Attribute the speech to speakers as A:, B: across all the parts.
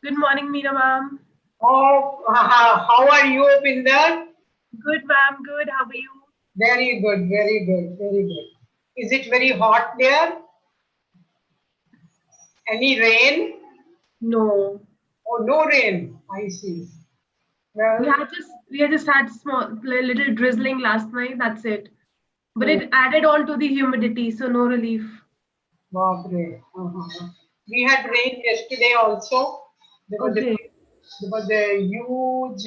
A: Good morning, Meena ma'am.
B: Oh, how are you, Pinder?
A: Good ma'am, good. How are you?
B: Very good, very good, very good. Is it very hot there? Any rain?
A: No.
B: Oh, no rain. I see.
A: We
B: Well,
A: had just had little drizzling last night, that's it. But
B: oh,
A: it added on to the humidity, so no relief.
B: Babre. We had rain yesterday also. There was a,
A: Okay.
B: there was a huge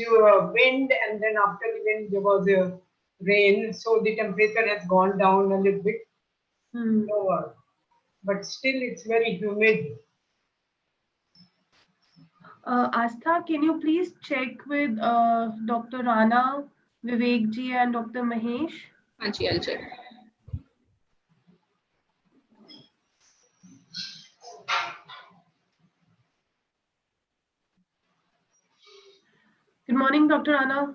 B: wind, and then after the wind there was a rain. So the temperature has gone down a little bit
A: Hmm.
B: lower, but still it's very humid.
A: Astha, can you please check with Dr. Rana, Vivek ji and Dr. Mahesh?
C: Anchi, I'll check.
A: Good morning, Dr. Rana.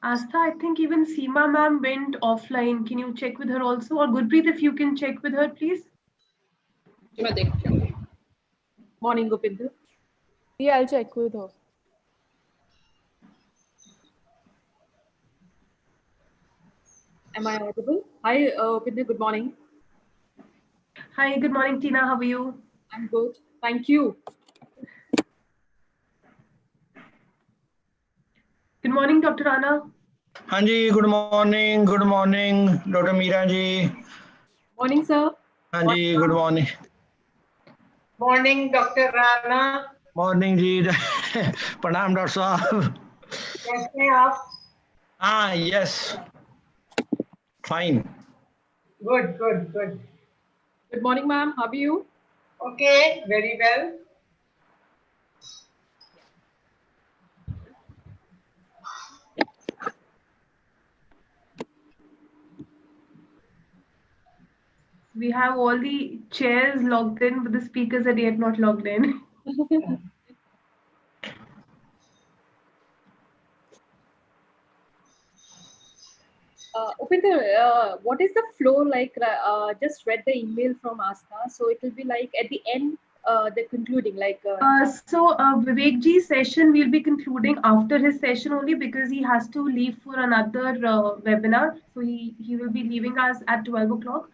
A: Astha, I think even Seema ma'am went offline. Can you check with her also? Or Gurpreet, if you can check with her, please.
C: मैं देखती हूँ.
D: Morning, Gopinder.
E: Yeah, I'll check with her.
D: Am I audible? Hi, Gopinder. Good morning.
A: Hi, good morning, Tina. How are you?
D: I'm good. Thank you.
A: Good morning, Dr. Rana.
F: हाँ जी, good morning doctor Meera ji.
D: Morning, sir.
F: हाँ जी, good morning.
B: Morning, Dr. Rana.
F: Morning जी. प्रणाम doctor साहब.
B: कैसे हैं आप?
F: हाँ, yes, fine.
B: Good, good, good.
D: Good morning, ma'am. How are you?
B: Okay, very well.
A: We have all the chairs logged in, but the speakers are yet not logged in.
D: Upinder, what is the flow like? Just read the email from Asta. So it will be like at the end, the concluding, like.
A: Vivek ji's session we'll be concluding after his session only because he has to leave for another webinar. So he will be leaving us at 12 o'clock.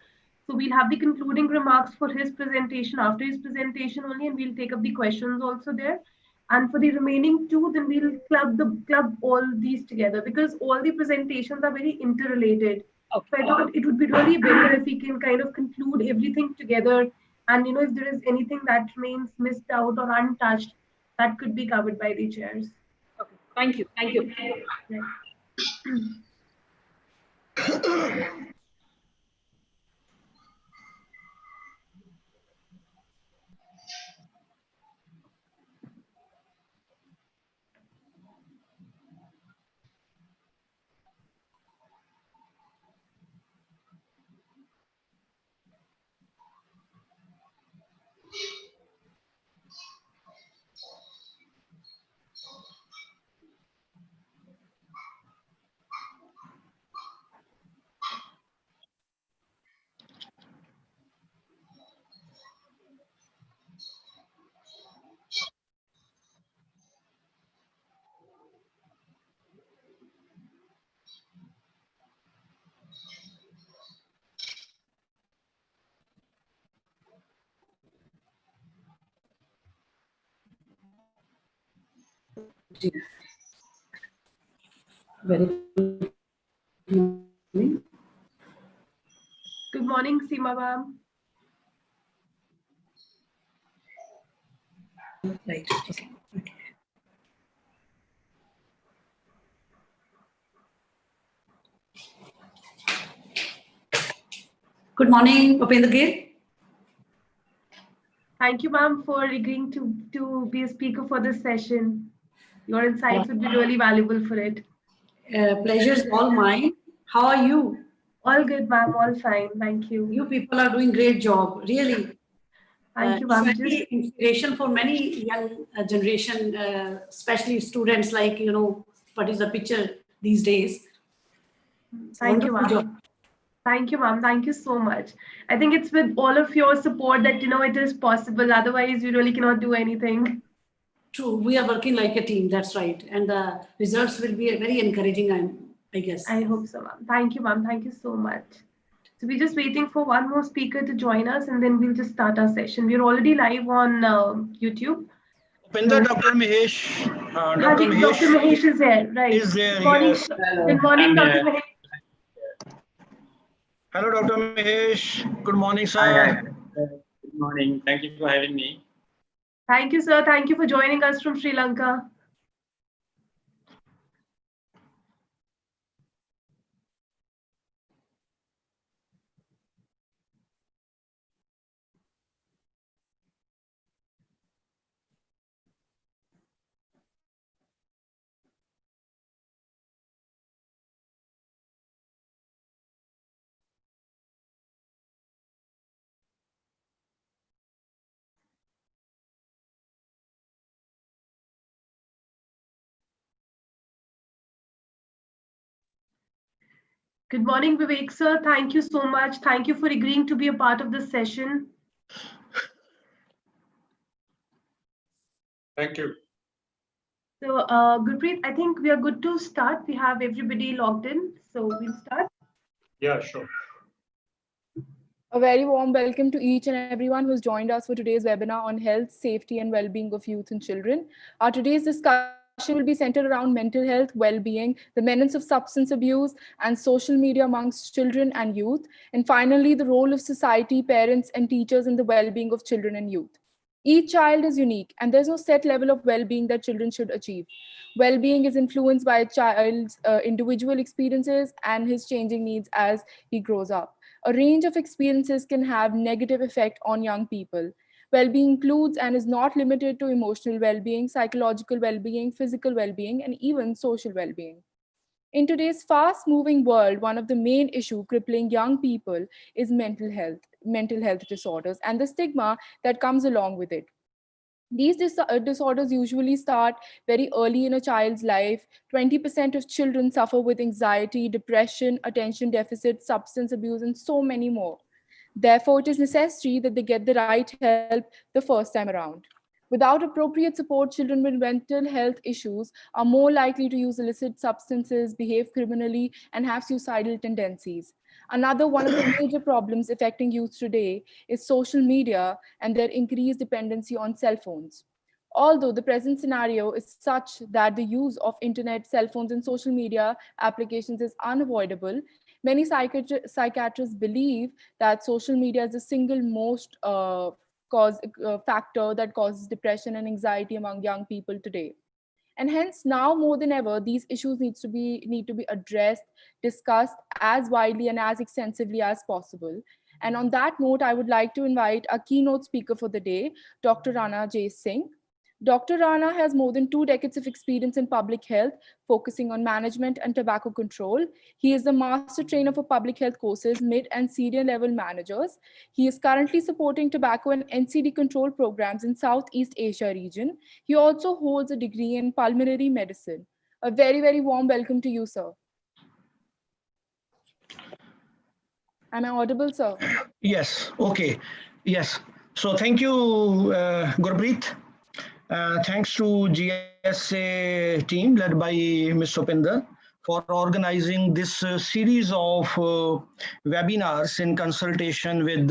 A: So we'll have the concluding remarks for his presentation after his presentation only, and we'll take up the questions also there. And for the remaining two, then we'll club all these together because all the presentations are very interrelated.
D: Okay.
A: So I thought it would be really better if we can kind of conclude everything together. And if there is anything that remains missed out or untouched, that could be covered by the chairs.
D: Okay. Thank you. Thank you.
G: Very good morning.
A: Good morning, Seema ma'am.
G: Right. Okay. Good morning, Upinder Gill.
A: Thank you, ma'am, for agreeing to be a speaker for this session. Your insights would be really valuable for it.
G: Pleasure is all mine. How are you?
A: All good, ma'am. All fine. Thank you.
G: You people are doing great job, really.
A: Thank you,
G: It's
A: ma'am. Just
G: very inspiration for many young generation, especially students. Like what is the picture these days? It's a
A: thank you,
G: wonderful job.
A: ma'am. Thank you, ma'am. Thank you so much. I think it's with all of your support that it is possible. Otherwise, you really cannot do anything.
G: True, we are working like a team. That's right, and the results will be very encouraging. I guess.
A: I hope so, ma'am. Thank you, ma'am. Thank you so much. So we're just waiting for one more speaker to join us, and then we'll just start our session. We're already live on YouTube.
F: Upinder,
A: So,
F: Dr. Mahesh. Dr.
A: Haji, Dr.
F: Mahesh
A: Mahesh is here, right?
F: is there,
A: Good morning.
F: yes.
A: Good morning,
H: I'm
A: Dr.
H: here.
A: Mahesh.
F: Hello, Dr. Mahesh. Good morning,
H: Hi, hi.
F: sir.
H: Good morning. Thank you for having me.
A: Thank you, sir. Thank you for joining us from Sri Lanka. Good morning, Vivek, sir. Thank you so much. Thank you for agreeing to be a part of this session.
H: Thank you.
A: So, Gurpreet, I think we are good to start. We have everybody logged in, so we'll start.
H: Yeah, sure.
E: A very warm welcome to each and everyone who's joined us for today's webinar on health, safety, and well-being of youth and children. Our today's discussion will be centered around mental health, well-being, the menace of substance abuse, and social media amongst children and youth. And finally, the role of society, parents, and teachers in the well-being of children and youth. Each child is unique, and there's no set level of well-being that children should achieve. Well-being is influenced by a child's individual experiences and his changing needs as he grows up. A range of experiences can have negative effect on young people. Well-being includes and is not limited to emotional well-being, psychological well-being, physical well-being, and even social well-being. In today's fast-moving world, one of the main issues crippling young people is mental health disorders, and the stigma that comes along with it. These disorders usually start very early in a child's life. 20% of children suffer with anxiety, depression, attention deficit, substance abuse, and so many more. Therefore, it is necessary that they get the right help the first time around. Without appropriate support, children with mental health issues are more likely to use illicit substances, behave criminally, and have suicidal tendencies. Another one of the major problems affecting youth today is social media and their increased dependency on cell phones. Although the present scenario is such that the use of internet, cell phones, and social media applications is unavoidable, many psychiatrists believe that social media is the single most factor that causes depression and anxiety among young people today. And hence, now more than ever, these issues need to be addressed, discussed as widely and as extensively as possible. And on that note, I would like to invite our keynote speaker for the day, Dr. Rana J. Singh. Dr. Rana has more than 2 decades of experience in public health, focusing on management and tobacco control. He is the master trainer for public health courses, mid and senior level managers. He is currently supporting tobacco and NCD control programs in Southeast Asia region. He also holds a degree in pulmonary medicine. A very, very warm welcome to you, sir. Am I audible, sir?
F: Yes, okay. Yes. So thank you, Gurpreet. Thanks to GSA team led by Ms. Sopinder for organizing this series of webinars in consultation with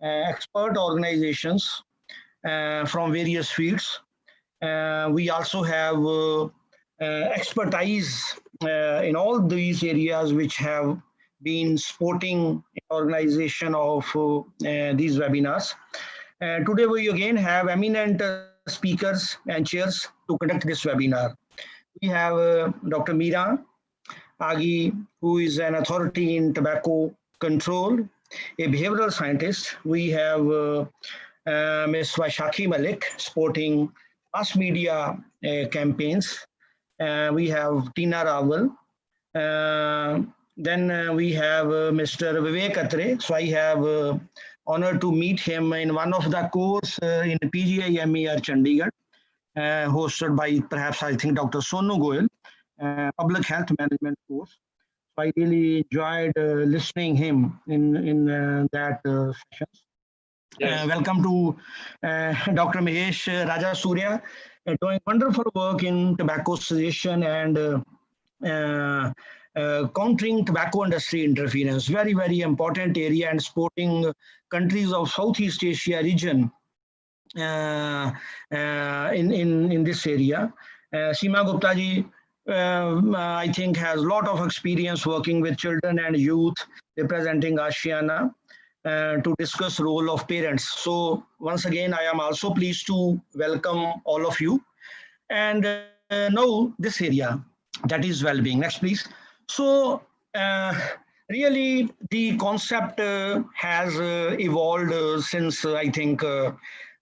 F: expert organizations from various fields. We also have expertise in all these areas which have been supporting organization of these webinars. Today we again have eminent speakers and chairs to conduct this webinar. We have Dr. Meera Agi, who is an authority in tobacco control, a behavioral scientist. We have Ms. Vaishakhi Malik, supporting mass media campaigns. We have Tina Rawal, Then we have Mr. Vivek Atre. So I have honor to meet him in one of the course in PGIMER Chandigarh, hosted by perhaps I think Dr. Sonu Goyal, Public Health Management course. So I really enjoyed listening him in that sessions.
H: Yes.
F: Welcome to Dr. Mahesh Raja Surya, doing wonderful work in tobacco cessation and uh, countering tobacco industry interference. Very, very important area and supporting countries of Southeast Asia region in this area. Seema Gupta ji, I think, has a lot of experience working with children and youth, representing ASEAN to discuss role of parents. So once again, I am also pleased to welcome all of you. And now this area, that is well-being. Next, please. So really, the concept has evolved since I think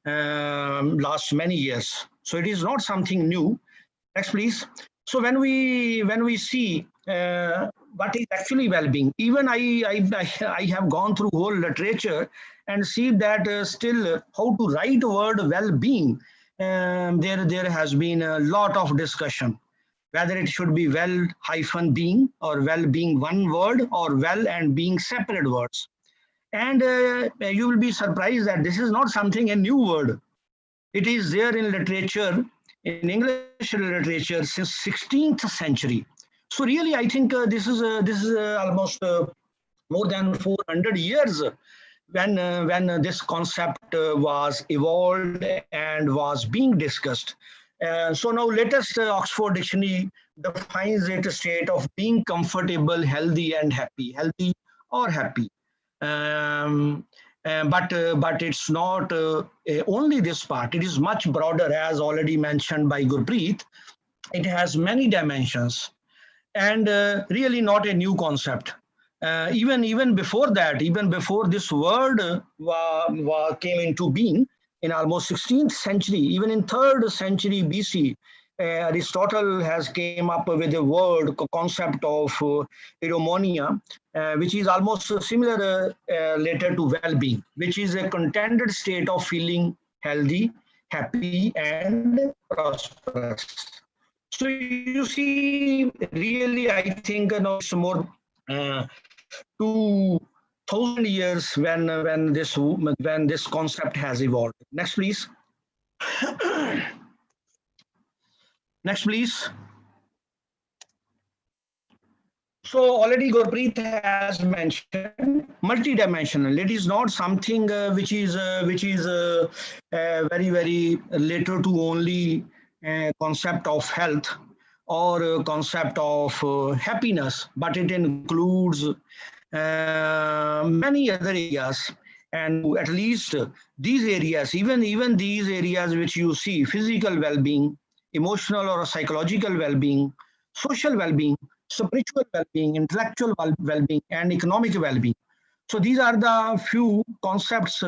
F: last many years. So it is not something new. Next, please. So when we see what is actually well-being, even I have gone through whole literature and see that still how to write word well-being. There has been a lot of discussion whether it should be well hyphen being or well being one word or well and being separate words. And you will be surprised that this is not something a new word. It is there in literature, in English literature since 16th century. So really, I think this is almost more than 400 years when this concept was evolved and was being discussed. So now latest Oxford Dictionary defines it a state of being comfortable, healthy or happy. Um, but it's not only this part. It is much broader, as already mentioned by Gurpreet. It has many dimensions and really not a new concept. Even before that, even before this word came into being in almost 16th century, even in 3rd century BC, Aristotle has came up with a word concept of eudaimonia, which is almost similar later to well-being, which is a contended state of feeling healthy, happy, and prosperous. So you see, really, I think now it's more uh, 2000 years when this concept has evolved. Next, please. Next, please. So already Gurpreet has mentioned multidimensional. It is not something which is very related to only concept of health or concept of happiness, but it includes many other areas. And at least these areas, even these areas which you see, physical well-being, emotional or psychological well-being, social well-being, spiritual well-being, intellectual well-being, and economic well-being. So these are the few concepts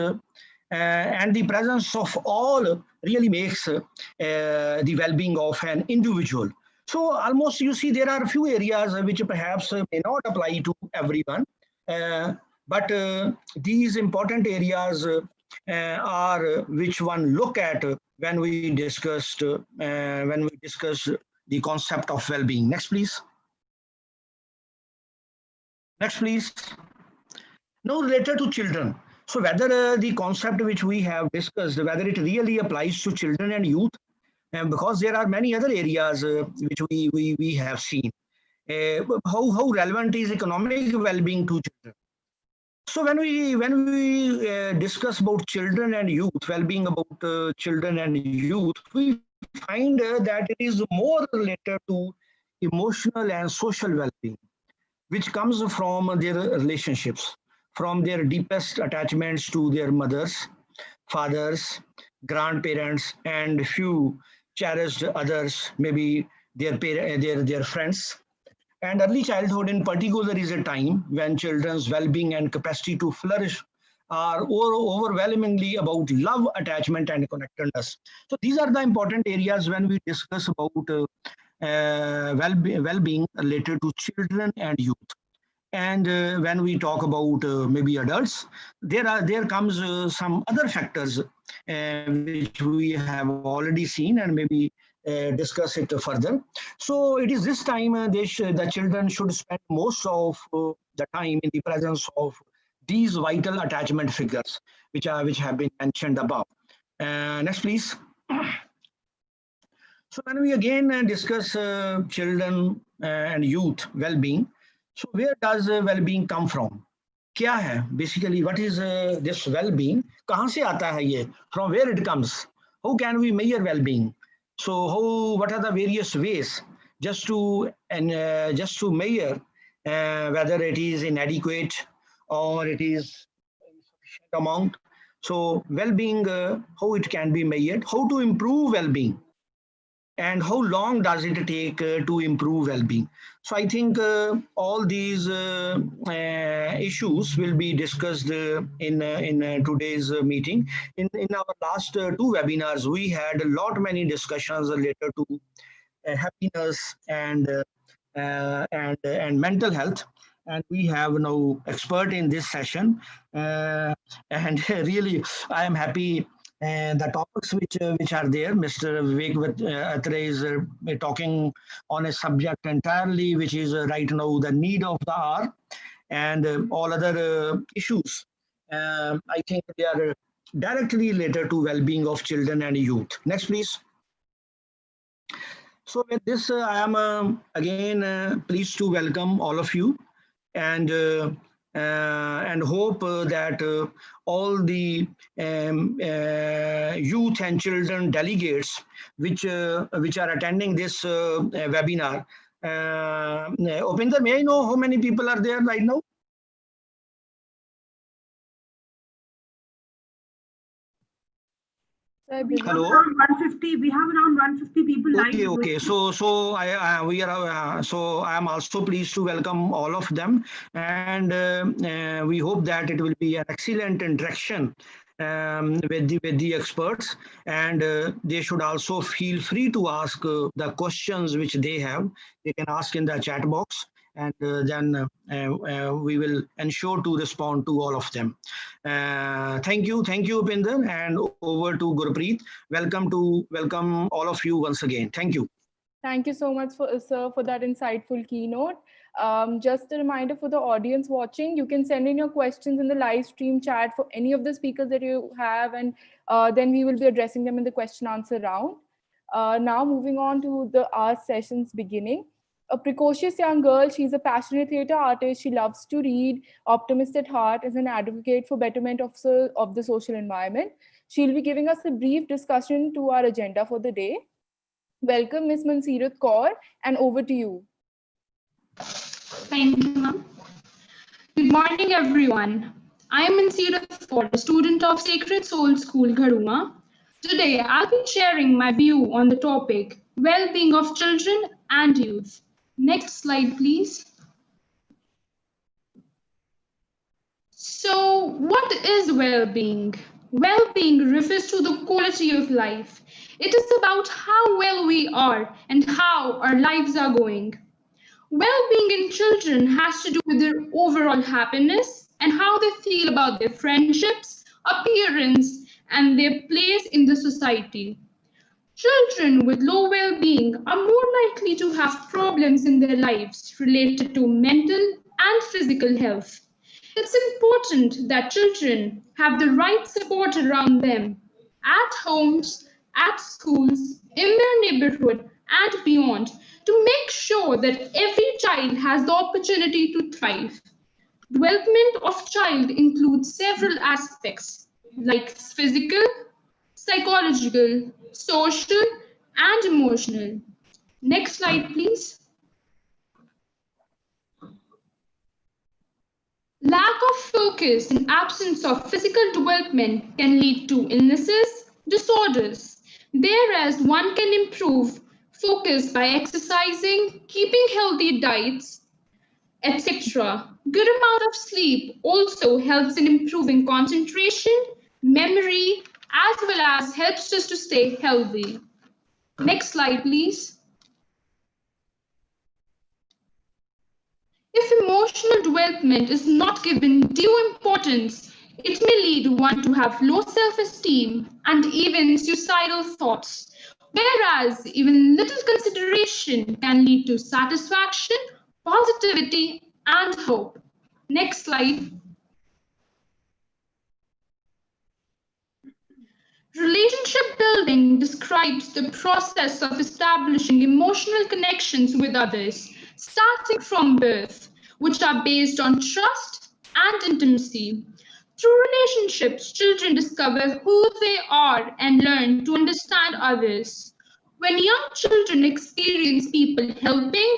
F: and the presence of all really makes the well-being of an individual. So almost you see there are a few areas which perhaps may not apply to everyone, but these important areas are which one look at when we discuss the concept of well-being. Next, please. Next, please. Now related to children. So whether the concept which we have discussed, whether it really applies to children and youth, because there are many other areas which we have seen. How relevant is economic well-being to children? So when we discuss about children and youth, well-being about children and youth, we find that it is more related to emotional and social well-being, which comes from their relationships, from their deepest attachments to their mothers, fathers, grandparents, and few cherished others, maybe their friends. And early childhood in particular is a time when children's well-being and capacity to flourish are overwhelmingly about love, attachment, and connectedness. So these are the important areas when we discuss about well-being related to children and youth. And when we talk about maybe adults, there comes some other factors which we have already seen, and maybe discuss it further. So it is this time the children should spend most of the time in the presence of these vital attachment figures, which have been mentioned above. Next, please. So when we again discuss children and youth well-being, so where does well-being come from? क्या है basically? What is this well-being? कहाँ से आता है ये? From where it comes? How can we measure well-being? So what are the various ways just to measure whether it is inadequate or it is insufficient amount? So well-being, how it can be measured? How to improve well-being? And how long does it take to improve well-being? So I think all these issues will be discussed in today's meeting. In our last two webinars, we had a lot many discussions related to happiness and mental health. And we have no expert in this session. And really, I am happy. And the topics which are there, Mr. Vivek Atre is talking on a subject entirely, which is right now the need of the hour, and all other issues. I think they are directly related to well-being of children and youth. Next, please. So with this, I am again pleased to welcome all of you, and hope that all the youth and children delegates which are attending this webinar. Upinder, may I know how many people are there right now? Hello.
A: Around 150. We have around 150 people live.
F: Okay. So I am also pleased to welcome all of them, and we hope that it will be an excellent interaction with the experts, and they should also feel free to ask the questions which they have. They can ask in the chat box, and then we will ensure to respond to all of them. Thank you, Upinder, and over to Gurpreet. Welcome all of you once again. Thank you.
E: Thank you so much, sir, for that insightful keynote. Just a reminder for the audience watching, you can send in your questions in the live stream chat for any of the speakers that you have, and then we will be addressing them in the question answer round. Now moving on to our session's beginning. A precocious young girl, she's a passionate theatre artist, she loves to read, optimist at heart, is an advocate for betterment of the social environment. She'll be giving us a brief discussion to our agenda for the day. Welcome, Ms. Mansirat Kaur, and over to you.
I: Thank you, ma'am. Good morning, everyone. I am Mansirat Kaur, a student of Sacred Soul School, Gharua. Today, I'll be sharing my view on the topic, well-being of children and youth. Next slide, please. So, what is well-being? Well-being refers to the quality of life. It is about how well we are and how our lives are going. Well-being in children has to do with their overall happiness and how they feel about their friendships, appearance, and their place in the society. Children with low well-being are more likely to have problems in their lives related to mental and physical health. It's important that children have the right support around them, at homes, at schools, in their neighborhood, and beyond, to make sure that every child has the opportunity to thrive. Development of child includes several aspects like physical, psychological, social, and emotional. Next slide, please. Lack of focus and absence of physical development can lead to illnesses, disorders, whereas one can improve focus by exercising, keeping healthy diets, etc. Good amount of sleep also helps in improving concentration, memory, as well as helps us to stay healthy. Next slide, please. If emotional development is not given due importance, it may lead one to have low self-esteem and even suicidal thoughts, whereas even little consideration can lead to satisfaction, positivity, and hope. Next slide. Relationship building describes the process of establishing emotional connections with others, starting from birth, which are based on trust and intimacy. Through relationships, children discover who they are and learn to understand others. When young children experience people helping,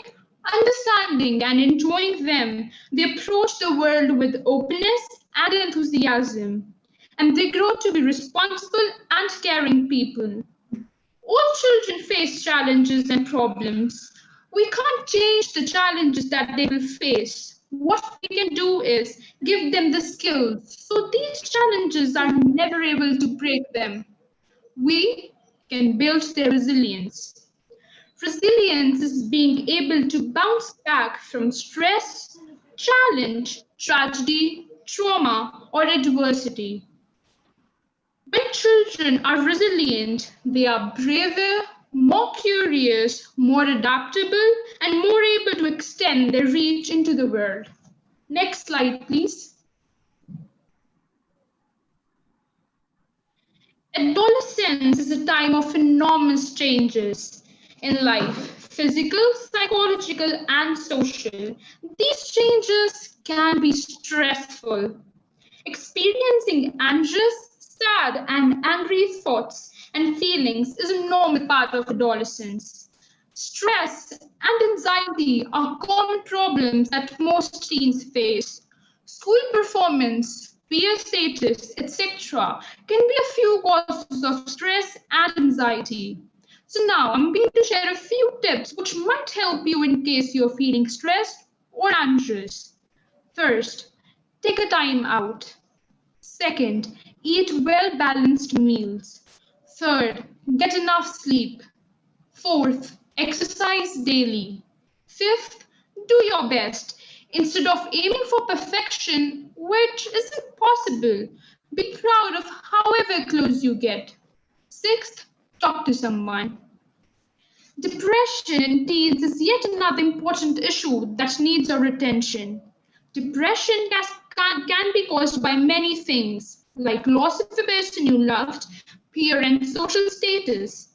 I: understanding, and enjoying them, they approach the world with openness and enthusiasm, and they grow to be responsible and caring people. All children face challenges and problems. We can't change the challenges that they will face. What we can do is give them the skills so these challenges are never able to break them. We can build their resilience. Resilience is being able to bounce back from stress, challenge, tragedy, trauma, or adversity. When children are resilient, they are braver, more curious, more adaptable, and more able to extend their reach into the world. Next slide, please. Adolescence is a time of enormous changes in life, physical, psychological, and social. These changes can be stressful. Experiencing anxious, sad, and angry thoughts and feelings is a normal part of adolescence. Stress and anxiety are common problems that most teens face. School performance, peer status, etc., can be a few causes of stress and anxiety. So, now I'm going to share a few tips which might help you in case you're feeling stressed or anxious. First, take a time out. Second, eat well balanced meals. Third, get enough sleep. Fourth, exercise daily. Fifth, do your best. Instead of aiming for perfection, which isn't possible, be proud of however close you get. Sixth, talk to someone. Depression in teens is yet another important issue that needs our attention. Depression can be caused by many things, like loss of a person you loved, peer and social status.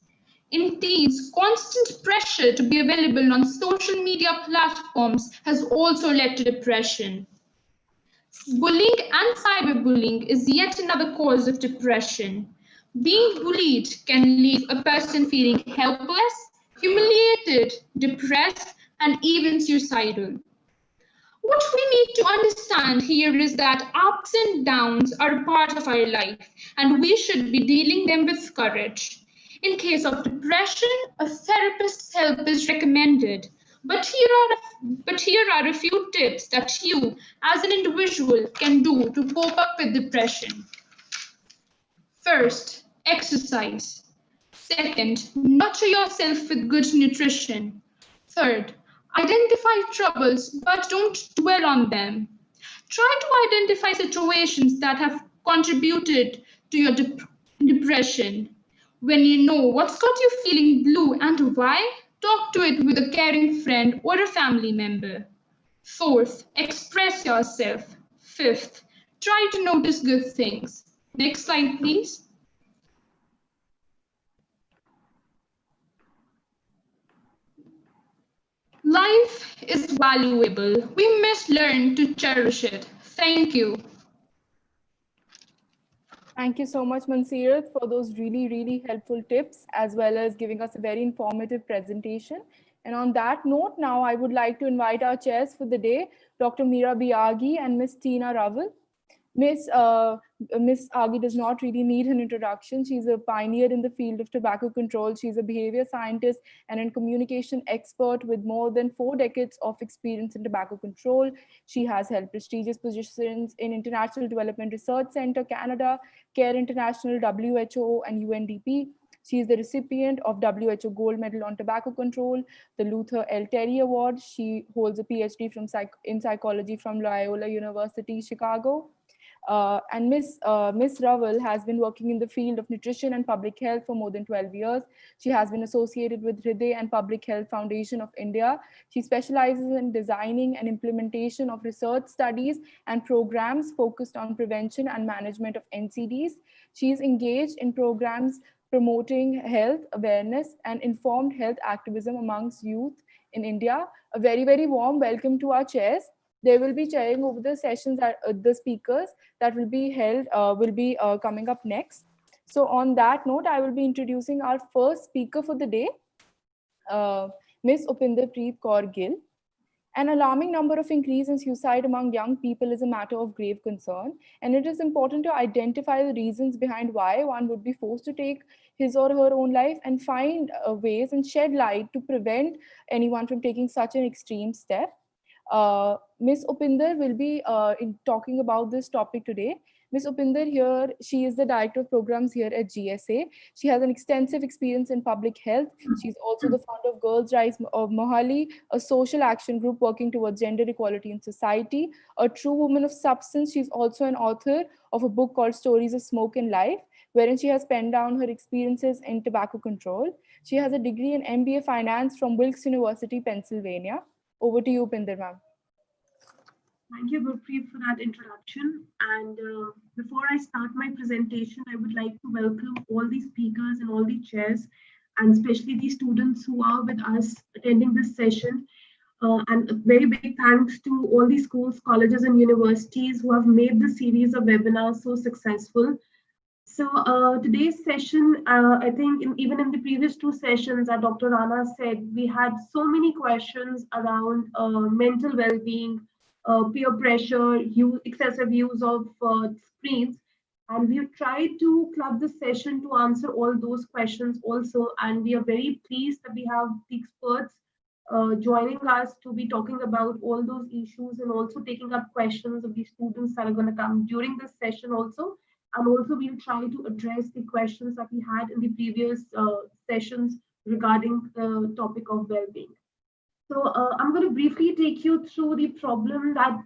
I: In teens, constant pressure to be available on social media platforms has also led to depression. Bullying and cyberbullying is yet another cause of depression. Being bullied can leave a person feeling helpless, humiliated, depressed, and even suicidal. What we need to understand here is that ups and downs are a part of our life, and we should be dealing them with courage. In case of depression, a therapist's help is recommended. But here are a few tips that you, as an individual, can do to cope up with depression. First, exercise. Second, nurture yourself with good nutrition. Third, identify troubles but don't dwell on them. Try to identify situations that have contributed to your depression. When you know what's got you feeling blue and why, talk to it with a caring friend or a family member. Fourth, express yourself. Fifth, try to notice good things. Next slide, please. Life is valuable. We must learn to cherish it. Thank you.
E: Thank you so much, Mansirat, for those really, really helpful tips, as well as giving us a very informative presentation. And on that note, now I would like to invite our chairs for the day, Dr. Meera Biagi and Ms. Tina Raval. Miss Agi does not really need an introduction. She's a pioneer in the field of tobacco control. She's a behavior scientist and a communication expert with more than 4 decades of experience in tobacco control. She has held prestigious positions in International Development Research Center, Canada, CARE International, WHO, and UNDP. She is the recipient of WHO Gold Medal on Tobacco Control, the Luther L. Terry Award. She holds a PhD in psychology from Loyola University, Chicago. And Miss Raval has been working in the field of nutrition and public health for more than 12 years. She has been associated with Hriday and Public Health Foundation of India. She specializes in designing and implementation of research studies and programs focused on prevention and management of NCDs. She is engaged in programs promoting health awareness and informed health activism amongst youth in India. A very, very warm welcome to our chairs. They will be chairing over the sessions that the speakers that will be held will be coming up next. So on that note, I will be introducing our first speaker for the day, Ms. Upinder Preet Kaur Gill. An alarming number of increase in suicide among young people is a matter of grave concern, and it is important to identify the reasons behind why one would be forced to take his or her own life and find ways and shed light to prevent anyone from taking such an extreme step. Ms. Upinder will be talking about this topic today. Ms. Upinder here, she is the Director of Programs here at GSA. She has an extensive experience in public health. She's also the founder of Girls' Rise of Mohali, a social action group working towards gender equality in society. A true woman of substance, she's also an author of a book called Stories of Smoke in Life, wherein she has penned down her experiences in tobacco control. She has a degree in MBA Finance from Wilkes University, Pennsylvania. Over to you, Upinder ma'am.
A: Thank you, Gurpreet, for that introduction. And before I start my presentation, I would like to welcome all the speakers and all the chairs, and especially the students who are with us attending this session. And a very big thanks to all the schools, colleges, and universities who have made this series of webinars so successful. So today's session, I think even in the previous two sessions, as Dr. Rana said, we had so many questions around mental well-being, peer pressure, excessive use of screens. And we've tried to club the session to answer all those questions also. And we are very pleased that we have the experts joining us to be talking about all those issues and also taking up questions of the students that are going to come during this session also. And also we'll try to address the questions that we had in the previous sessions regarding the topic of well-being. So I'm going to briefly take you through the problem that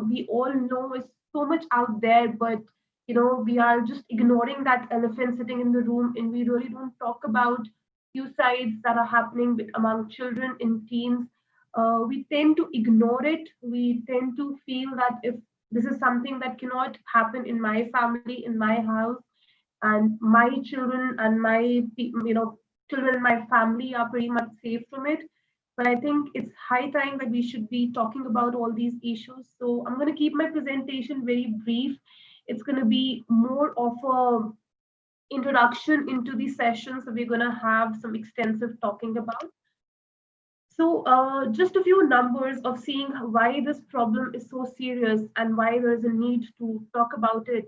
A: we all know is so much out there, but we are just ignoring that elephant sitting in the room, and we really don't talk about suicides that are happening among children in teens. We tend to ignore it. We tend to feel that if this is something that cannot happen in my family, in my house, and my children and my children in my family are pretty much safe from it. But I think it's high time that we should be talking about all these issues. So I'm going to keep my presentation very brief. It's going to be more of a introduction into the sessions that we're going to have some extensive talking about. So just a few numbers of seeing why this problem is so serious and why there is a need to talk about it.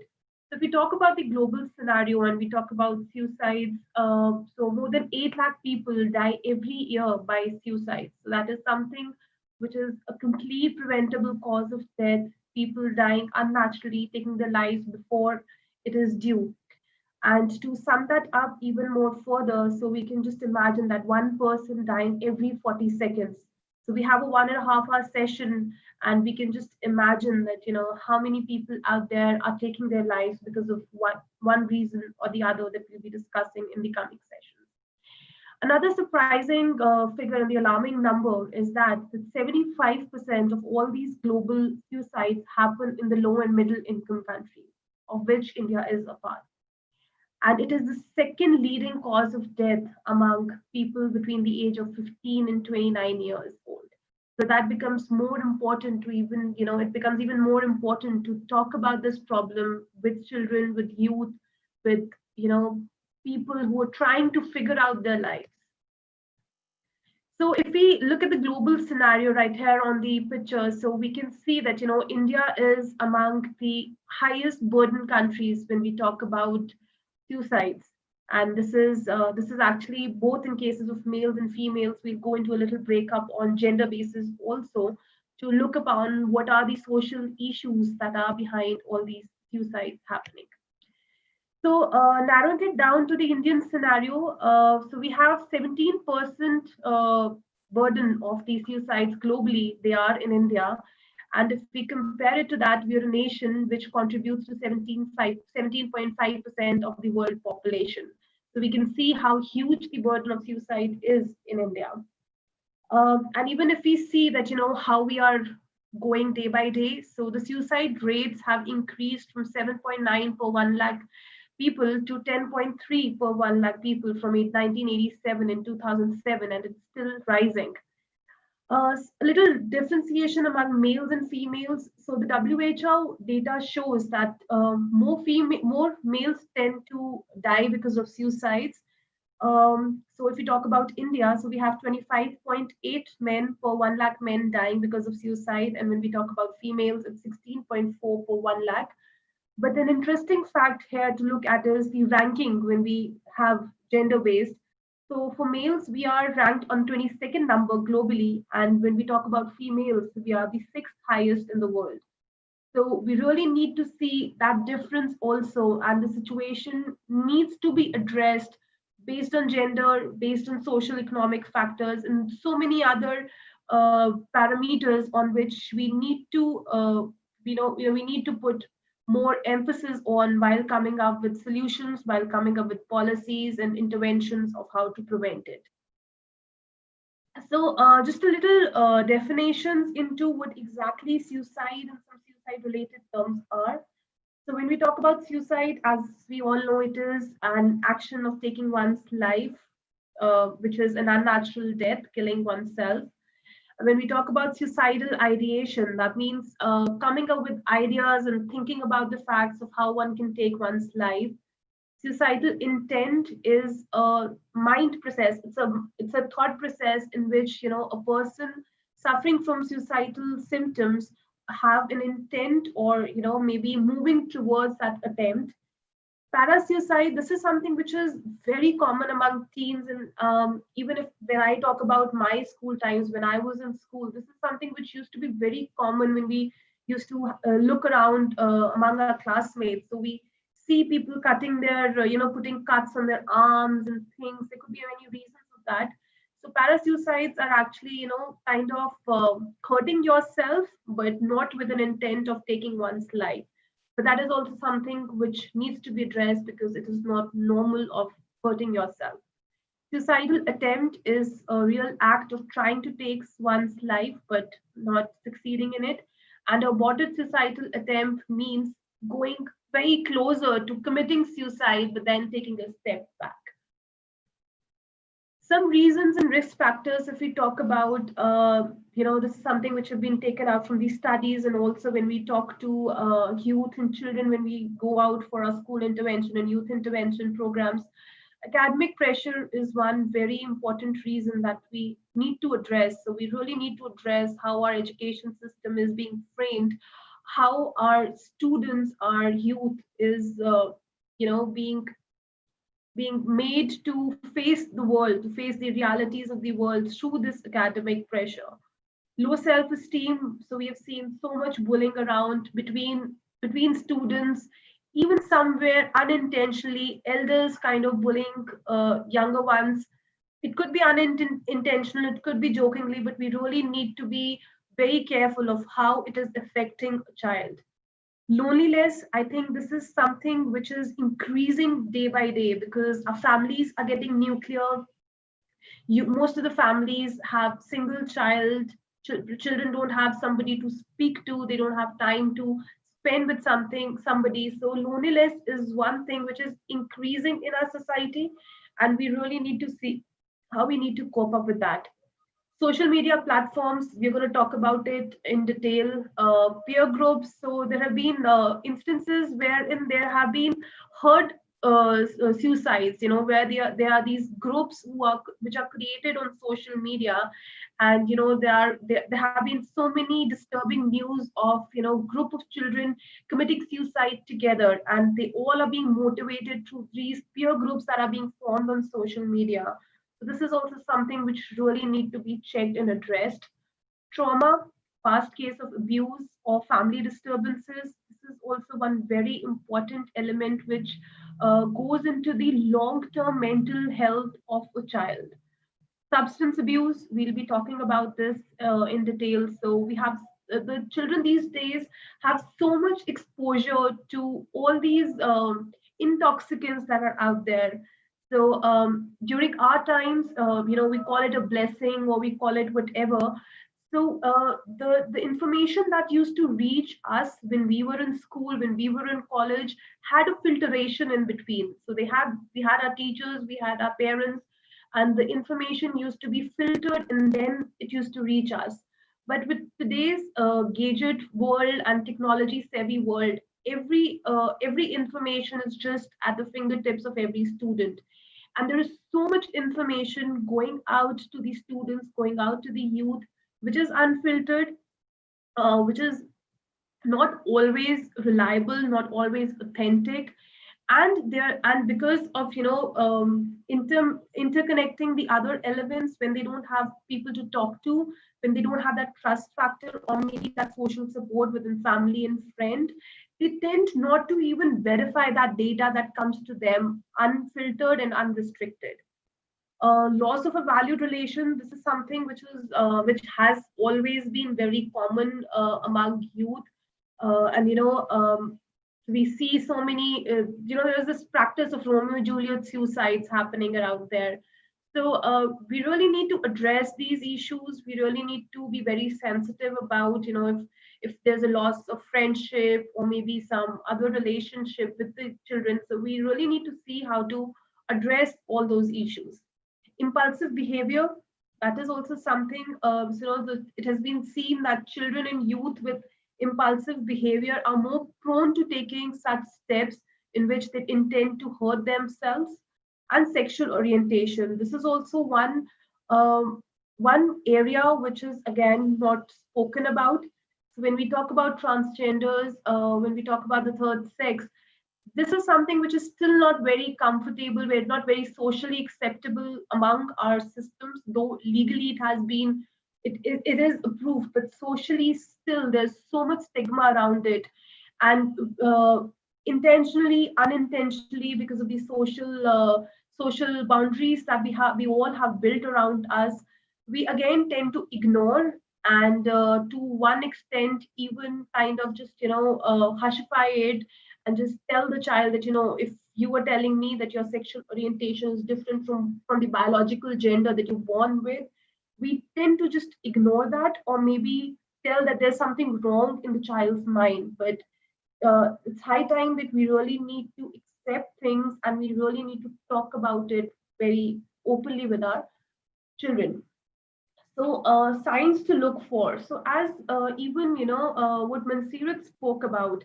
A: So if we talk about the global scenario and we talk about suicides, so more than 8 lakh people die every year by suicide. So that is something which is a complete preventable cause of death, people dying unnaturally, taking their lives before it is due. And to sum that up even more further, so we can just imagine that one person dying every 40 seconds. So we have a 1.5 hour session, and we can just imagine that, how many people out there are taking their lives because of one reason or the other that we'll be discussing in the coming sessions. Another surprising figure and the alarming number is that 75% of all these global suicides happen in the low and middle income countries, of which India is a part. And it is the second leading cause of death among people between the age of 15 and 29 years old. So that becomes more important to even, it becomes even more important to talk about this problem with children, with youth, with, people who are trying to figure out their lives. So if we look at the global scenario right here on the picture, so we can see that, India is among the highest burden countries when we talk about suicides. And this is actually both in cases of males and females. We'll go into a little breakup on gender basis also to look upon what are the social issues that are behind all these suicides happening. So narrowing it down to the Indian scenario, so we have 17% burden of these suicides globally. They are in India. And if we compare it to that, we are a nation which contributes to 17.5% of the world population. So we can see how huge the burden of suicide is in India. And even if we see that, how we are going day by day, so the suicide rates have increased from 7.9 per 1 lakh people to 10.3 per 1 lakh people from 1987 and 2007, and it's still rising. A little differentiation among males and females. So the WHO data shows that more males tend to die because of suicides. So if we talk about India, so we have 25.8 men per 1 lakh men dying because of suicide. And when we talk about females, it's 16.4 per 1 lakh. But an interesting fact here to look at is the ranking when we have gender based. So for males, we are ranked on 22nd number globally. And when we talk about females, we are the sixth highest in the world. So we really need to see that difference also, and the situation needs to be addressed based on gender, based on social economic factors, and so many other parameters on which we need to, we need to put more emphasis on while coming up with solutions, while coming up with policies and interventions of how to prevent it. So just a little definitions into what exactly suicide and some suicide related terms are. So when we talk about suicide, as we all know, it is an action of taking one's life, which is an unnatural death, killing oneself. When we talk about suicidal ideation, that means coming up with ideas and thinking about the facts of how one can take one's life. Suicidal intent is a mind process. It's a thought process in which a person suffering from suicidal symptoms have an intent, or maybe moving towards that attempt. Parasuicide, this is something which is very common among teens, and even if when I talk about my school times when I was in school, this is something which used to be very common when we used to look around among our classmates. So we see people cutting their putting cuts on their arms and things. There could be many reasons of that. So parasuicides are actually kind of hurting yourself, but not with an intent of taking one's life. But that is also something which needs to be addressed because it is not normal of hurting yourself. Suicidal attempt is a real act of trying to take one's life but not succeeding in it. And aborted suicidal attempt means going very closer to committing suicide but then taking a step back. Some reasons and risk factors, if we talk about, this is something which have been taken out from these studies, and also when we talk to youth and children, when we go out for our school intervention and youth intervention programs, academic pressure is one very important reason that we need to address. So we really need to address how our education system is being framed, how our students, our youth is, being made to face the world, to face the realities of the world through this academic pressure. Low self-esteem. So we have seen so much bullying around between students, even somewhere unintentionally, elders kind of bullying younger ones. It could be unintentional, it could be jokingly, but we really need to be very careful of how it is affecting a child. Loneliness, I think this is something which is increasing day by day because our families are getting nuclear. Most of the families have single child. Children don't have somebody to speak to, they don't have time to spend with somebody. So loneliness is one thing which is increasing in our society, and we really need to see how we need to cope up with that. Social media platforms, we're going to talk about it in detail. Peer groups, so there have been instances wherein there have been hurt suicides, where there are these groups which are created on social media, and there have been so many disturbing news of group of children committing suicide together, and they all are being motivated through these peer groups that are being formed on social media. So this is also something which really need to be checked and addressed. Trauma, past case of abuse or family disturbances. This is also one very important element which goes into the long-term mental health of a child. Substance abuse, we'll be talking about this in detail. So we have the children these days have so much exposure to all these intoxicants that are out there. So during our times, we call it a blessing or we call it whatever. So the information that used to reach us when we were in school, when we were in college, had a filtration in between. So we had our teachers, we had our parents, and the information used to be filtered and then it used to reach us. But with today's gadget world and technology savvy world, every information is just at the fingertips of every student, and there is so much information going out to the students, going out to the youth, which is unfiltered, which is not always reliable, not always authentic, and because of interconnecting the other elements, when they don't have people to talk to, when they don't have that trust factor or maybe that social support within family and friend, they tend not to even verify that data that comes to them unfiltered and unrestricted. Loss of a valued relation, this is something which has always been very common among youth. And we see so many, there's this practice of Romeo and Juliet suicides happening around there. So we really need to address these issues. We really need to be very sensitive about, if there's a loss of friendship or maybe some other relationship with the children. So we really need to see how to address all those issues. Impulsive behavior, that is also something, it has been seen that children and youth with impulsive behavior are more prone to taking such steps in which they intend to hurt themselves. And sexual orientation, this is also one area which is again not spoken about. So when we talk about transgenders, when we talk about the third sex, this is something which is still not very comfortable, we're not very socially acceptable among our systems, though legally it has been, it is approved, but socially still there's so much stigma around it. And intentionally, unintentionally, because of the social boundaries that we all have built around us, we again tend to ignore, and to one extent even kind of just hushify it, and just tell the child that if you were telling me that your sexual orientation is different from the biological gender that you're born with, we tend to just ignore that, or maybe tell that there's something wrong in the child's mind. But it's high time that we really need to accept things, and we really need to talk about it very openly with our children. So signs to look for. So as even what Mansirat spoke about,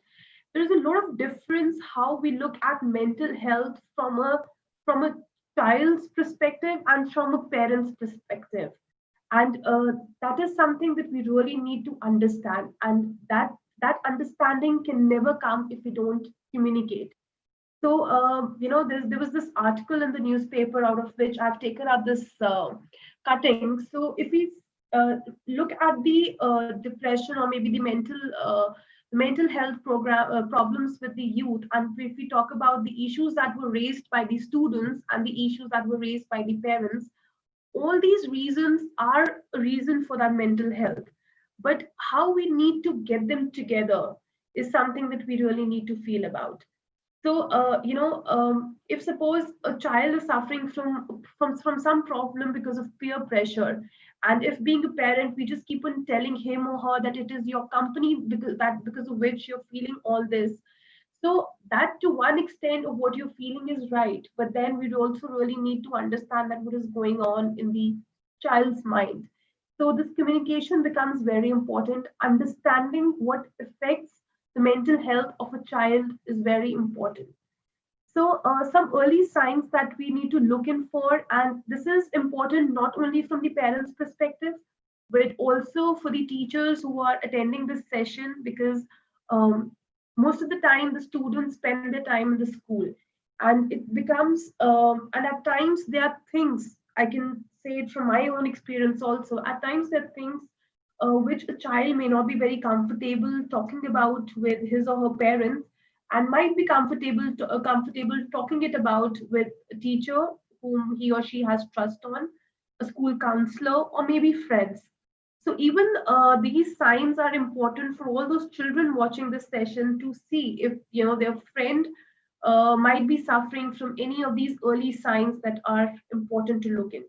A: there's a lot of difference how we look at mental health from a child's perspective and from a parent's perspective. And that is something that we really need to understand, and that understanding can never come if we don't communicate. So there was this article in the newspaper out of which I've taken up this cutting. So if we look at the depression or maybe the mental health problems with the youth, and if we talk about the issues that were raised by the students and the issues that were raised by the parents, all these reasons are a reason for that mental health. But how we need to get them together is something that we really need to feel about. So if suppose a child is suffering from some problem because of peer pressure, and if being a parent we just keep on telling him or her that it is your company because of which you're feeling all this, so that to one extent of what you're feeling is right, but then we also really need to understand that what is going on in the child's mind. So this communication becomes very important. Understanding what affects the mental health of a child is very important. So some early signs that we need to look in for, and this is important not only from the parents' perspective, but also for the teachers who are attending this session, because um, most of the time the students spend their time in the school, and it becomes, and at times there are things, I can say it from my own experience also, at times there are things which a child may not be very comfortable talking about with his or her parents, and might be comfortable talking it about with a teacher whom he or she has trust on, a school counselor, or maybe friends. So even these signs are important for all those children watching this session to see if their friend might be suffering from any of these early signs that are important to look into.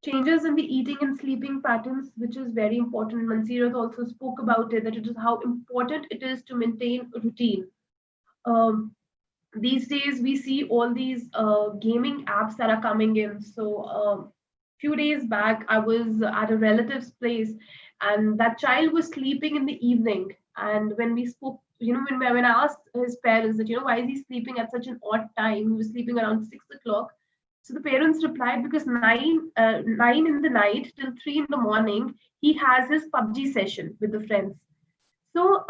A: Changes in the eating and sleeping patterns, which is very important. Mansirat also spoke about it, that it is how important it is to maintain a routine. Um, these days we see all these gaming apps that are coming in. So few days back I was at a relative's place, and that child was sleeping in the evening. And when we spoke, when I asked his parents that why is he sleeping at such an odd time, he was sleeping around 6 o'clock. So the parents replied, because 9 in the night till 3 in the morning he has his PUBG session with the friends. So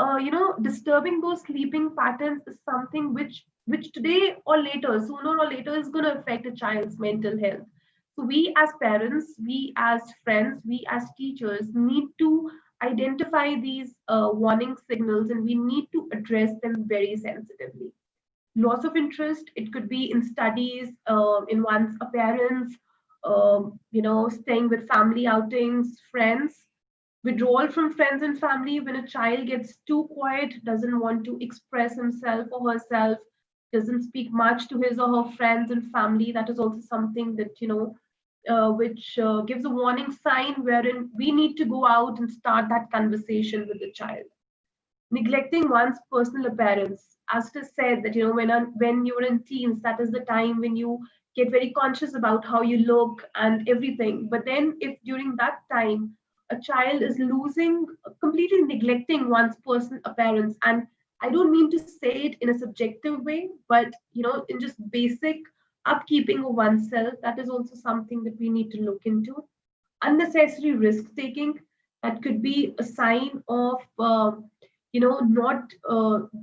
A: disturbing those sleeping patterns is something which today or later, sooner or later, is going to affect a child's mental health. So we as parents, we as friends, we as teachers need to identify these warning signals, and we need to address them very sensitively. Loss of interest, it could be in studies, in one's appearance, staying with family outings, friends. Withdrawal from friends and family, when a child gets too quiet, doesn't want to express himself or herself, doesn't speak much to his or her friends and family. That is also something that, which gives a warning sign wherein we need to go out and start that conversation with the child. Neglecting one's personal appearance. As it is said that when you're in teens, that is the time when you get very conscious about how you look and everything. But then, if during that time a child is losing, completely neglecting one's personal appearance, and I don't mean to say it in a subjective way, but in just basic upkeeping of oneself, that is also something that we need to look into. Unnecessary risk taking, that could be a sign of not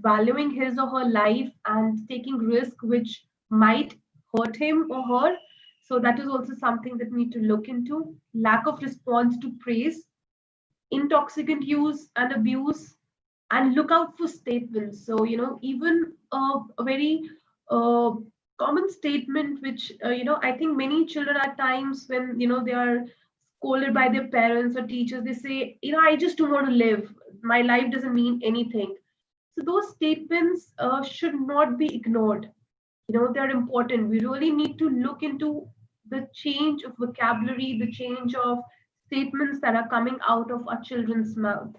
A: valuing his or her life and taking risk which might hurt him or her. So that is also something that we need to look into. Lack of response to praise, intoxicant use and abuse, and look out for statements. So even a very uh, common statement which I think many children at times, when they are scolded by their parents or teachers, they say, I just don't want to live, my life doesn't mean anything. So those statements should not be ignored. They're important. We really need to look into the change of vocabulary, the change of statements that are coming out of our children's mouth,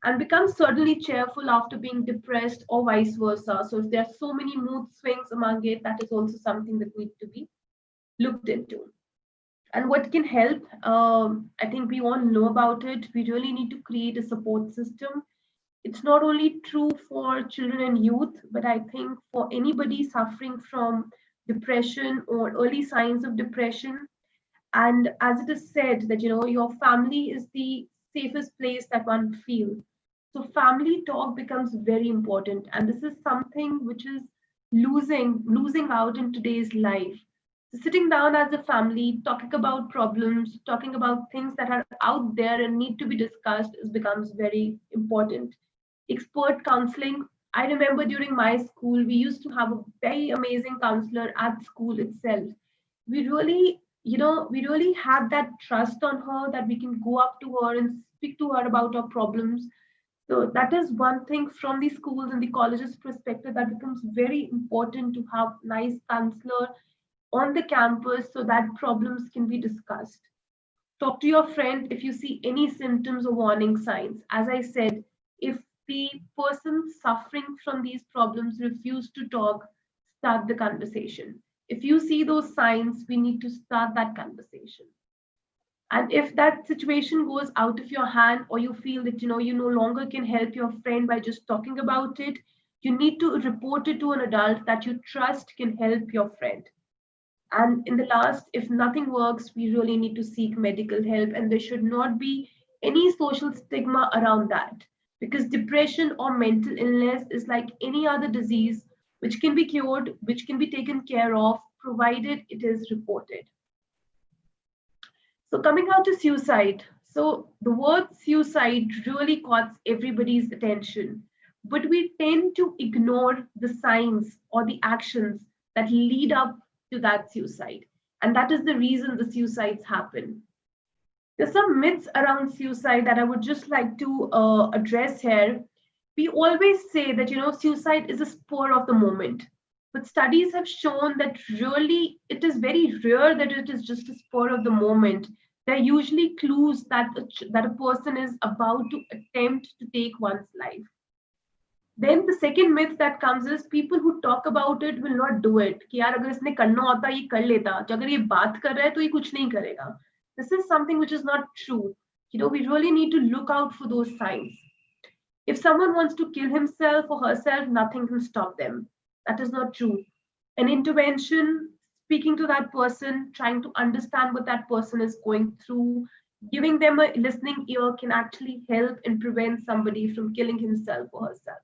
A: and become certainly cheerful after being depressed, or vice versa. So if there are so many mood swings among it, that is also something that needs to be looked into. And what can help? I think we all know about it. We really need to create a support system. It's not only true for children and youth, but I think for anybody suffering from depression or early signs of depression. And as it is said that your family is the safest place that one feels. So family talk becomes very important, and this is something which is losing out in today's life. So sitting down as a family, talking about problems, talking about things that are out there and need to be discussed, is becomes very important. Expert counseling. I remember during my school, we used to have a very amazing counselor at school itself. We really had that trust on her that we can go up to her and speak to her about our problems. So that is one thing from the schools and the colleges perspective, that becomes very important to have nice counselor on the campus so that problems can be discussed. Talk to your friend if you see any symptoms or warning signs. As I said, if the person suffering from these problems refuse to talk, start the conversation. If you see those signs, we need to start that conversation. And if that situation goes out of your hand, or you feel that you no longer can help your friend by just talking about it, you need to report it to an adult that you trust can help your friend. And in the last, if nothing works, we really need to seek medical help, and there should not be any social stigma around that. Because depression or mental illness is like any other disease, which can be cured, which can be taken care of, provided it is reported. So, coming out to suicide. So, the word suicide really caught everybody's attention. but we tend to ignore the signs or the actions that lead up to that suicide. And that is the reason the suicides happen. There's some myths around suicide that I would just like to address here. We always say that suicide is a spur of the moment, but studies have shown that really it is very rare that it is just a spur of the moment. There are usually clues that that a person is about to attempt to take one's life. Then the second myth that comes is people who talk about it will not do it. कि यार अगर इसने करना होता ये कर लेता, तो अगर ये बात कर रहा है तो ये कुछ नहीं करेगा. This is something which is not true. We really need to look out for those signs. If someone wants to kill himself or herself, nothing can stop them. That is not true. An intervention, speaking to that person, trying to understand what that person is going through, giving them a listening ear can actually help and prevent somebody from killing himself or herself.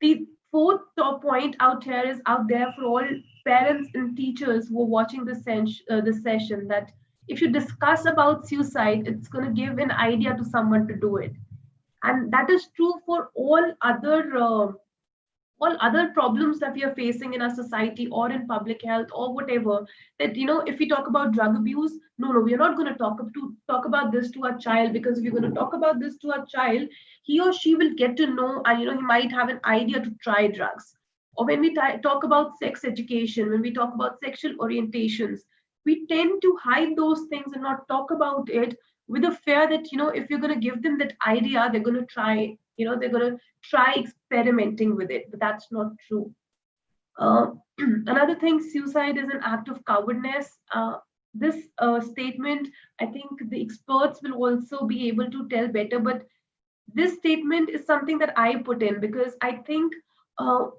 A: The fourth top point out here is out there for all parents and teachers who are watching this session, that if you discuss about suicide, it's going to give an idea to someone to do it. And that is true for all other problems that we are facing in our society or in public health or whatever. That if we talk about drug abuse, no, we are not going to talk about this to our child, because if you're going to talk about this to our child, he or she will get to know, and he might have an idea to try drugs. Or when we talk about sex education, when we talk about sexual orientations, we tend to hide those things and not talk about it, with a fear that if you're going to give them that idea, they're going to try, they're going to try experimenting with it. But that's not true. Another thing, suicide is an act of cowardness. This statement, I think the experts will also be able to tell better, but this statement is something that I put in because I think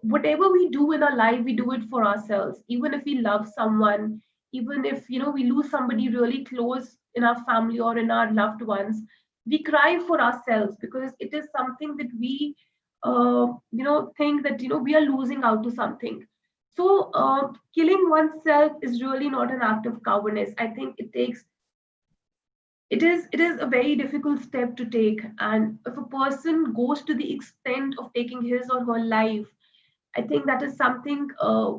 A: whatever we do in our life, we do it for ourselves. Even if we love someone, even if we lose somebody really close in our family or in our loved ones, we cry for ourselves because it is something that we think that we are losing out to something. So killing oneself is really not an act of cowardness. I think it is a very difficult step to take, and if a person goes to the extent of taking his or her life, I think that is something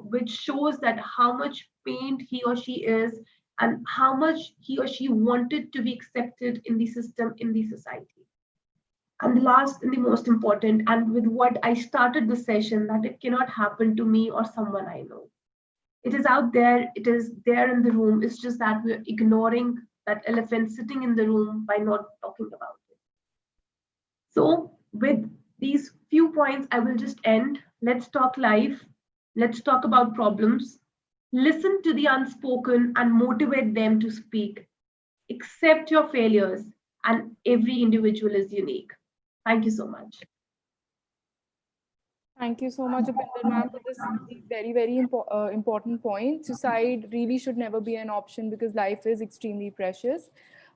A: which shows that how much pained he or she is, and how much he or she wanted to be accepted in the system, in the society. And the last and the most important, and with what I started the session, that it cannot happen to me or someone I know. It is out there, it is there in the room. It's just that we're ignoring that elephant sitting in the room by not talking about it. So, with these few points, I will just end. Let's talk life. Let's talk about problems. Listen to the unspoken and motivate them to speak. Accept your failures, and every individual is unique. Thank you so much.
E: Thank you so much, Upinder ma'am, for this very, very important point. Suicide really should never be an option because life is extremely precious.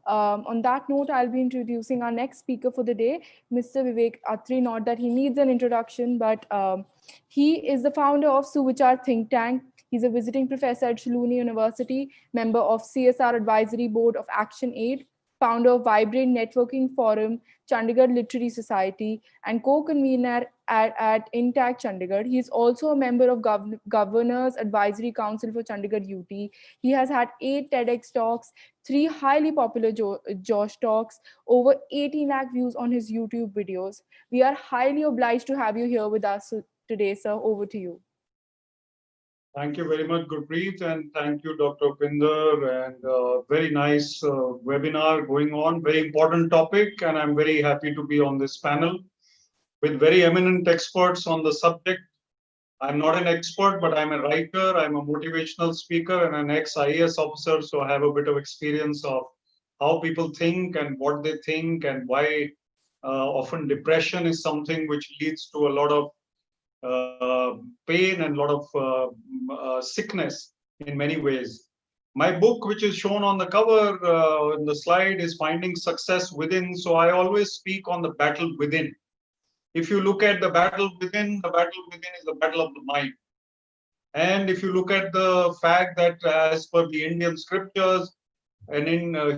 E: On that note, I'll be introducing our next speaker for the day, Mr. Vivek Atri. Not that he needs an introduction, but he is the founder of Suvichar Think Tank. He's a visiting professor at Shilluni University, member of CSR Advisory Board of Action Aid, founder of Vibrant Networking Forum, Chandigarh Literary Society, and co-convener at Intact Chandigarh. He is also a member of Governor's Advisory Council for Chandigarh UT. He has had 8 TEDx talks, 3 highly popular Josh talks, over 18 lakh views on his YouTube videos. We are highly obliged to have you here with us today, sir. Over to you.
H: Thank you very much, Gurpreet, and thank you, Dr. Pinder, and very nice webinar going on, very important topic, and I'm very happy to be on this panel with very eminent experts on the subject. I'm not an expert, but I'm a writer, I'm a motivational speaker, and an ex-IAS officer, so I have a bit of experience of how people think and what they think and why often depression is something which leads to a lot of pain and a lot of sickness in many ways. My book, which is shown on the cover in the slide, is Finding Success Within. So I always speak on the battle within. If you look at the battle within is the battle of the mind. And if you look at the fact that as per the Indian scriptures, a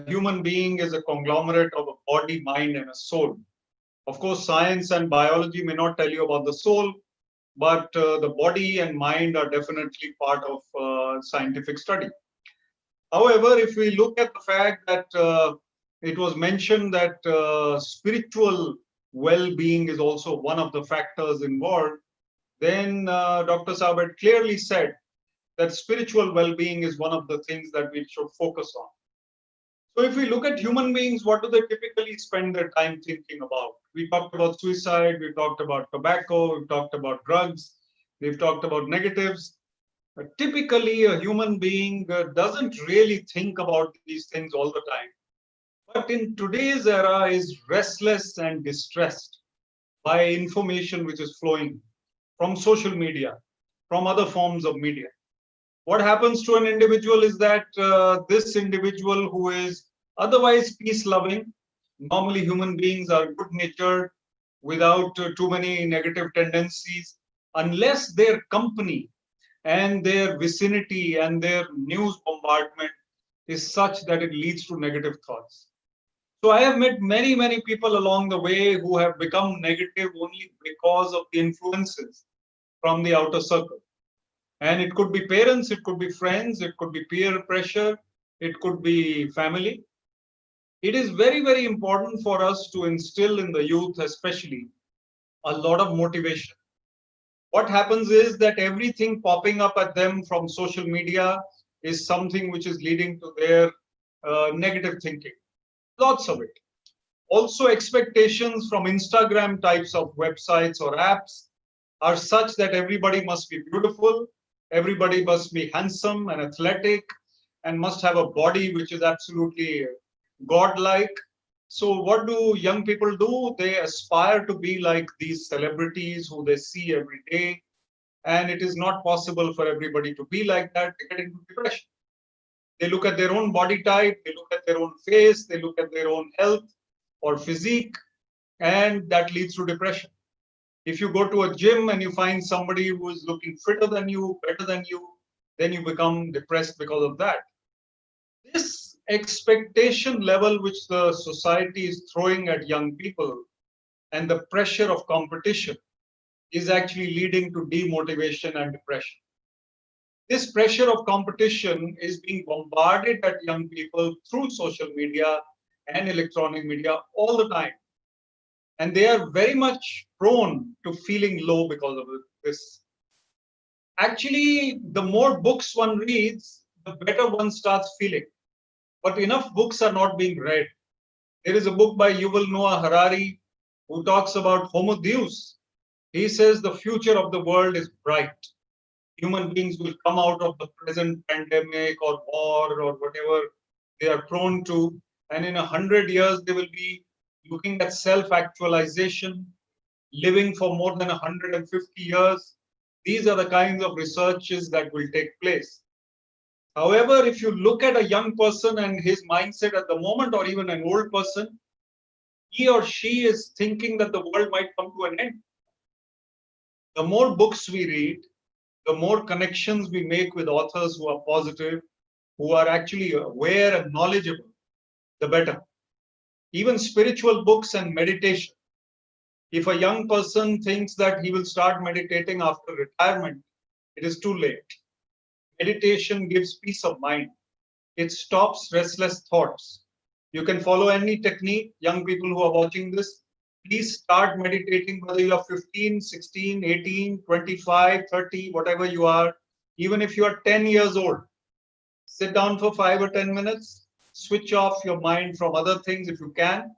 H: human being is a conglomerate of a body, mind, and a soul. Of course, science and biology may not tell you about the soul, but the body and mind are definitely part of scientific study. However, if we look at the fact that it was mentioned that spiritual well-being is also one of the factors involved, then Dr. Saab had clearly said that spiritual well-being is one of the things that we should focus on. So if we look at human beings, what do they typically spend their time thinking about? We talked about suicide, we talked about tobacco, we talked about drugs, we've talked about negatives. Typically, a human being doesn't really think about these things all the time. But in today's era is restless and distressed by information which is flowing from social media, from other forms of media. What happens to an individual is that this individual who is otherwise peace loving, normally human beings are good natured without too many negative tendencies, unless their company and their vicinity and their news bombardment is such that it leads to negative thoughts. So I have met many, many people along the way who have become negative only because of the influences from the outer circle. And it could be parents, it could be friends, it could be peer pressure, it could be family. It is very, very important for us to instill in the youth, especially, a lot of motivation. What happens is that everything popping up at them from social media is something which is leading to their negative thinking. Lots of it. Also, expectations from Instagram types of websites or apps are such that everybody must be beautiful, everybody must be handsome and athletic, and must have a body which is absolutely godlike. So, what do young people do? They aspire to be like these celebrities who they see every day. And it is not possible for everybody to be like that. They get into depression. They look at their own body type, they look at their own face, they look at their own health or physique, and that leads to depression. If you go to a gym and you find somebody who is looking fitter than you, better than you, then you become depressed because of that. This expectation level which the society is throwing at young people and the pressure of competition is actually leading to demotivation and depression. This pressure of competition is being bombarded at young people through social media and electronic media all the time. And they are very much prone to feeling low because of this. Actually, the more books one reads, the better one starts feeling. But enough books are not being read. There is a book by Yuval Noah Harari who talks about Homo Deus. He says the future of the world is bright. Human beings will come out of the present pandemic or war or whatever they are prone to. And in 100 years, they will be looking at self-actualization, living for more than 150 years. These are the kinds of researches that will take place. However, if you look at a young person and his mindset at the moment, or even an old person, he or she is thinking that the world might come to an end. The more books we read, the more connections we make with authors who are positive, who are actually aware and knowledgeable, the better. Even spiritual books and meditation. If a young person thinks that he will start meditating after retirement, it is too late. Meditation gives peace of mind. It stops restless thoughts. You can follow any technique. Young people who are watching this, please start meditating, whether you are 15, 16, 18, 25, 30, whatever you are. Even if you are 10 years old, sit down for 5 or 10 minutes, switch off your mind from other things if you can.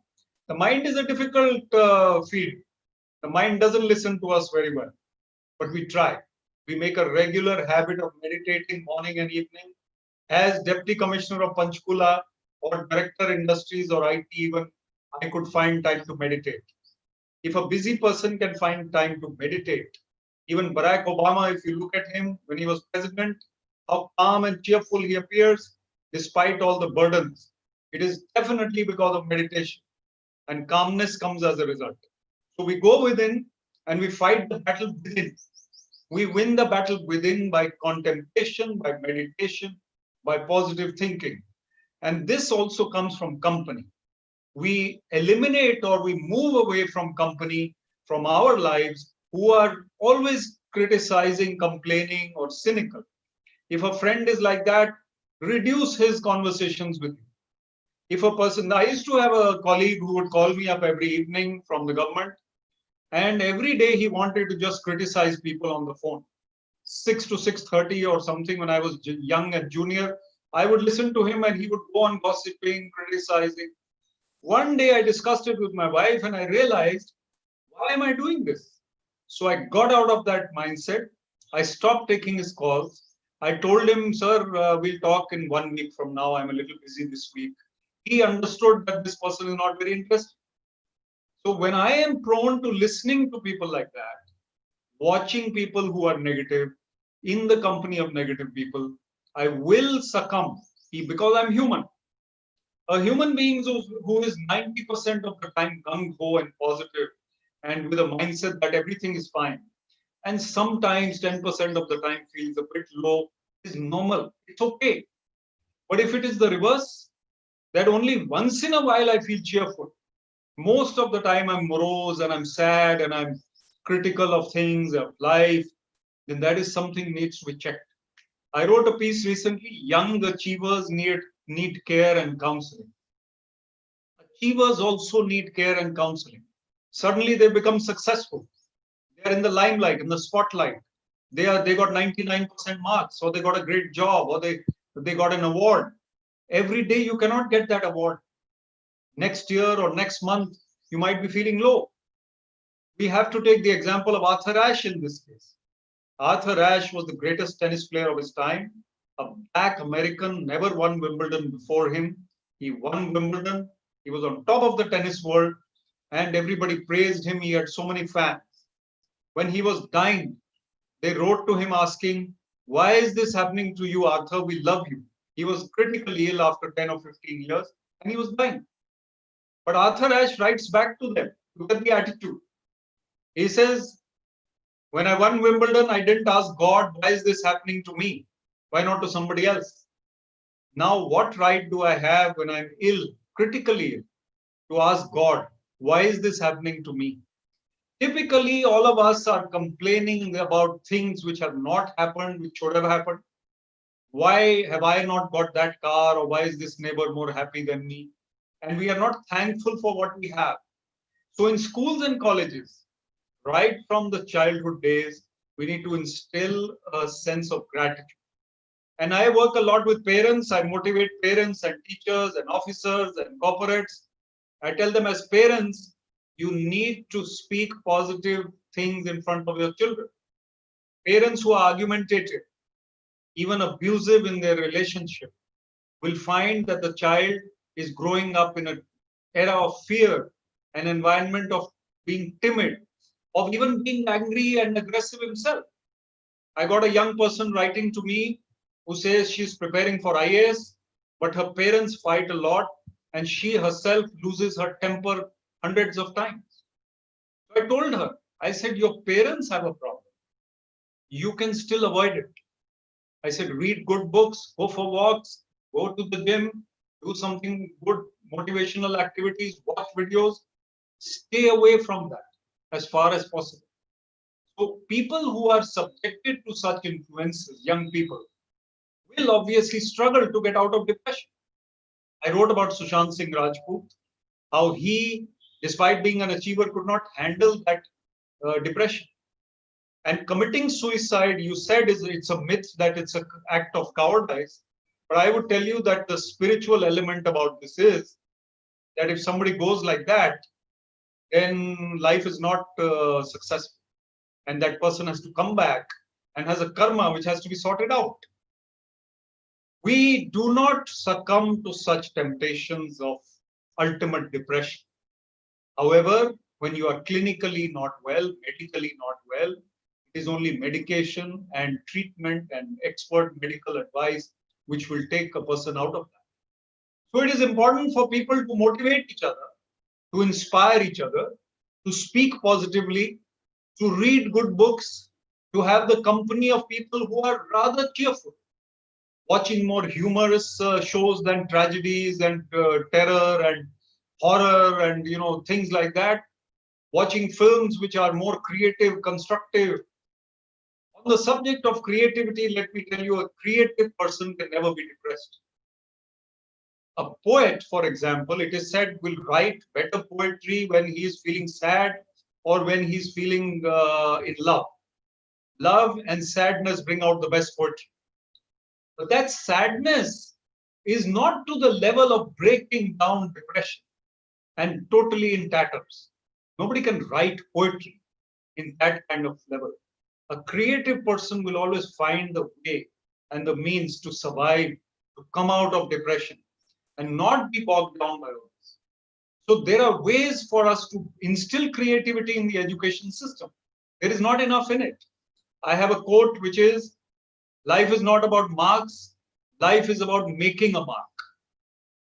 H: The mind is a difficult field. The mind doesn't listen to us very well, but we try. We make a regular habit of meditating morning and evening. As Deputy Commissioner of Panchkula or Director Industries or IT, even I could find time to meditate. If a busy person can find time to meditate, even Barack Obama, if you look at him when he was president, how calm and cheerful he appears despite all the burdens. It is definitely because of meditation, and calmness comes as a result. So we go within and we fight the battle within. We win the battle within by contemplation, by meditation, by positive thinking. And this also comes from company. we eliminate or we move away from company, from our lives, who are always criticizing, complaining, or cynical. If a friend is like that, reduce his conversations with you. If a person, I used to have a colleague who would call me up every evening from the government, and every day he wanted to just criticize people on the phone. 6 to 6:30 or something when I was young and junior, I would listen to him and he would go on gossiping, criticizing. One day I discussed it with my wife and I realized, why am I doing this? So I got out of that mindset. I stopped taking his calls. I told him, sir, we'll talk in 1 week from now. I'm a little busy this week. He understood that this person is not very interested. So when I am prone to listening to people like that, watching people who are negative, in the company of negative people, I will succumb because I'm human. A human being who is 90% of the time gung-ho and positive and with a mindset that everything is fine, and sometimes 10% of the time feels a bit low, is normal. It's okay. But if it is the reverse, that only once in a while I feel cheerful, most of the time I'm morose and I'm sad and I'm critical of things, of life, then that is something needs to be checked. I wrote a piece recently, young achievers need care and counseling. Achievers also need care and counseling. Suddenly they become successful. They are in the limelight, in the spotlight. They got 99% marks, or they got a great job, or they got an award. Every day you cannot get that award. Next year or next month, you might be feeling low. We have to take the example of Arthur Ashe in this case. Arthur Ashe was the greatest tennis player of his time. A black American, never won Wimbledon before him. He won Wimbledon. He was on top of the tennis world and everybody praised him. He had so many fans. When he was dying, they wrote to him asking, why is this happening to you, Arthur? We love you. He was critically ill after 10 or 15 years and he was dying. But Arthur Ashe writes back to them. Look at the attitude. He says, when I won Wimbledon, I didn't ask God, why is this happening to me? Why not to somebody else? Now, what right do I have when I'm ill, critically ill, to ask God, why is this happening to me? Typically, all of us are complaining about things which have not happened, which should have happened. Why have I not got that car? Or why is this neighbor more happy than me? And we are not thankful for what we have. So in schools and colleges, right from the childhood days, we need to instill a sense of gratitude. And I work a lot with parents. I motivate parents and teachers and officers and corporates. I tell them, as parents, you need to speak positive things in front of your children. Parents who are argumentative, even abusive in their relationship, will find that the child is growing up in an era of fear, an environment of being timid, of even being angry and aggressive himself. I got a young person writing to me who says she's preparing for IAS, but her parents fight a lot and she herself loses her temper hundreds of times. So I told her, I said, your parents have a problem. You can still avoid it. I said, read good books, go for walks, go to the gym, do something good, motivational activities, watch videos, stay away from that as far as possible. So people who are subjected to such influences, young people, will obviously struggle to get out of depression. I wrote about Sushant Singh Rajput, how he, despite being an achiever, could not handle that depression. And committing suicide, you said, it's a myth that it's an act of cowardice. But I would tell you that the spiritual element about this is that if somebody goes like that, then life is not successful. And that person has to come back and has a karma which has to be sorted out. We do not succumb to such temptations of ultimate depression. However, when you are clinically not well, medically not well, it is only medication and treatment and expert medical advice which will take a person out of that. So it is important for people to motivate each other, to inspire each other, to speak positively, to read good books, to have the company of people who are rather cheerful, watching more humorous shows than tragedies and terror and horror and things like that. Watching films which are more creative, constructive. On the subject of creativity, let me tell you, a creative person can never be depressed. A poet, for example, it is said, will write better poetry when he is feeling sad or when he's feeling in love. Love and sadness bring out the best poetry. But that sadness is not to the level of breaking down depression and totally in tatters. Nobody can write poetry in that kind of level. A creative person will always find the way and the means to survive, to come out of depression and not be bogged down by all this. So there are ways for us to instill creativity in the education system. There is not enough in it. I have a quote which is, life is not about marks, life is about making a mark.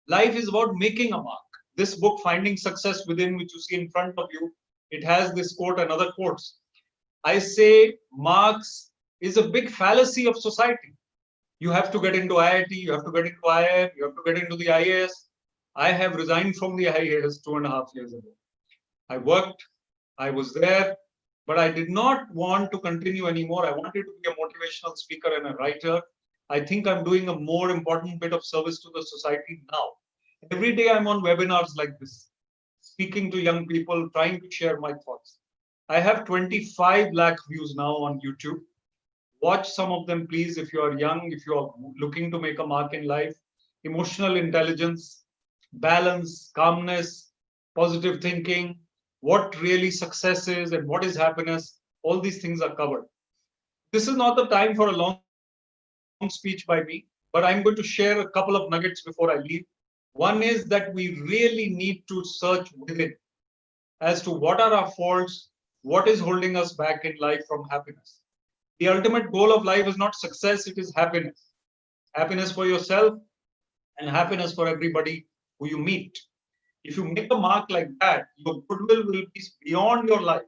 H: Life is about making a mark. This book, Finding Success Within, which you see in front of you, it has this quote and other quotes. I say marks is a big fallacy of society. You have to get into IIT, you have to get into IIM, you have to get into the IAS. I have resigned from the IAS 2.5 years ago. I worked, I was there, but I did not want to continue anymore. I wanted to be a motivational speaker and a writer. I think I'm doing a more important bit of service to the society now. Every day I'm on webinars like this, speaking to young people, trying to share my thoughts. I have 25 lakh views now on YouTube. Watch some of them, please, if you are young, if you are looking to make a mark in life. Emotional intelligence, balance, calmness, positive thinking, what really success is and what is happiness, all these things are covered. This is not the time for a long speech by me, but I'm going to share a couple of nuggets before I leave. One is that we really need to search within as to what are our faults, what is holding us back in life from happiness. The ultimate goal of life is not success, it is happiness. Happiness for yourself and happiness for everybody who you meet. If you make a mark like that, your goodwill will be beyond your life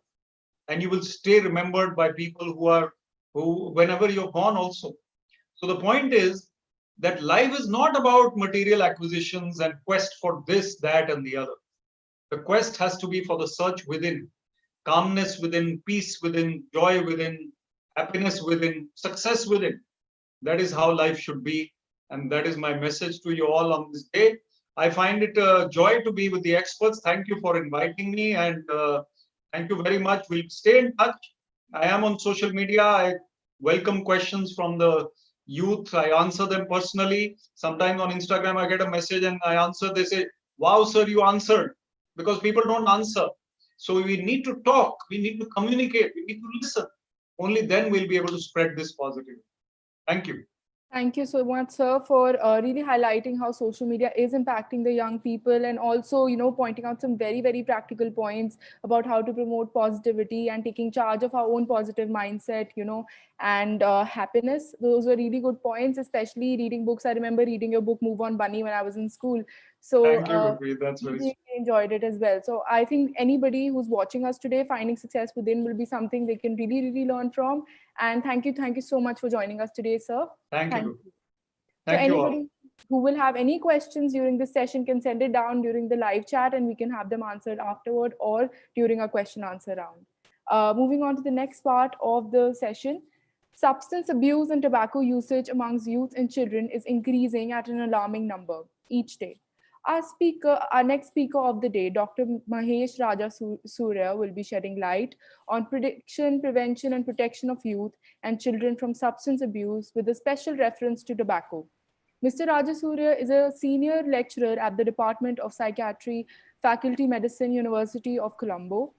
H: and you will stay remembered by people who whenever you're gone also. So the point is that life is not about material acquisitions and quest for this, that, and the other. The quest has to be for the search within, calmness within, peace within, joy within, happiness within, success within. That is how life should be. And that is my message to you all on this day. I find it a joy to be with the experts. Thank you for inviting me and thank you very much. We'll stay in touch. I am on social media. I welcome questions from the youth. I answer them personally. Sometimes on Instagram, I get a message and I answer. They say, wow, sir, you answered. Because people don't answer. So we need to talk. We need to communicate. We need to listen. Only then we'll be able to spread this positivity. Thank you.
E: Thank you so much, sir, for really highlighting how social media is impacting the young people and also, pointing out some very, very practical points about how to promote positivity and taking charge of our own positive mindset, and happiness. Those were really good points, especially reading books. I remember reading your book, Move On Bunny, when I was in school. So
H: thank you, Gurpreet. That's very
E: really enjoyed it as well. So I think anybody who's watching us today, finding success within will be something they can really, really learn from. And thank you so much for joining us today, sir.
H: Thank you.
E: So
H: Thank you all.
E: anybody who will have any questions during this session can send it down during the live chat and we can have them answered afterward or during a question answer round. Moving on to the next part of the session, substance abuse and tobacco usage amongst youth and children is increasing at an alarming number each day. Our next speaker of the day, Dr. Mahesh Raja Surya, will be shedding light on prediction, prevention, and protection of youth and children from substance abuse with a special reference to tobacco. Mr. Rajasurya is a senior lecturer at the Department of Psychiatry, Faculty Medicine, University of Colombo.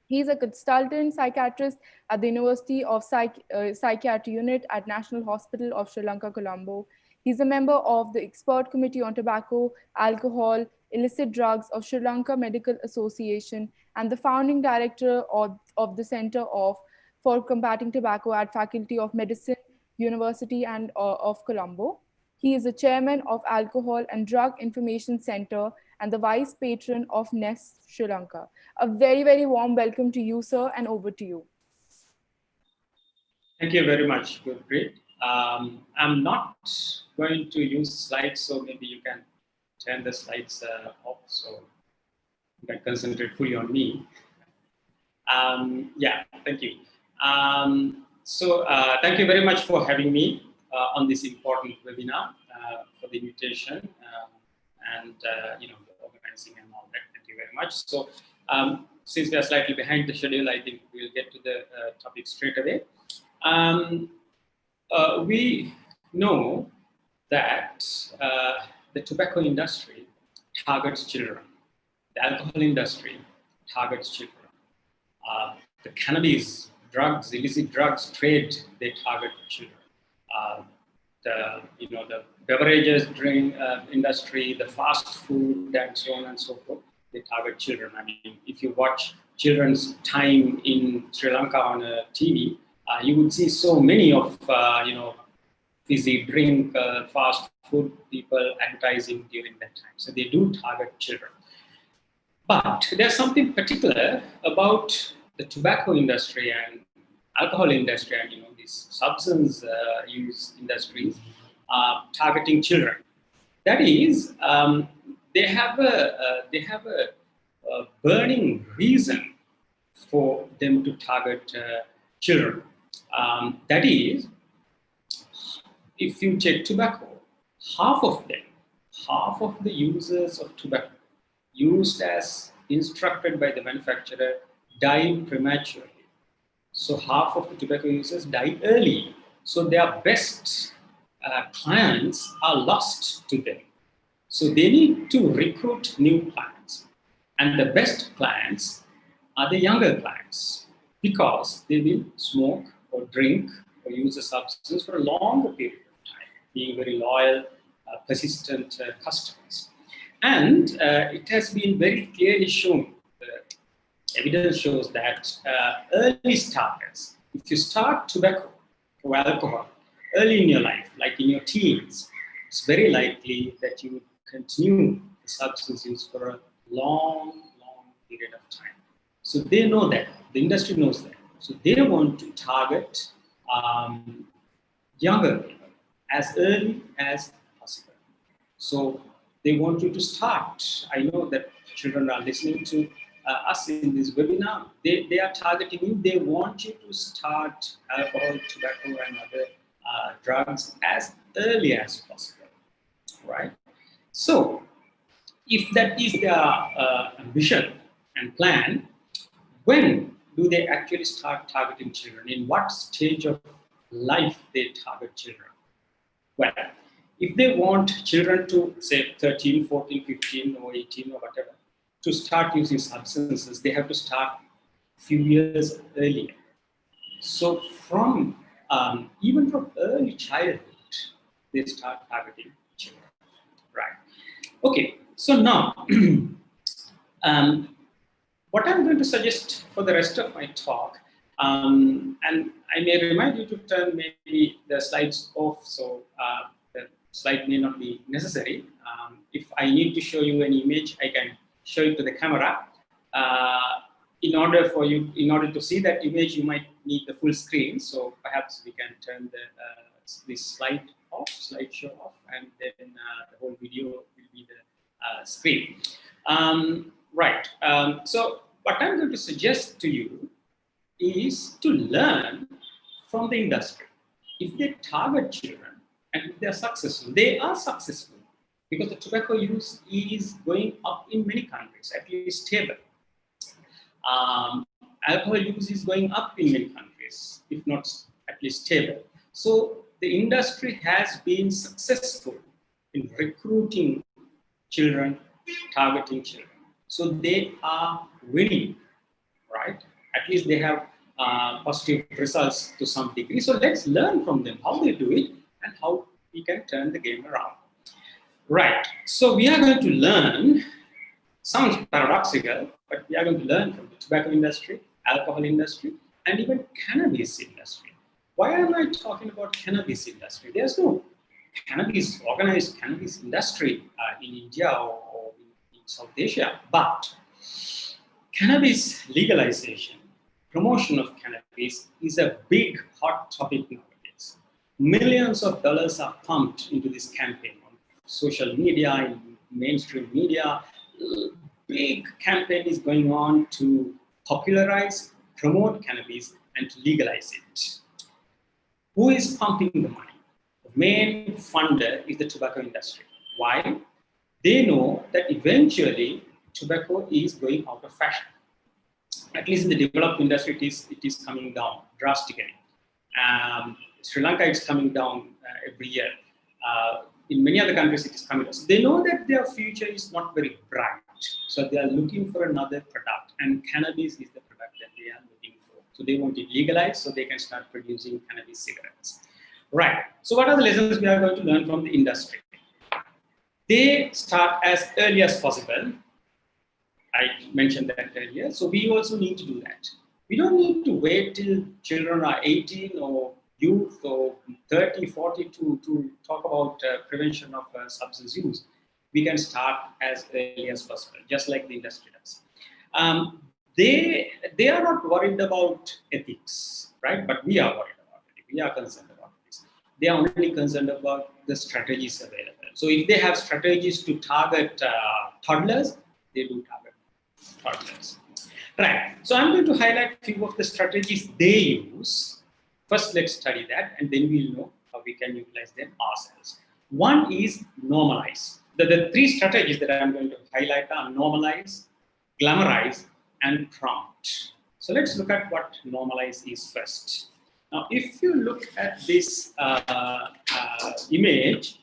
E: He is a consultant psychiatrist at the University of Psychiatry Unit at National Hospital of Sri Lanka, Colombo. He's a member of the Expert Committee on Tobacco, Alcohol, Illicit Drugs of Sri Lanka Medical Association and the founding director of the Center for Combating Tobacco at Faculty of Medicine, University of Colombo. He is the chairman of Alcohol and Drug Information Center and the vice patron of NEST Sri Lanka. A very, very warm welcome to you, sir, and over to you.
J: Thank you very much, Gurpreet. I'm not going to use slides, so maybe you can turn the slides off. So You can concentrate fully on me. Yeah, thank you. Thank you very much for having me on this important webinar, for the invitation, and the organizing and all that. Thank you very much. So since we are slightly behind the schedule, I think we'll get to the topic straight away. We know that the tobacco industry targets children. The alcohol industry targets children. The cannabis, drugs, illicit drugs trade, they target children. The beverages drink industry, the fast food, and so on and so forth, they target children. I mean, if you watch children's time in Sri Lanka on TV, you would see so many of fizzy drink, fast food people advertising during that time. So they do target children. But there's something particular about the tobacco industry and alcohol industry and these substance use industries targeting children. That is, they have a burning reason for them to target children. That is, if you check tobacco, half of the users of tobacco used as instructed by the manufacturer died prematurely. So half of the tobacco users died early. So their best clients are lost to them. So they need to recruit new clients. And the best clients are the younger clients because they will smoke or drink or use a substance for a longer period of time, being very loyal, persistent customers. And it has been very clearly shown, evidence shows that early starters, if you start tobacco or alcohol early in your life, like in your teens, it's very likely that you would continue the substance use for a long period of time. So they know that, the industry knows that. So they want to target younger people as early as possible. So they want you to start. I know that children are listening to us in this webinar. They are targeting you. They want you to start alcohol, tobacco, and other drugs as early as possible, right? So if that is their ambition and plan, when do they actually start targeting children? In what stage of life they target children? Well, if they want children to, say, 13, 14, 15, or 18, or whatever, to start using substances, they have to start a few years earlier. So even from early childhood, they start targeting children, right? Okay, so now, what I'm going to suggest for the rest of my talk, and I may remind you to turn maybe the slides off, so the slide may not be necessary. If I need to show you an image, I can show it to the camera. In order to see that image, you might need the full screen. So perhaps we can turn this slideshow off, and then the whole video will be the screen. Right. So what I'm going to suggest to you is to learn from the industry. If they target children and if they are successful, they are successful because the tobacco use is going up in many countries, at least stable. Alcohol use is going up in many countries, if not at least stable. So the industry has been successful in recruiting children, targeting children. So they are winning, right? At least they have positive results to some degree. So let's learn from them how they do it and how we can turn the game around. Right, so we are going to learn, sounds paradoxical, but we are going to learn from the tobacco industry, alcohol industry, and even cannabis industry. Why am I talking about cannabis industry? There's no organized cannabis industry in India or in South Asia, but cannabis legalization, promotion of cannabis is a big hot topic nowadays. Millions of dollars are pumped into this campaign on social media, in mainstream media, big campaign is going on to popularize, promote cannabis, and to legalize it. Who is pumping the money? The main funder is the tobacco industry. Why? They know that eventually tobacco is going out of fashion. At least in the developed industry, it is coming down drastically. Sri Lanka is coming down every year. In many other countries, it is coming down. So they know that their future is not very bright. So they are looking for another product, and cannabis is the product that they are looking for. So they want it legalized so they can start producing cannabis cigarettes. Right. So what are the lessons we are going to learn from the industry? They start as early as possible. I mentioned that earlier. So we also need to do that. We don't need to wait till children are 18 or youth or 30, 40 to talk about prevention of substance use. We can start as early as possible, just like the industry does. They are not worried about ethics, right? But we are worried about it. We are concerned about this. They are only concerned about the strategies available. So if they have strategies to target toddlers, they do target toddlers. Right. So I'm going to highlight a few of the strategies they use. First, let's study that, and then we'll know how we can utilize them ourselves. One is normalize. The three strategies that I'm going to highlight are normalize, glamorize, and prompt. So let's look at what normalize is first. Now, if you look at this image,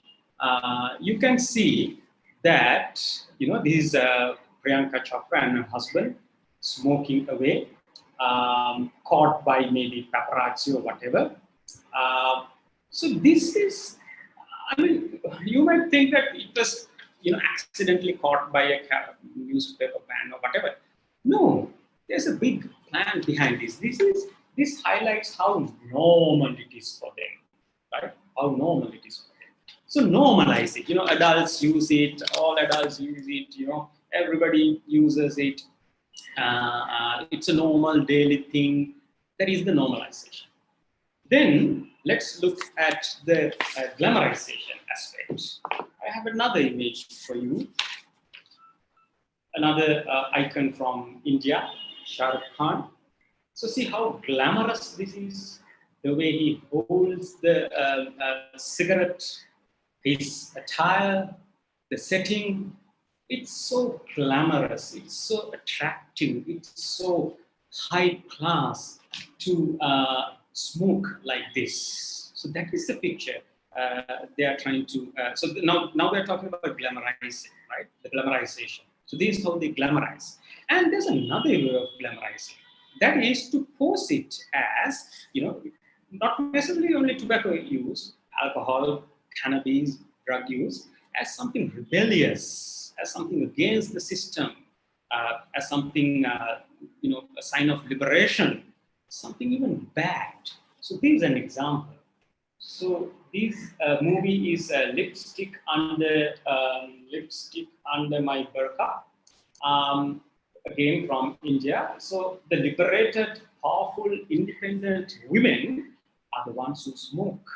J: you can see that, this is Priyanka Chopra and her husband smoking away, caught by maybe paparazzi or whatever. So this is, you might think that it was, accidentally caught by a newspaper van or whatever. No, there's a big plan behind this. This highlights how normal it is for them, right? How normal it is for them. So normalize it. Adults use it. All adults use it. Everybody uses it. It's a normal daily thing. That is the normalization. Then let's look at the glamorization aspect. I have another image for you. Another icon from India, Shah Rukh Khan. So see how glamorous this is. The way he holds the cigarette, his attire, the setting. It's so glamorous, it's so attractive, it's so high class to smoke like this. So that is the picture they are trying to, now we're talking about glamorizing, right? The glamorization. So this is how they glamorize. And there's another way of glamorizing. That is to pose it as, not necessarily only tobacco use, alcohol, cannabis, drug use, as something rebellious, as something against the system, as something, a sign of liberation, something even bad. So this is an example. So this movie is lipstick under my burqa, again from India. So the liberated, powerful, independent women are the ones who smoke,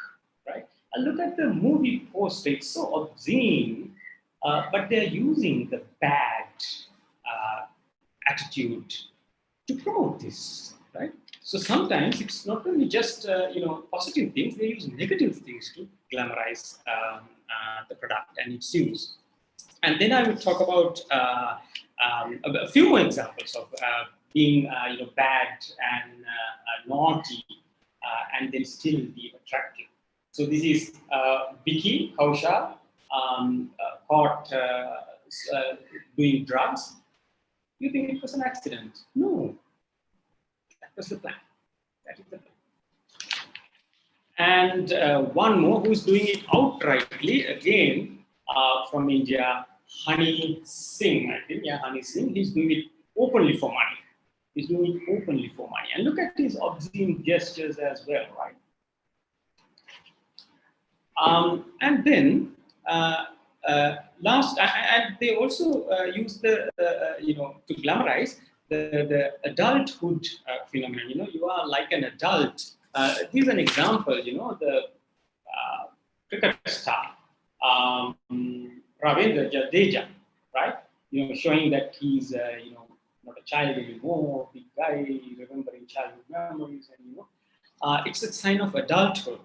J: right? And look at the movie poster; it's so obscene. But they're using the bad attitude to promote this, right? So sometimes it's not only just positive things; they use negative things to glamorize the product and its use. And then I would talk about a few more examples of being bad and naughty, and then still be attractive. So this is Vicky Kaushal. Caught doing drugs. You think it was an accident? No, that was the plan. That is the plan. And one more who's doing it outrightly, again from India, Honey Singh, I think. Yeah, Honey Singh. He's doing it openly for money. He's doing it openly for money. And look at his obscene gestures as well, right? And then and they also use the to glamorize the adulthood phenomenon. You are like an adult. Here's an example. The cricket star Ravindra Jadeja, right? showing that he's, not a child anymore, big guy, remembering childhood memories, and it's a sign of adulthood.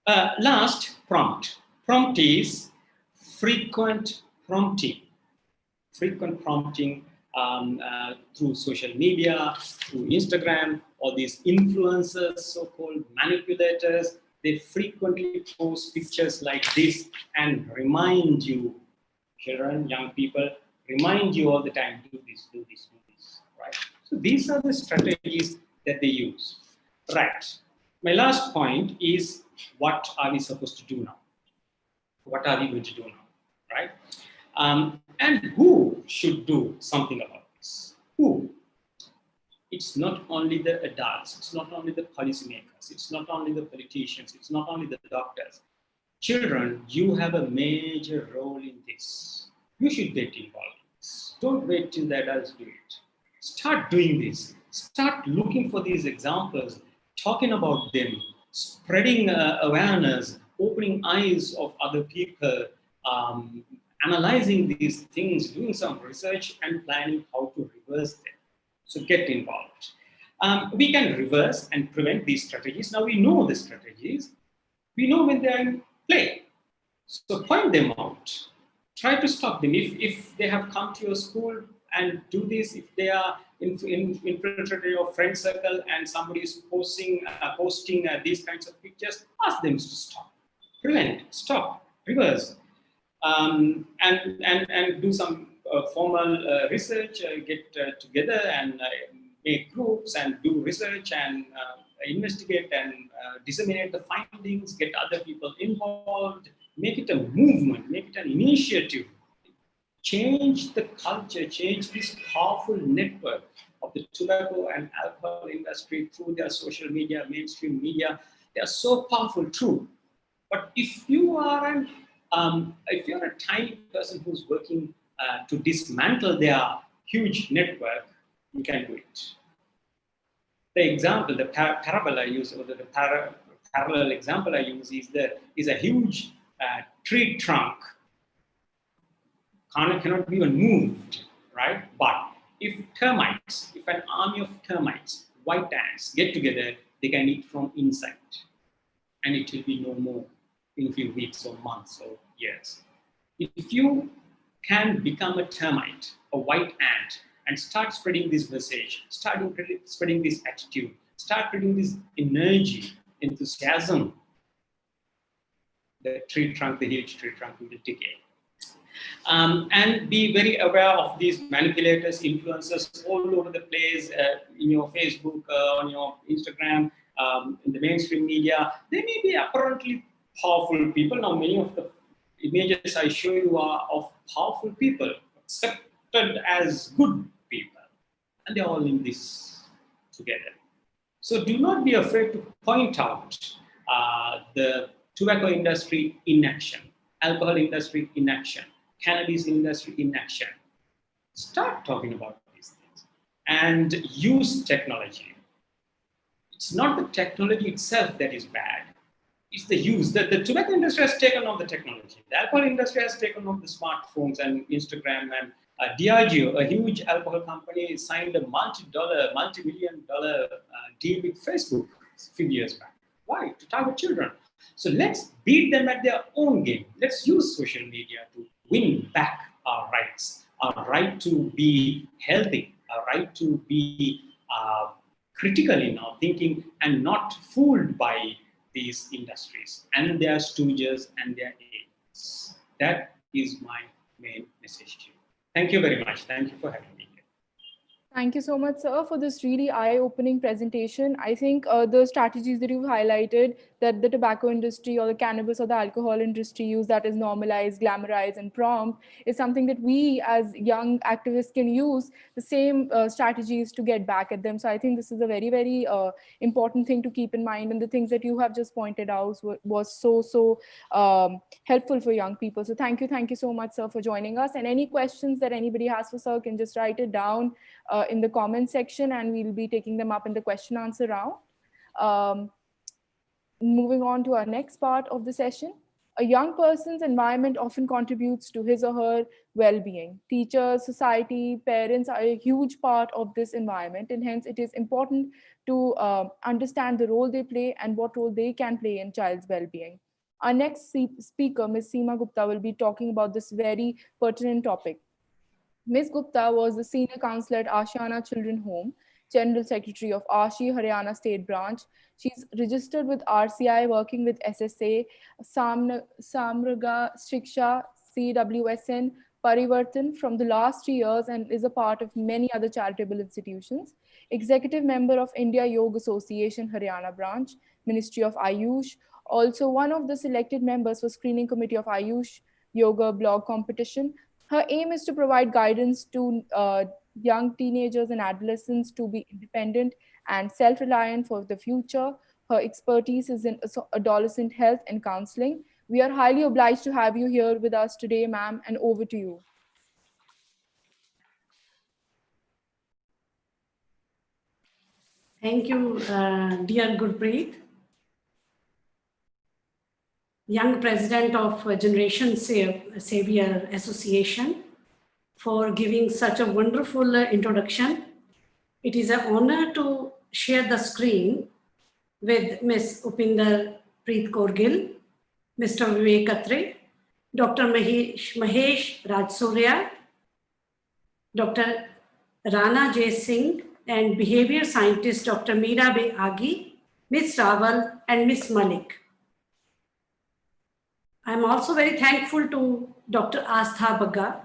J: Last, prompt. Prompt is frequent prompting. Frequent prompting through social media, through Instagram, all these influencers, so-called manipulators, they frequently post pictures like this and remind you, children, young people, remind you all the time, do this, do this, do this, right? So these are the strategies that they use. Right. My last point is, what are we supposed to do now? What are we going to do now, right? And who should do something about this? Who? It's not only the adults, it's not only the policymakers, it's not only the politicians, it's not only the doctors. Children, you have a major role in this. You should get involved in this. Don't wait till the adults do it. Start doing this. Start looking for these examples, talking about them, spreading awareness, opening eyes of other people, analyzing these things, doing some research and planning how to reverse them. So get involved. We can reverse and prevent these strategies. Now we know the strategies. We know when they are in play. So point them out. Try to stop them. If they have come to your school and do this, if they are infiltrated your friend circle and somebody is posting these kinds of pictures, ask them to stop. Prevent, stop, reverse. And do some formal research, get together and make groups and do research and investigate and disseminate the findings, get other people involved, make it a movement, make it an initiative. Change the culture, change this powerful network of the tobacco and alcohol industry through their social media, mainstream media. They are so powerful, true. But if you are if you're a tiny person who's working to dismantle their huge network, you can do it. The example, the parable I use, or the parallel example I use is a huge tree trunk. Cannot be even moved, right? But if an army of termites, white ants, get together, they can eat from inside, and it will be no more in a few weeks or months or years. If you can become a termite, a white ant, and start spreading this message, start spreading this attitude, start spreading this energy, enthusiasm, the huge tree trunk will decay. And be very aware of these manipulators, influencers all over the place, in your Facebook, on your Instagram, in the mainstream media. They may be apparently powerful people. Now, many of the images I show you are of powerful people, accepted as good people. And they're all in this together. So do not be afraid to point out the tobacco industry in action, alcohol industry in action, cannabis industry in action. Start talking about these things and use technology. It's not the technology itself that is bad. It's the use. The tobacco industry has taken on the technology. The alcohol industry has taken on the smartphones and Instagram, and Diageo, a huge alcohol company, signed a multi-million-dollar deal with Facebook a few years back. Why? To target children. So let's beat them at their own game. Let's use social media to win back our rights, our right to be healthy, our right to be critical in our thinking and not fooled by these industries and their stooges and their agents. That is my main message to you. Thank you very much. Thank you for having me here.
E: Thank you so much, sir, for this really eye-opening presentation. I think the strategies that you've highlighted, that the tobacco industry or the cannabis or the alcohol industry use, that is normalized, glamorized, and prompt, is something that we as young activists can use the same strategies to get back at them. So I think this is a very, very important thing to keep in mind. And the things that you have just pointed out was so helpful for young people. So thank you so much, sir, for joining us. And any questions that anybody has for sir can just write it down in the comment section, and we'll be taking them up in the question answer round. Moving on to our next part of the session. A young person's environment often contributes to his or her well being. Teachers, society, parents are a huge part of this environment, and hence it is important to understand the role they play and what role they can play in child's well being. Our next speaker, Ms. Seema Gupta, will be talking about this very pertinent topic. Ms. Gupta was the senior counselor at Ashiana Children Home, General Secretary of ASHI Haryana State Branch. She's registered with RCI, working with SSA, Samraga Shiksha, CWSN, Parivartan from the last 3 years, and is a part of many other charitable institutions. Executive member of India Yoga Association Haryana Branch, Ministry of Ayush. Also one of the selected members for Screening Committee of Ayush Yoga Blog Competition. Her aim is to provide guidance to young teenagers and adolescents to be independent and self-reliant for the future. Her expertise is in adolescent health and counseling. We are highly obliged to have you here with us today, ma'am, and over to you.
G: Thank you, dear Gurpreet, young president of Generation Savior Association, for giving such a wonderful introduction. It is an honor to share the screen with Ms. Upinder Preet Kaur-Gill, Mr. Vivek Atre, Dr. Mahesh Rajsurya, Dr. Rana J. Singh, and behavior scientist Dr. Meera Bay Agi, Ms. Rawal, and Ms. Malik. I'm also very thankful to Dr. Astha Bagga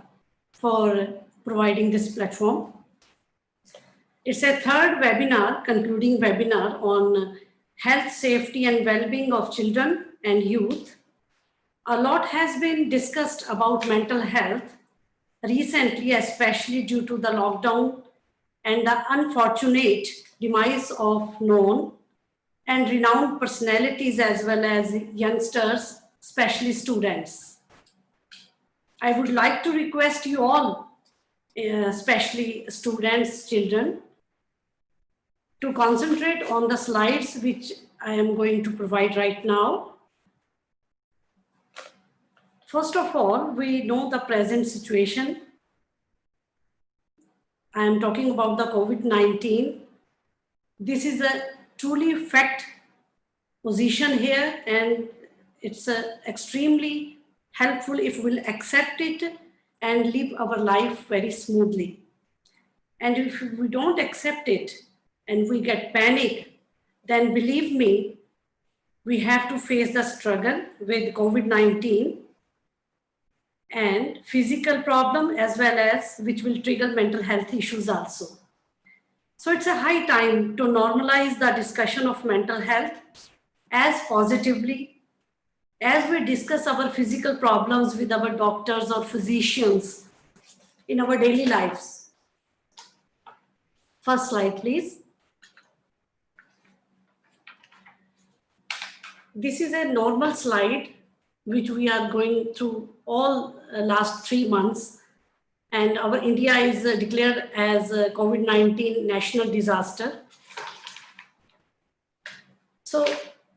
G: for providing this platform. It's a third webinar, concluding webinar on health, safety, and well-being of children and youth. A lot has been discussed about mental health recently, especially due to the lockdown and the unfortunate demise of known and renowned personalities as well as youngsters, especially students. I would like to request you all, especially students, children, to concentrate on the slides which I am going to provide right now. First of all, we know the present situation. I am talking about the COVID-19. This is a truly fact position here, and it's extremely helpful if we'll accept it and live our life very smoothly. And if we don't accept it and we get panic, then believe me, we have to face the struggle with COVID-19 and physical problem as well as which will trigger mental health issues also. So it's a high time to normalize the discussion of mental health as positively as we discuss our physical problems with our doctors or physicians in our daily lives. First slide, please. This is a normal slide which we are going through all last 3 months, and our India is declared as a COVID-19 national disaster. So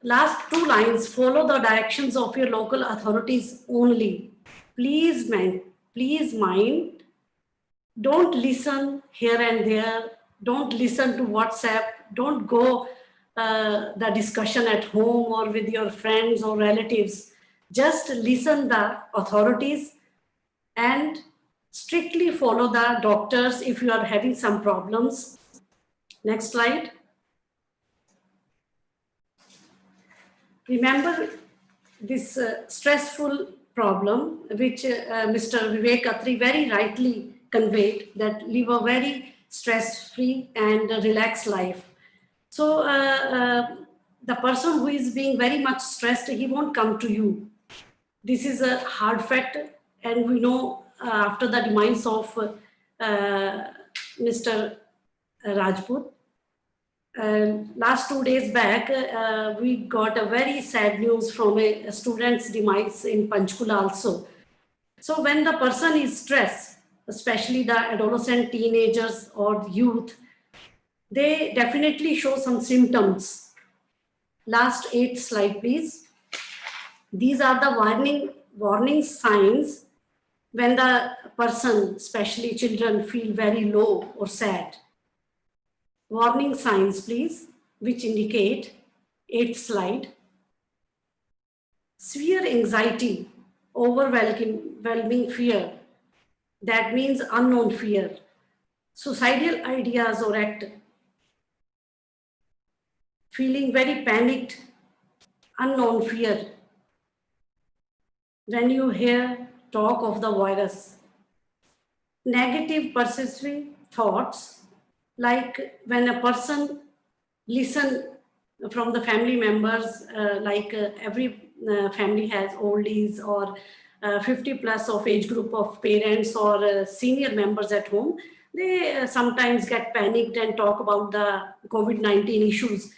G: last 2 lines, follow the directions of your local authorities only. Please mind, don't listen here and there, don't listen to WhatsApp, don't go the discussion at home or with your friends or relatives. Just listen the authorities and strictly follow the doctors if you are having some problems. Next slide. Remember this stressful problem which Mr. Vivek Atri very rightly conveyed, that live a very stress-free and relaxed life. So the person who is being very much stressed, he won't come to you. This is a hard fact, and we know after the demise of Mr. Rajput, last 2 days back, we got a very sad news from a student's demise in Panchkula also. So when the person is stressed, especially the adolescent teenagers or youth, they definitely show some symptoms. Last 8th slide, please. These are the warning signs when the person, especially children, feel very low or sad. Warning signs, please, which indicate, 8th slide, severe anxiety, overwhelming fear, that means unknown fear, suicidal ideas or act, feeling very panicked, unknown fear, when you hear talk of the virus, negative pervasive thoughts, like when a person listen from the family members, every family has oldies or 50 plus of age group of parents or senior members at home, they sometimes get panicked and talk about the COVID-19 issues.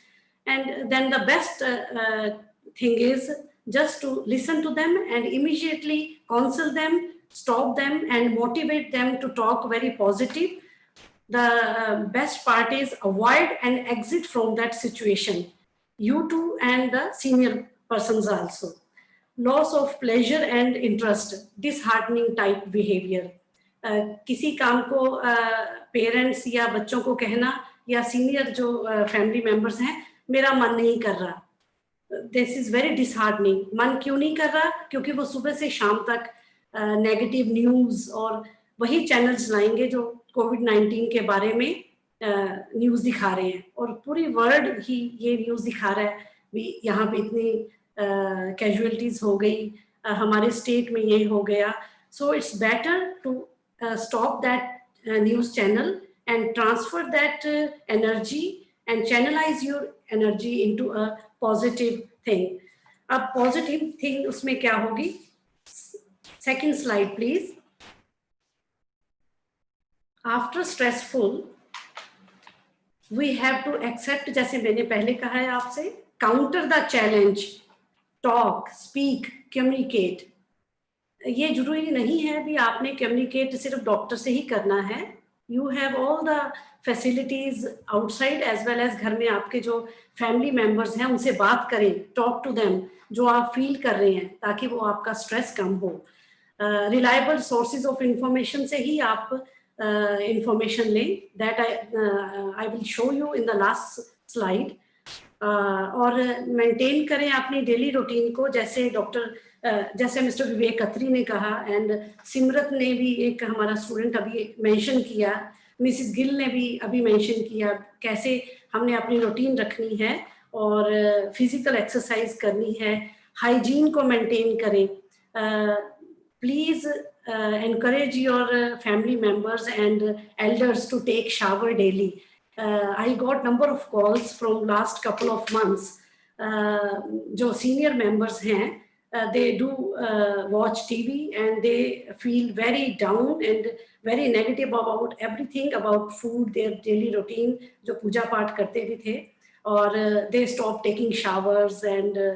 G: And then the best thing is just to listen to them and immediately counsel them, stop them and motivate them to talk very positive. The best part is avoid and exit from that situation. You too and the senior persons also. Loss of pleasure and interest, disheartening type behavior. किसी काम को parents या बच्चों को कहना या senior जो family members हैं, मेरा मन नहीं कर रहा, दिस इज वेरी डिसहार्टनिंग. मन क्यों नहीं कर रहा? क्योंकि वो सुबह से शाम तक नेगेटिव न्यूज़ और वही चैनल्स लाएंगे जो कोविड-19 के बारे में न्यूज़ दिखा रहे हैं, और पूरी वर्ल्ड ही ये न्यूज़ दिखा रहा है भी यहाँ पे इतनी कैजुअलिटीज़ हो गई, हमारे स्टेट में ये हो गया. So it's better to stop that news channel and transfer that energy and channelize your energy into a positive thing. अब positive thing उसमें क्या होगी? Second slide please. After stressful, we have to accept, जैसे मैंने पहले कहा है आपसे, counter the challenge, talk, speak, communicate. ये जरूरी नहीं है भी आपने कम्युनिकेट सिर्फ डॉक्टर से ही करना है. You have all the facilities outside as well as घर में आपके जो फैमिली मेंबर्स हैं उनसे बात करें, टॉक टू देम, जो आप फील कर रहे हैं, ताकि वो आपका स्ट्रेस कम हो. रिलायबल सोर्सेज ऑफ इंफॉर्मेशन से ही आप इंफॉर्मेशन लें. That I will show you in the last slide. और मेंटेन करें अपनी डेली रूटीन को, जैसे मिस्टर विवेक खत्री ने कहा एंड सिमरत ने भी, एक हमारा स्टूडेंट अभी मेंशन किया, मिसिस गिल ने भी अभी मेंशन किया, कैसे हमने अपनी रूटीन रखनी है और फिजिकल एक्सरसाइज करनी है, हाइजीन को मेंटेन करें. Please encourage your family members and elders to take shower daily. I got number of calls from last couple of months. जो senior members हैं, they do watch TV and they feel very down and very negative about everything, about food, their daily routine, जो पूजा पाठ करते भी थे, और they stop taking showers and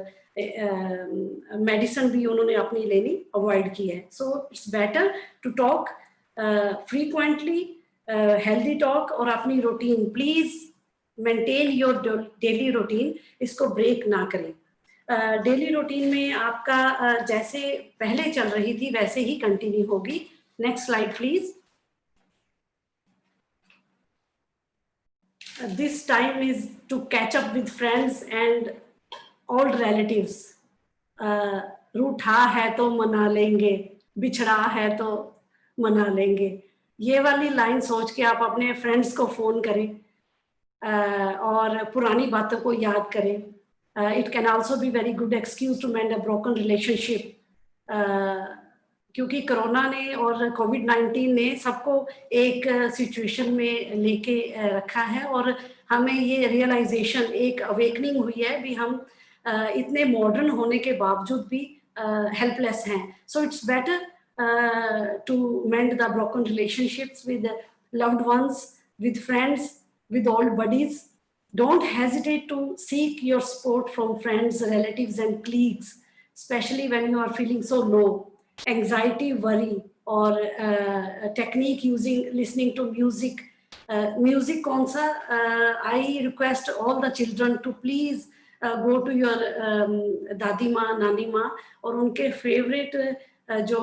G: medicine भी उन्होंने अपनी लेनी अवॉइड की है. So it's better to talk frequently, healthy talk, और अपनी routine please maintain your daily routine, इसको ब्रेक ना करें. डेली रूटीन में आपका जैसे पहले चल रही थी वैसे ही कंटिन्यू होगी. Next slide please. This time is to catch up with friends and old relatives. रूठा है तो मना लेंगे, बिछड़ा है तो मना लेंगे. ये वाली लाइन सोच के आप अपने फ्रेंड्स को फोन करें और पुरानी बातों को याद करें. It can also be very good excuse to mend a broken relationship, क्योंकि कोरोना ने और कोविड-19 ने सबको एक सिचुएशन में लेके रखा है, और हमें ये रियलाइजेशन, एक अवेकनिंग हुई है भी हम इतने मॉडर्न होने के बावजूद भी हेल्पलेस हैं. So it's better to mend the broken relationships with loved ones, with friends, with old buddies. Don't hesitate to seek your support from friends, relatives and colleagues, especially when you are feeling so low. Anxiety, worry, or technique using listening to music. Music कौन सा? I request all the children to please go to your dadi maa, नानी माँ, और उनके favourite जो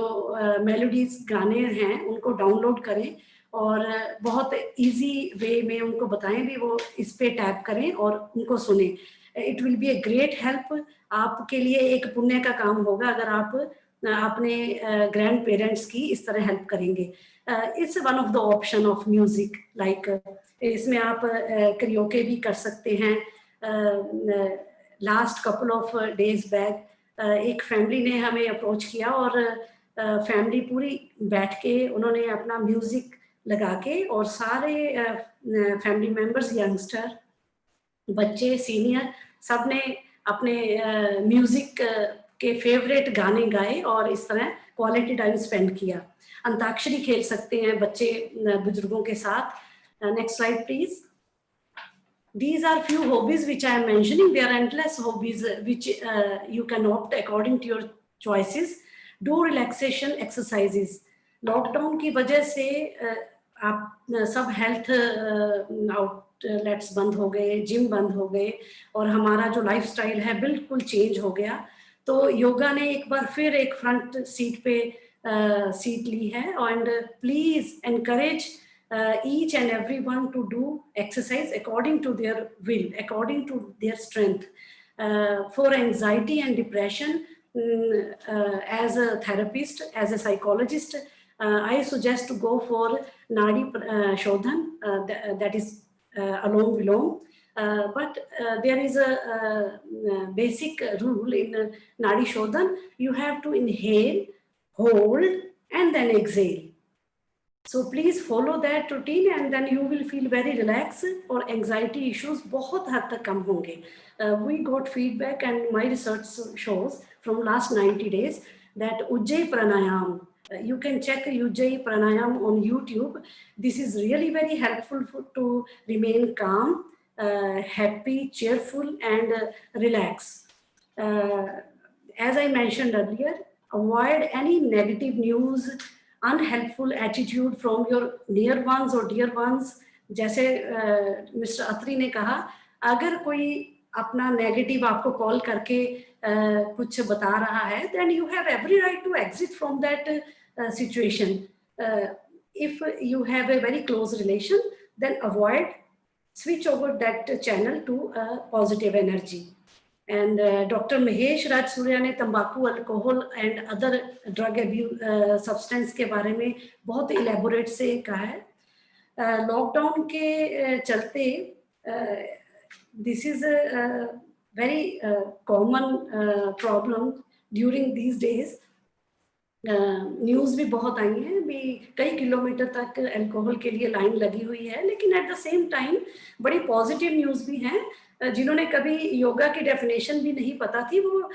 G: melodies गाने हैं उनको डाउनलोड करें और बहुत इजी वे में उनको बताएं भी, वो इस पे टैप करें और उनको सुने. It will be a great help. आपके लिए एक पुण्य का काम होगा अगर आप अपने ग्रैंड पेरेंट्स की इस तरह हेल्प करेंगे. It's one of the option of music. Like इसमें आप करियोके भी कर सकते हैं. Last couple of days back एक फैमिली ने हमें अप्रोच किया और फैमिली पूरी बैठ के उन्होंने अपना म्यूजिक लगा के और सारे फैमिली मेंबर्स, यंगस्टर, बच्चे, सीनियर, सब ने अपने म्यूजिक के फेवरेट गाने गाए और इस तरह क्वालिटी टाइम स्पेंड किया. अंताक्षरी खेल सकते हैं बच्चे बुजुर्गों के साथ. Next slide please. These are few hobbies which I am mentioning. There are endless hobbies which you can opt according to your choices. Do relaxation exercises. Lockdown की वजह से आप सब हेल्थ आउटलेट्स बंद हो गए, जिम बंद हो गए और हमारा जो लाइफस्टाइल है बिल्कुल चेंज हो गया. तो योगा ने एक बार फिर एक फ्रंट सीट पे सीट ली है. And please encourage each and everyone to do exercise according to their will, according to their strength. For anxiety and depression, as a therapist, as a psychologist, I suggest to go for Nadi Shodhan, that is Alom Vilom. But there is a basic rule in Nadi Shodhan. You have to inhale, hold, and then exhale. So please follow that routine and then you will feel very relaxed और anxiety issues बहुत हद तक कम होंगे. We got feedback and my research shows from last 90 days that Ujjayi Pranayam, you can check Ujjayi Pranayam on YouTube. This is really very helpful to remain calm, happy, cheerful and relax. As I mentioned earlier, avoid any negative news, unhelpful attitude from your near ones or dear ones. जैसे mister अत्री ने कहा, अगर कोई अपना negative आपको call करके कुछ बता रहा है, then you have every right to exit from that situation. If you have a very close relation, then avoid, switch over that channel to positive energy. And Dr. Mahesh Raj Surya ने तंबाकू, alcohol and other drug abuse substance के बारे में बहुत elaborate से कहा है. Lockdown के चलते this is very common problem during these days. News भी बहुत आई हैं भी, कई किलोमीटर तक अल्कोहल के लिए लाइन लगी हुई है, लेकिन एट द सेम टाइम बड़ी पॉजिटिव न्यूज़ भी हैं. जिन्होंने कभी योगा की डेफिनेशन भी नहीं पता थी वो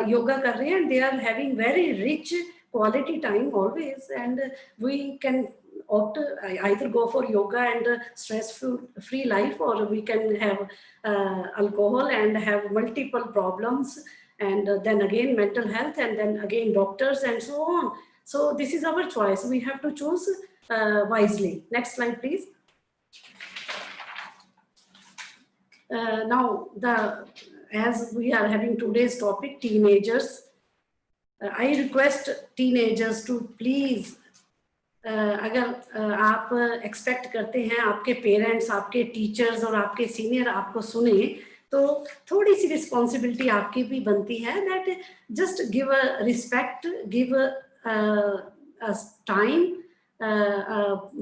G: योगा कर रहे हैं. They are having very rich quality time always and we can opt either go for yoga and stress free life, or we can have alcohol and have multiple problems and then again mental health and then again doctors and so on. So this is our choice. We have to choose wisely. Next slide please. Now as we are having today's topic, teenagers, I request teenagers to please अगर आप expect करते हैं आपके parents, आपके teachers और आपके senior आपको सुने, तो थोड़ी सी रिस्पॉन्सिबिलिटी आपकी भी बनती है. That just give a respect, give a time,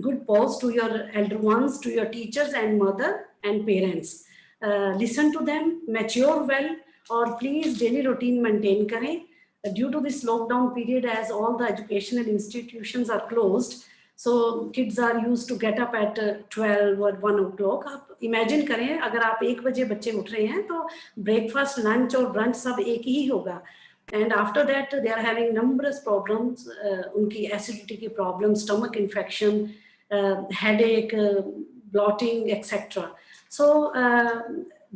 G: good pause to your elder ones, to your teachers and mother and parents. Listen to them, mature well और प्लीज डेली रूटीन मेंटेन करें. Due to this lockdown period, as all the educational institutions are closed, so kids are used to get up at 12 or 1 o'clock. आप imagine करें अगर आप 1 बजे बच्चे उठ रहे हैं तो breakfast, lunch और brunch सब एक ही होगा. And after that they are having numerous problems, उनकी acidity की problem, stomach infection, headache, bloating, etc. So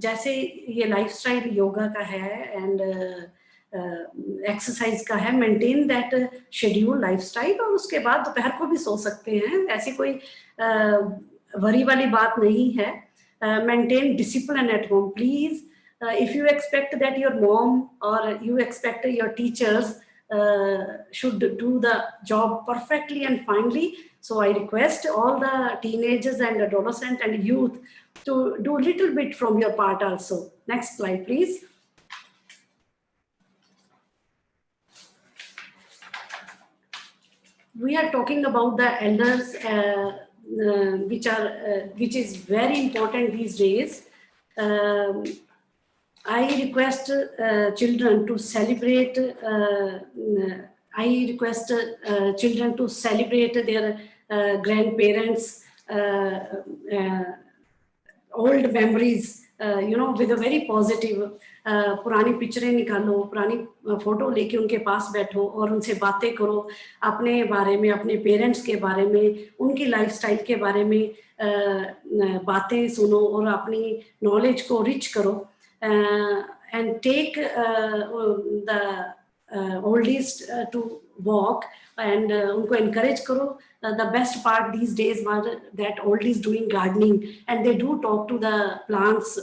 G: जैसे ये lifestyle योगा का है and एक्सरसाइज का है, मेंटेन दैट शेड्यूल लाइफस्टाइल और उसके बाद दोपहर को भी सो सकते हैं. ऐसी कोई वरी वाली बात नहीं है. Maintain discipline at home please. if you expect that your mom or you expect your teachers should do the job perfectly and finely, so I request all the teenagers and adolescent and youth to do a little bit from your part also. Next slide, please. We are talking about the elders, which is very important these days. I request children to celebrate. I request children to celebrate their grandparents' old memories, with a very positive. पुरानी पिक्चरें निकालो, पुरानी photo लेके उनके पास बैठो और उनसे बातें करो अपने बारे में, अपने पेरेंट्स के बारे में, उनकी लाइफस्टाइल के बारे में बातें सुनो और अपनी नॉलेज को रिच करो, and take the oldies to walk and उनको encourage करो. The best part these days was that oldies doing gardening and they do talk to the plants.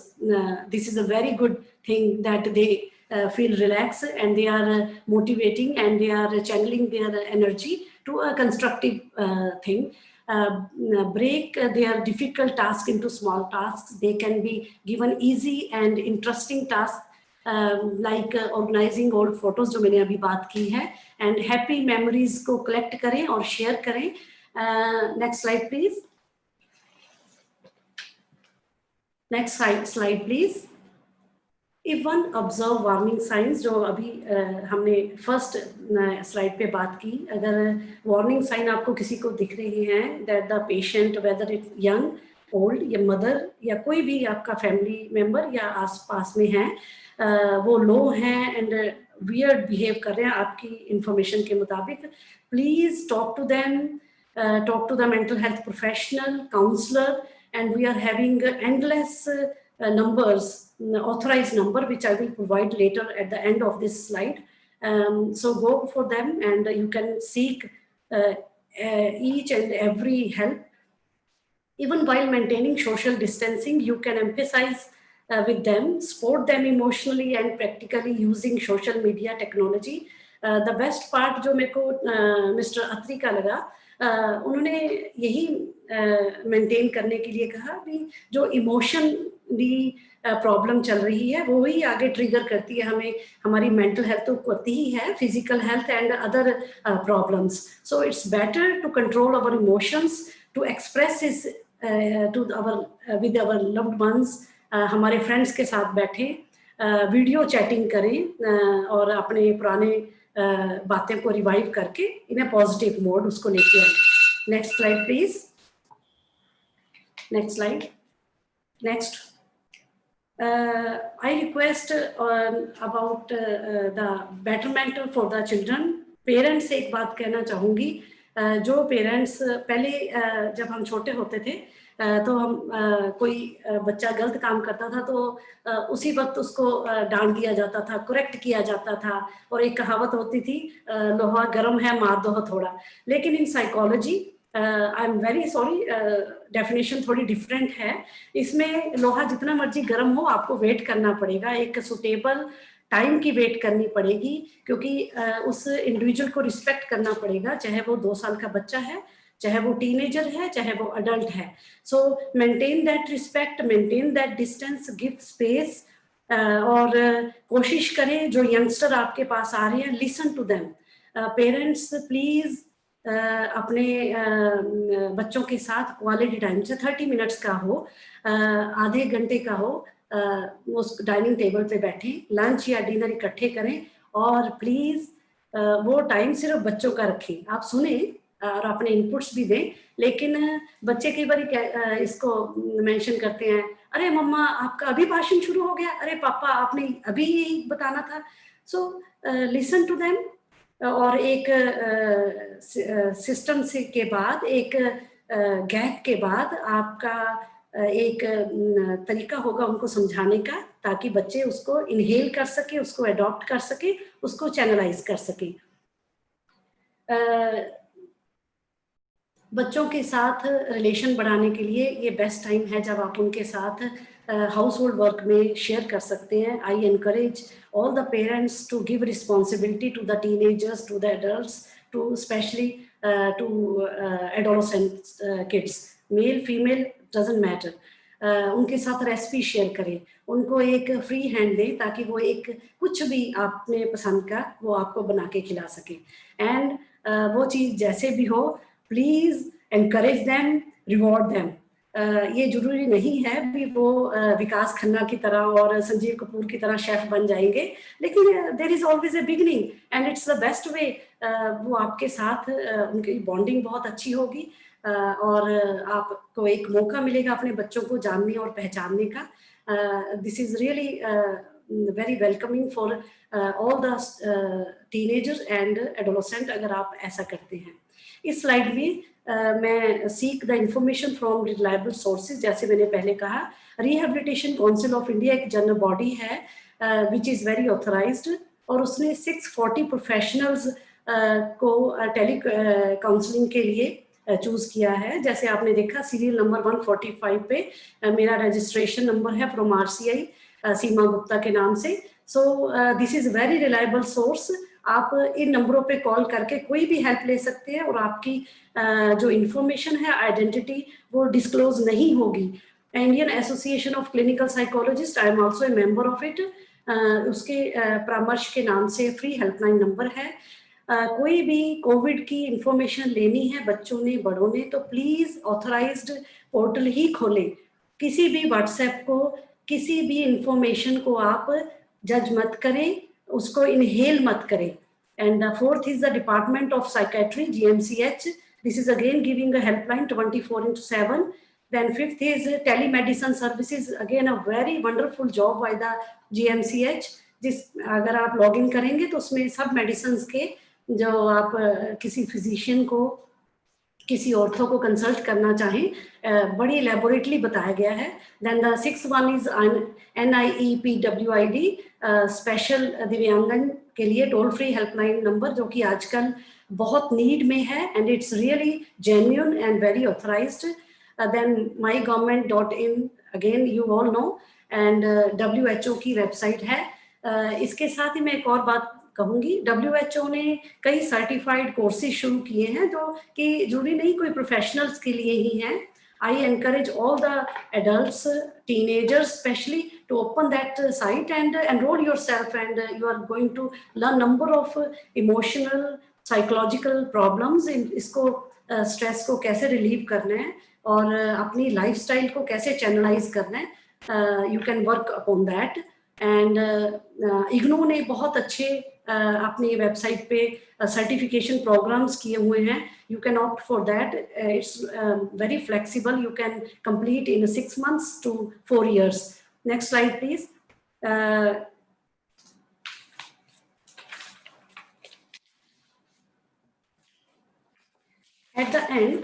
G: This is a very good thing that they feel relaxed and they are motivating and they are channeling their energy to a constructive thing. Break their difficult tasks into small tasks. They can be given easy and interesting tasks, like organizing old photos जो मैंने अभी बात की है, and happy memories को collect करें और share करें. Next slide please. Next slide please. If one observe warning signs, जो अभी हमने first slide पे बात की, अगर warning sign आपको किसी को दिख रही हैं, that the patient, whether it's young, old या mother या कोई भी आपका family member या आस-पास में है, वो low हैं and weird behave कर रहे हैं आपकी information के मुताबिक, please talk to them, talk to the mental health professional, counselor, and we are having endless numbers, authorized number, which I will provide later at the end of this slide. So go for them and you can seek each and every help. Even while maintaining social distancing, you can emphasize with them, support them emotionally and practically using social media technology. The best part जो मेरे को Mr. Atri का लगा, उन्होंने यही maintain करने के लिए कहा कि जो इमोशनली प्रॉब्लम चल रही है वो ही आगे ट्रिगर करती है हमें, हमारी मेंटल हेल्थ तो करती ही है, physical health and other problems. So it's better to control our emotions, to express is to our with our loved ones. हमारे फ्रेंड्स के साथ बैठें, वीडियो चैटिंग करें और अपने पुराने बातें को रिवाइव करके इन अ पॉजिटिव मोड उसको लेके आए. Next slide please. Next slide. Next. I request about the betterment for the children. Parents से एक बात कहना चाहूँगी, जो पेरेंट्स पहले जब हम छोटे होते थे तो हम कोई बच्चा गलत काम करता था तो उसी वक्त उसको डांट दिया जाता था, करेक्ट किया जाता था, और एक कहावत होती थी लोहा गर्म है मार दो थोड़ा. लेकिन in psychology, I am very sorry, definition थोड़ी डिफरेंट है. इसमें लोहा जितना मर्जी गर्म हो आपको वेट करना पड़ेगा, एक सुटेबल टाइम की वेट करनी पड़ेगी, क्योंकि उस इंडिविजुअल को रिस्पेक्ट करना पड़ेगा, चाहे वो 2 साल का बच्चा है, चाहे वो टीनेजर है, चाहे वो अडल्ट है. सो maintain that respect, maintain that distance, give space, और कोशिश करें जो यंगस्टर आपके पास आ रहे हैं, listen to them. Parents please अपने बच्चों के साथ क्वालिटी टाइम, से 30 मिनट्स का हो, आधे घंटे का हो, उस डाइनिंग टेबल पे बैठे लंच या डिनर इकट्ठे करें, और प्लीज वो टाइम सिर्फ बच्चों का रखें. आप सुने और अपने इनपुट्स भी दें, लेकिन बच्चे कई बार इसको मेंशन करते हैं, अरे मम्मा आपका अभी भाषण शुरू हो गया, अरे पापा आपने अभी यही बताना था. सो लिसन टू देम, और एक सिस्टम से के बाद, एक गैप के बाद आपका एक तरीका होगा उनको समझाने का, ताकि बच्चे उसको इनहेल कर सके, उसको अडॉप्ट कर सके, उसको चैनलाइज कर सके. बच्चों के साथ रिलेशन बढ़ाने के लिए ये बेस्ट टाइम है जब आप उनके साथ हाउस होल्ड वर्क में शेयर कर सकते हैं. I encourage all the parents to give responsibility to the teenagers, to the adults, to especially to adolescent kids. Male, female doesn't matter. उनके साथ रेसिपी शेयर करें, उनको एक फ्री हैंड दें ताकि वो एक कुछ भी आपने पसंद का वो आपको बना के खिला सके. एंड वो चीज़ जैसे भी हो, please encourage them, reward them. ये जरूरी नहीं है भी वो विकास खन्ना की तरह और संजीव कपूर की तरह शेफ बन जाएंगे, लेकिन there is always a beginning and it's the best वे. वो आपके साथ उनकी बॉन्डिंग बहुत अच्छी होगी और आपको एक मौका मिलेगा अपने बच्चों को जानने और पहचानने का. This is really very welcoming for all the teenagers and adolescent अगर आप ऐसा करते हैं. इस स्लाइड में मैं seek the information from reliable sources, जैसे मैंने पहले कहा, रिहेबिलिटेशन काउंसिल ऑफ इंडिया एक जनरल बॉडी है विच इज़ वेरी ऑथराइज्ड, और उसने 640 प्रोफेशनल्स को टेली काउंसलिंग के लिए चूज किया है. जैसे आपने देखा सीरियल नंबर 145 पे मेरा रजिस्ट्रेशन नंबर है फ्रॉम RCI सीमा गुप्ता के नाम से. So this is very reliable source. आप इन नंबरों पे कॉल करके कोई भी हेल्प ले सकते हैं और आपकी जो इंफॉर्मेशन है, आइडेंटिटी, वो डिस्क्लोज नहीं होगी. Indian association of clinical psychologist, I am also a member of it. उसके परामर्श के नाम से फ्री हेल्पलाइन नंबर है. कोई भी कोविड की इंफॉर्मेशन लेनी है बच्चों ने, बड़ों ने, तो प्लीज ऑथराइज्ड पोर्टल ही खोलें. किसी भी व्हाट्सएप को, किसी भी इंफॉर्मेशन को आप जज मत करें, उसको इनहेल मत करें. And the fourth is the department of psychiatry, GMCH. This is again giving a helpline 24/7. Then fifth is telemedicine services, again a very wonderful job by the GMCH. जिस अगर आप लॉग इन करेंगे तो उसमें सब medicine के जो आप किसी फिजिशियन को, किसी ऑर्थो को कंसल्ट करना चाहें, बड़ी एलेबोरेटली बताया गया है. Then the six one is NIEPWID, special दिव्यांगन के लिए टोल फ्री हेल्पलाइन नंबर, जो कि आजकल बहुत नीड में है and it's really genuine and very authorised. Then mygovernment.in, again you all know, and WHO की वेबसाइट है. इसके साथ ही मैं एक और बात कहूंगी, WHO ने कई सर्टिफाइड कोर्सेज शुरू किए हैं जो कि जरूरी नहीं कोई प्रोफेशनल्स के लिए ही हैं. I encourage all the adults, teenagers especially, to open that site and enroll yourself, and you are going to learn number of emotional psychological problems. इसको स्ट्रेस को कैसे रिलीव करना है और अपनी लाइफस्टाइल को कैसे चैनलाइज करना है. You can work upon that. And IGNOU ने बहुत अच्छे अपनी वेबसाइट पे सर्टिफिकेशन प्रोग्राम्स किए हुए हैं. You can opt for that. It's very flexible. You can complete in 6 months to 4 years. Next slide please. At the end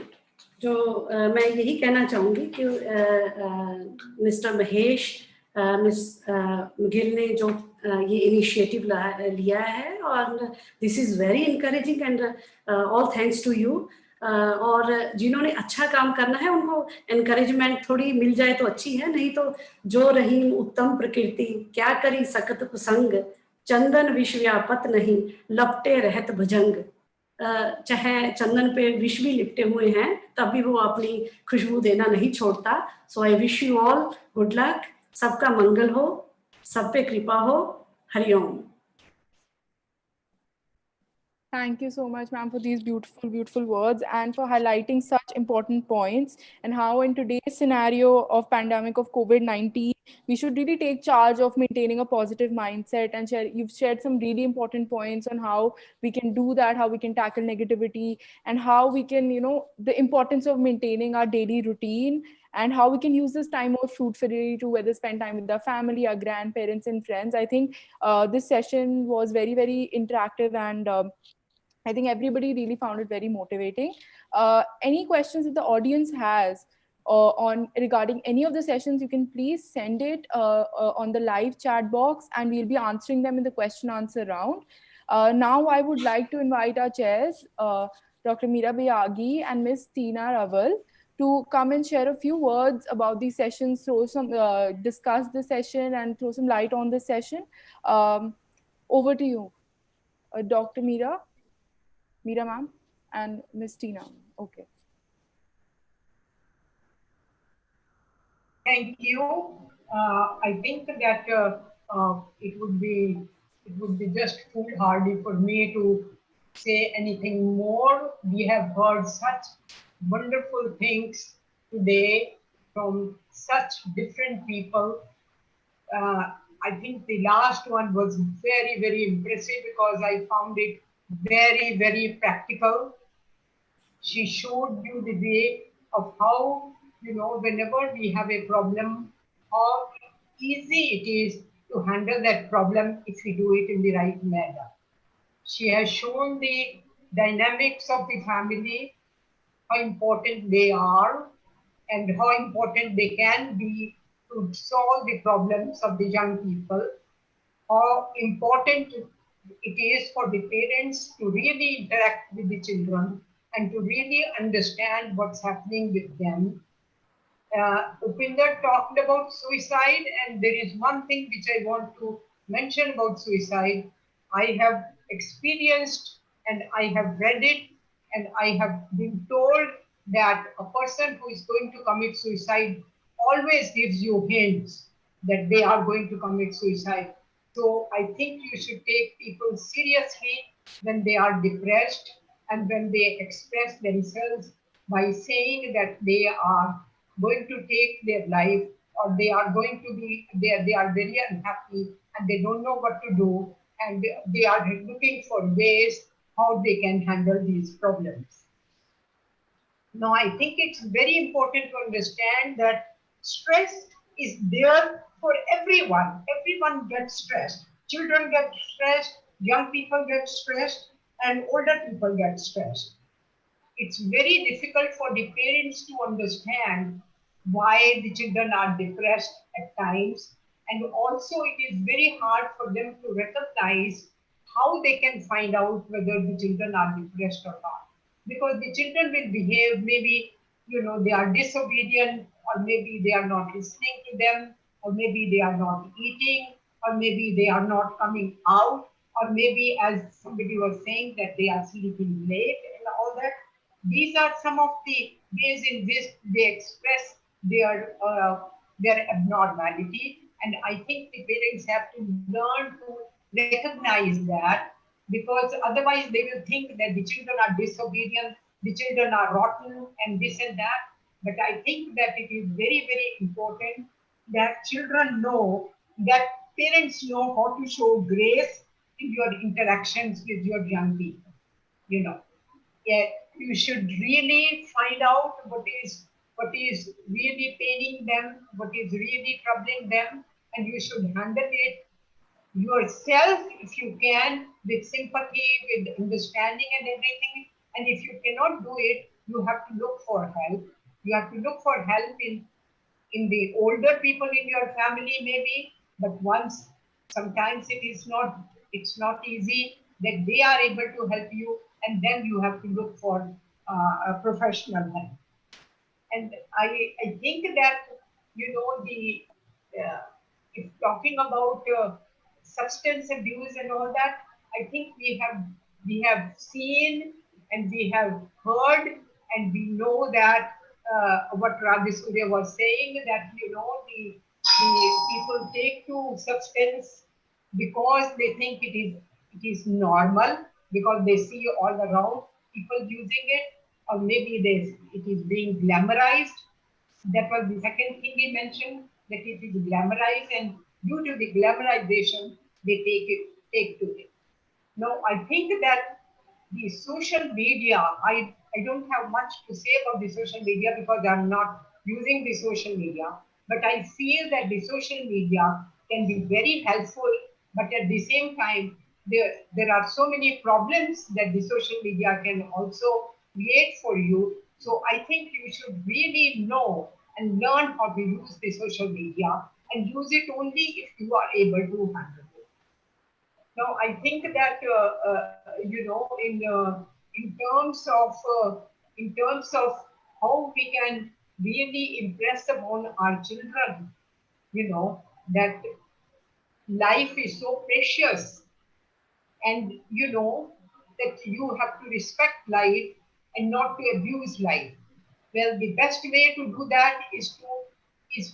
G: जो मैं यही कहना चाहूँगी कि मिस्टर महेश, मिस गिल ने जो ये इनिशिएटिव लिया है, और this is very encouraging and all thanks to you. और जिन्होंने अच्छा काम करना है उनको एनकरेजमेंट थोड़ी मिल जाए तो अच्छी है, नहीं तो जो रहीम उत्तम प्रकृति क्या करी सकत कुसंग, चंदन विश्व व्यापत नहीं लपटे रहत भुजंग. चाहे चंदन पे विष भी लिपटे हुए हैं तब भी वो अपनी खुशबू देना नहीं छोड़ता. So I wish you all good luck. सबका मंगल हो, सब पे कृपा हो. Hariom.
E: Thank you so much, ma'am, for these beautiful, beautiful words and for highlighting such important points, and how in today's scenario of pandemic of COVID-19, we should really take charge of maintaining a positive mindset. And you've shared some really important points on how we can do that, how we can tackle negativity, and how we can, the importance of maintaining our daily routine, and how we can use this time more fruitfully to whether spend time with our family, our grandparents, and friends. I think this session was very, very interactive, and I think everybody really found it very motivating. Any questions that the audience has on regarding any of the sessions, you can please send it on the live chat box, and we'll be answering them in the question answer round. Now I would like to invite our chairs, Dr. Meera Bayagi and Ms. Tina Raval, to come and share a few words about the session, throw some, discuss the session and throw some light on this session. Over to you, Dr. Meera ma'am and Miss Tina. Okay.
B: Thank you. I think that it would be just foolhardy for me to say anything more. We have heard such wonderful things today from such different people. I think the last one was very, very impressive because I found it very, very practical. She showed you the way of how, whenever we have a problem, how easy it is to handle that problem if we do it in the right manner. She has shown the dynamics of the family, how important they are, and how important they can be to solve the problems of the young people, how important it is for the parents to really interact with the children and to really understand what's happening with them. Upinder talked about suicide, and there is one thing which I want to mention about suicide. I have experienced and I have read it, and I have been told that a person who is going to commit suicide always gives you hints that they are going to commit suicide. So I think you should take people seriously when they are depressed and when they express themselves by saying that they are going to take their life, or they are going to be they are very unhappy and they don't know what to do, and they are looking for ways how they can handle these problems. Now, I think it's very important to understand that stress is there for everyone. Everyone gets stressed. Children get stressed, young people get stressed, and older people get stressed. It's very difficult for the parents to understand why the children are depressed at times. And also, it is very hard for them to recognize how they can find out whether the children are depressed or not. Because the children will behave, maybe, they are disobedient, or maybe they are not listening to them, or maybe they are not eating, or maybe they are not coming out, or maybe, as somebody was saying, that they are sleeping late and all that. These are some of the ways in which they express their abnormality, and I think the parents have to learn to recognize that, because otherwise they will think that the children are disobedient, the children are rotten, and this and that. But I think that it is very, very important that children know, that parents know how to show grace in your interactions with your young people. You know, yeah, you should really find out what is really paining them, what is really troubling them, and you should handle it yourself if you can, with sympathy, with understanding and everything. And if you cannot do it, you have to look for help. You have to look for help in the older people in your family maybe, but once, sometimes it's not easy that they are able to help you, and then you have to look for a professional help. And I think that, the if talking about substance abuse and all that, I think we have seen and we have heard, and we know that what Radhi Surya was saying, that the people take to substance because they think it is normal, because they see all around people using it, or maybe it is being glamorized. That was the second thing he mentioned, that it is glamorized, and due to the glamorization, they take to it. Now, I think that the social media, I don't have much to say about the social media because I'm not using the social media, but I feel that the social media can be very helpful, but at the same time, there are so many problems that the social media can also create for you. So I think you should really know and learn how to use the social media, and use it only if you are able to handle it. Now, I think that in terms of how we can really impress upon our children, that life is so precious, and that you have to respect life and not to abuse life. Well, the best way to do that is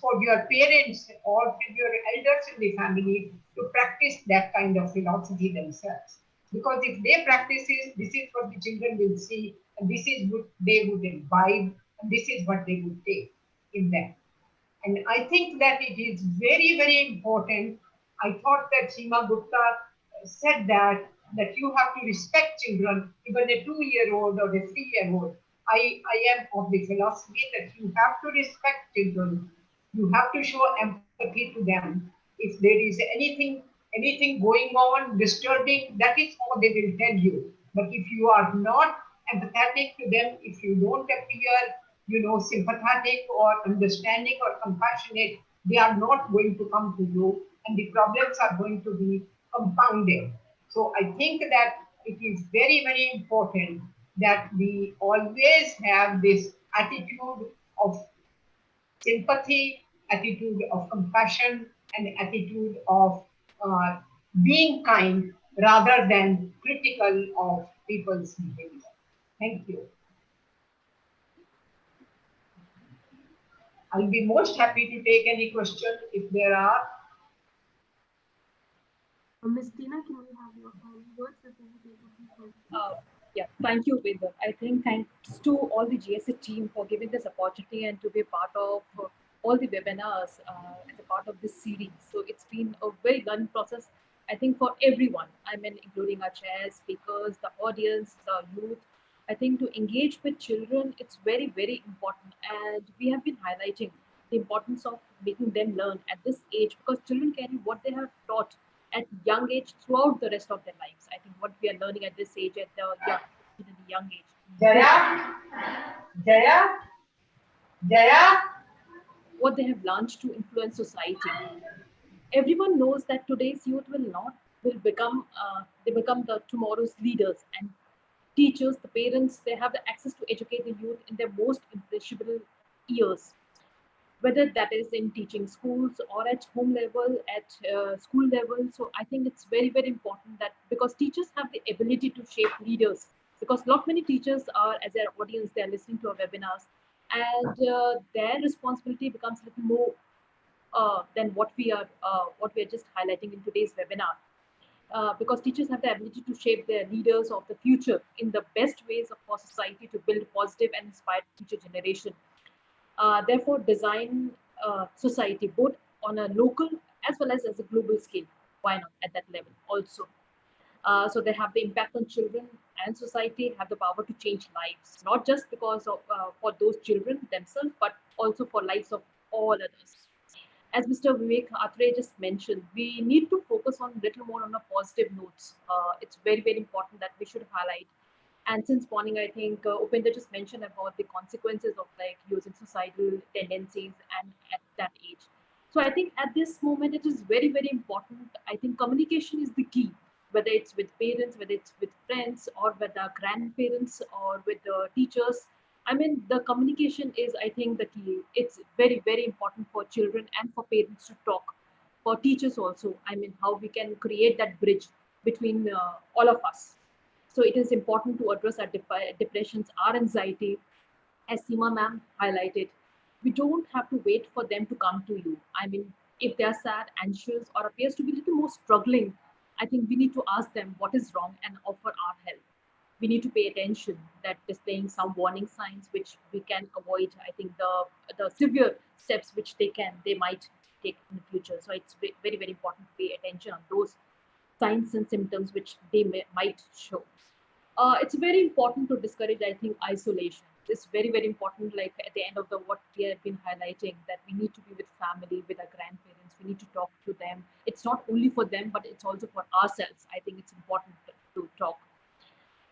B: for your parents or for your elders in the family to practice that kind of philosophy themselves. Because if they practice it, this is what the children will see, and this is what they would imbibe, and this is what they would take in them. And I think that it is very, very important. I thought that Seema Gupta said that you have to respect children, even a 2-year-old or a 3-year-old. I am of the philosophy that you have to respect children. You have to show empathy to them. If there is anything going on disturbing, that is how they will tell you. But if you are not empathetic to them, if you don't appear sympathetic or understanding or compassionate, they are not going to come to you, and the problems are going to be compounded. So I think that it is very, very important that we always have this attitude of sympathy, attitude of compassion, and attitude of uh, being kind rather than critical of people's behavior. Thank you. I'll be most happy to take any question if there are.
A: Miss Tina, can we have your final words before we take a few questions?
D: Yeah, thank you, Vidya. I think thanks to all the GSA team for giving this opportunity and to be part of all the webinars as a part of this series. So it's been a very learning process, I think, for everyone. I mean, including our chairs, speakers, the audience, the youth. I think to engage with children, it's very, very important. And we have been highlighting the importance of making them learn at this age because children carry what they have taught at young age throughout the rest of their lives. I think what we are learning at this age, at the young age,
B: Jaya, Jaya, Jaya.
D: what they have learned to influence society. Everyone knows that today's youth will become they become the tomorrow's leaders and teachers, the parents. They have the access to educate the youth in their most impressionable years, whether that is in teaching schools or at home level, at school level. So I think it's very, very important that because teachers have the ability to shape leaders, because lot many teachers are as their audience, they're listening to our webinars, and their responsibility becomes a little more than what we are just highlighting in today's webinar. Because teachers have the ability to shape their leaders of the future in the best ways of for society to build positive and inspired future generation. Therefore, design society both on a local as well as a global scale. Why not at that level also? So they have the impact on children and society, have the power to change lives, not just because of for those children themselves, but also for lives of all others. As Mr. Vivek Atre just mentioned, we need to focus on little more on a positive notes. It's very, very important that we should highlight. And since morning, I think Upinder just mentioned about the consequences of like using societal tendencies and at that age. So I think at this moment, it is very, very important. I think communication is the key, whether it's with parents, whether it's with friends, or with the grandparents, or with the teachers. I mean, the communication is, I think, the key. It's very, very important for children and for parents to talk. For teachers also, I mean, how we can create that bridge between all of us. So it is important to address our depressions, our anxiety, as Seema ma'am highlighted. We don't have to wait for them to come to you. I mean, if they are sad, anxious, or appears to be a little more struggling, I think we need to ask them what is wrong and offer our help. We need to pay attention that displaying some warning signs which we can avoid. I think the severe steps which they might take in the future. So it's very, very important to pay attention on those signs and symptoms which might show. It's very important to discourage, I think, isolation. It's very, very important, like at the end of the what we have been highlighting, that we need to be with family, with our grandparents. We need to talk to them. It's not only for them, but it's also for ourselves. I think it's important to talk.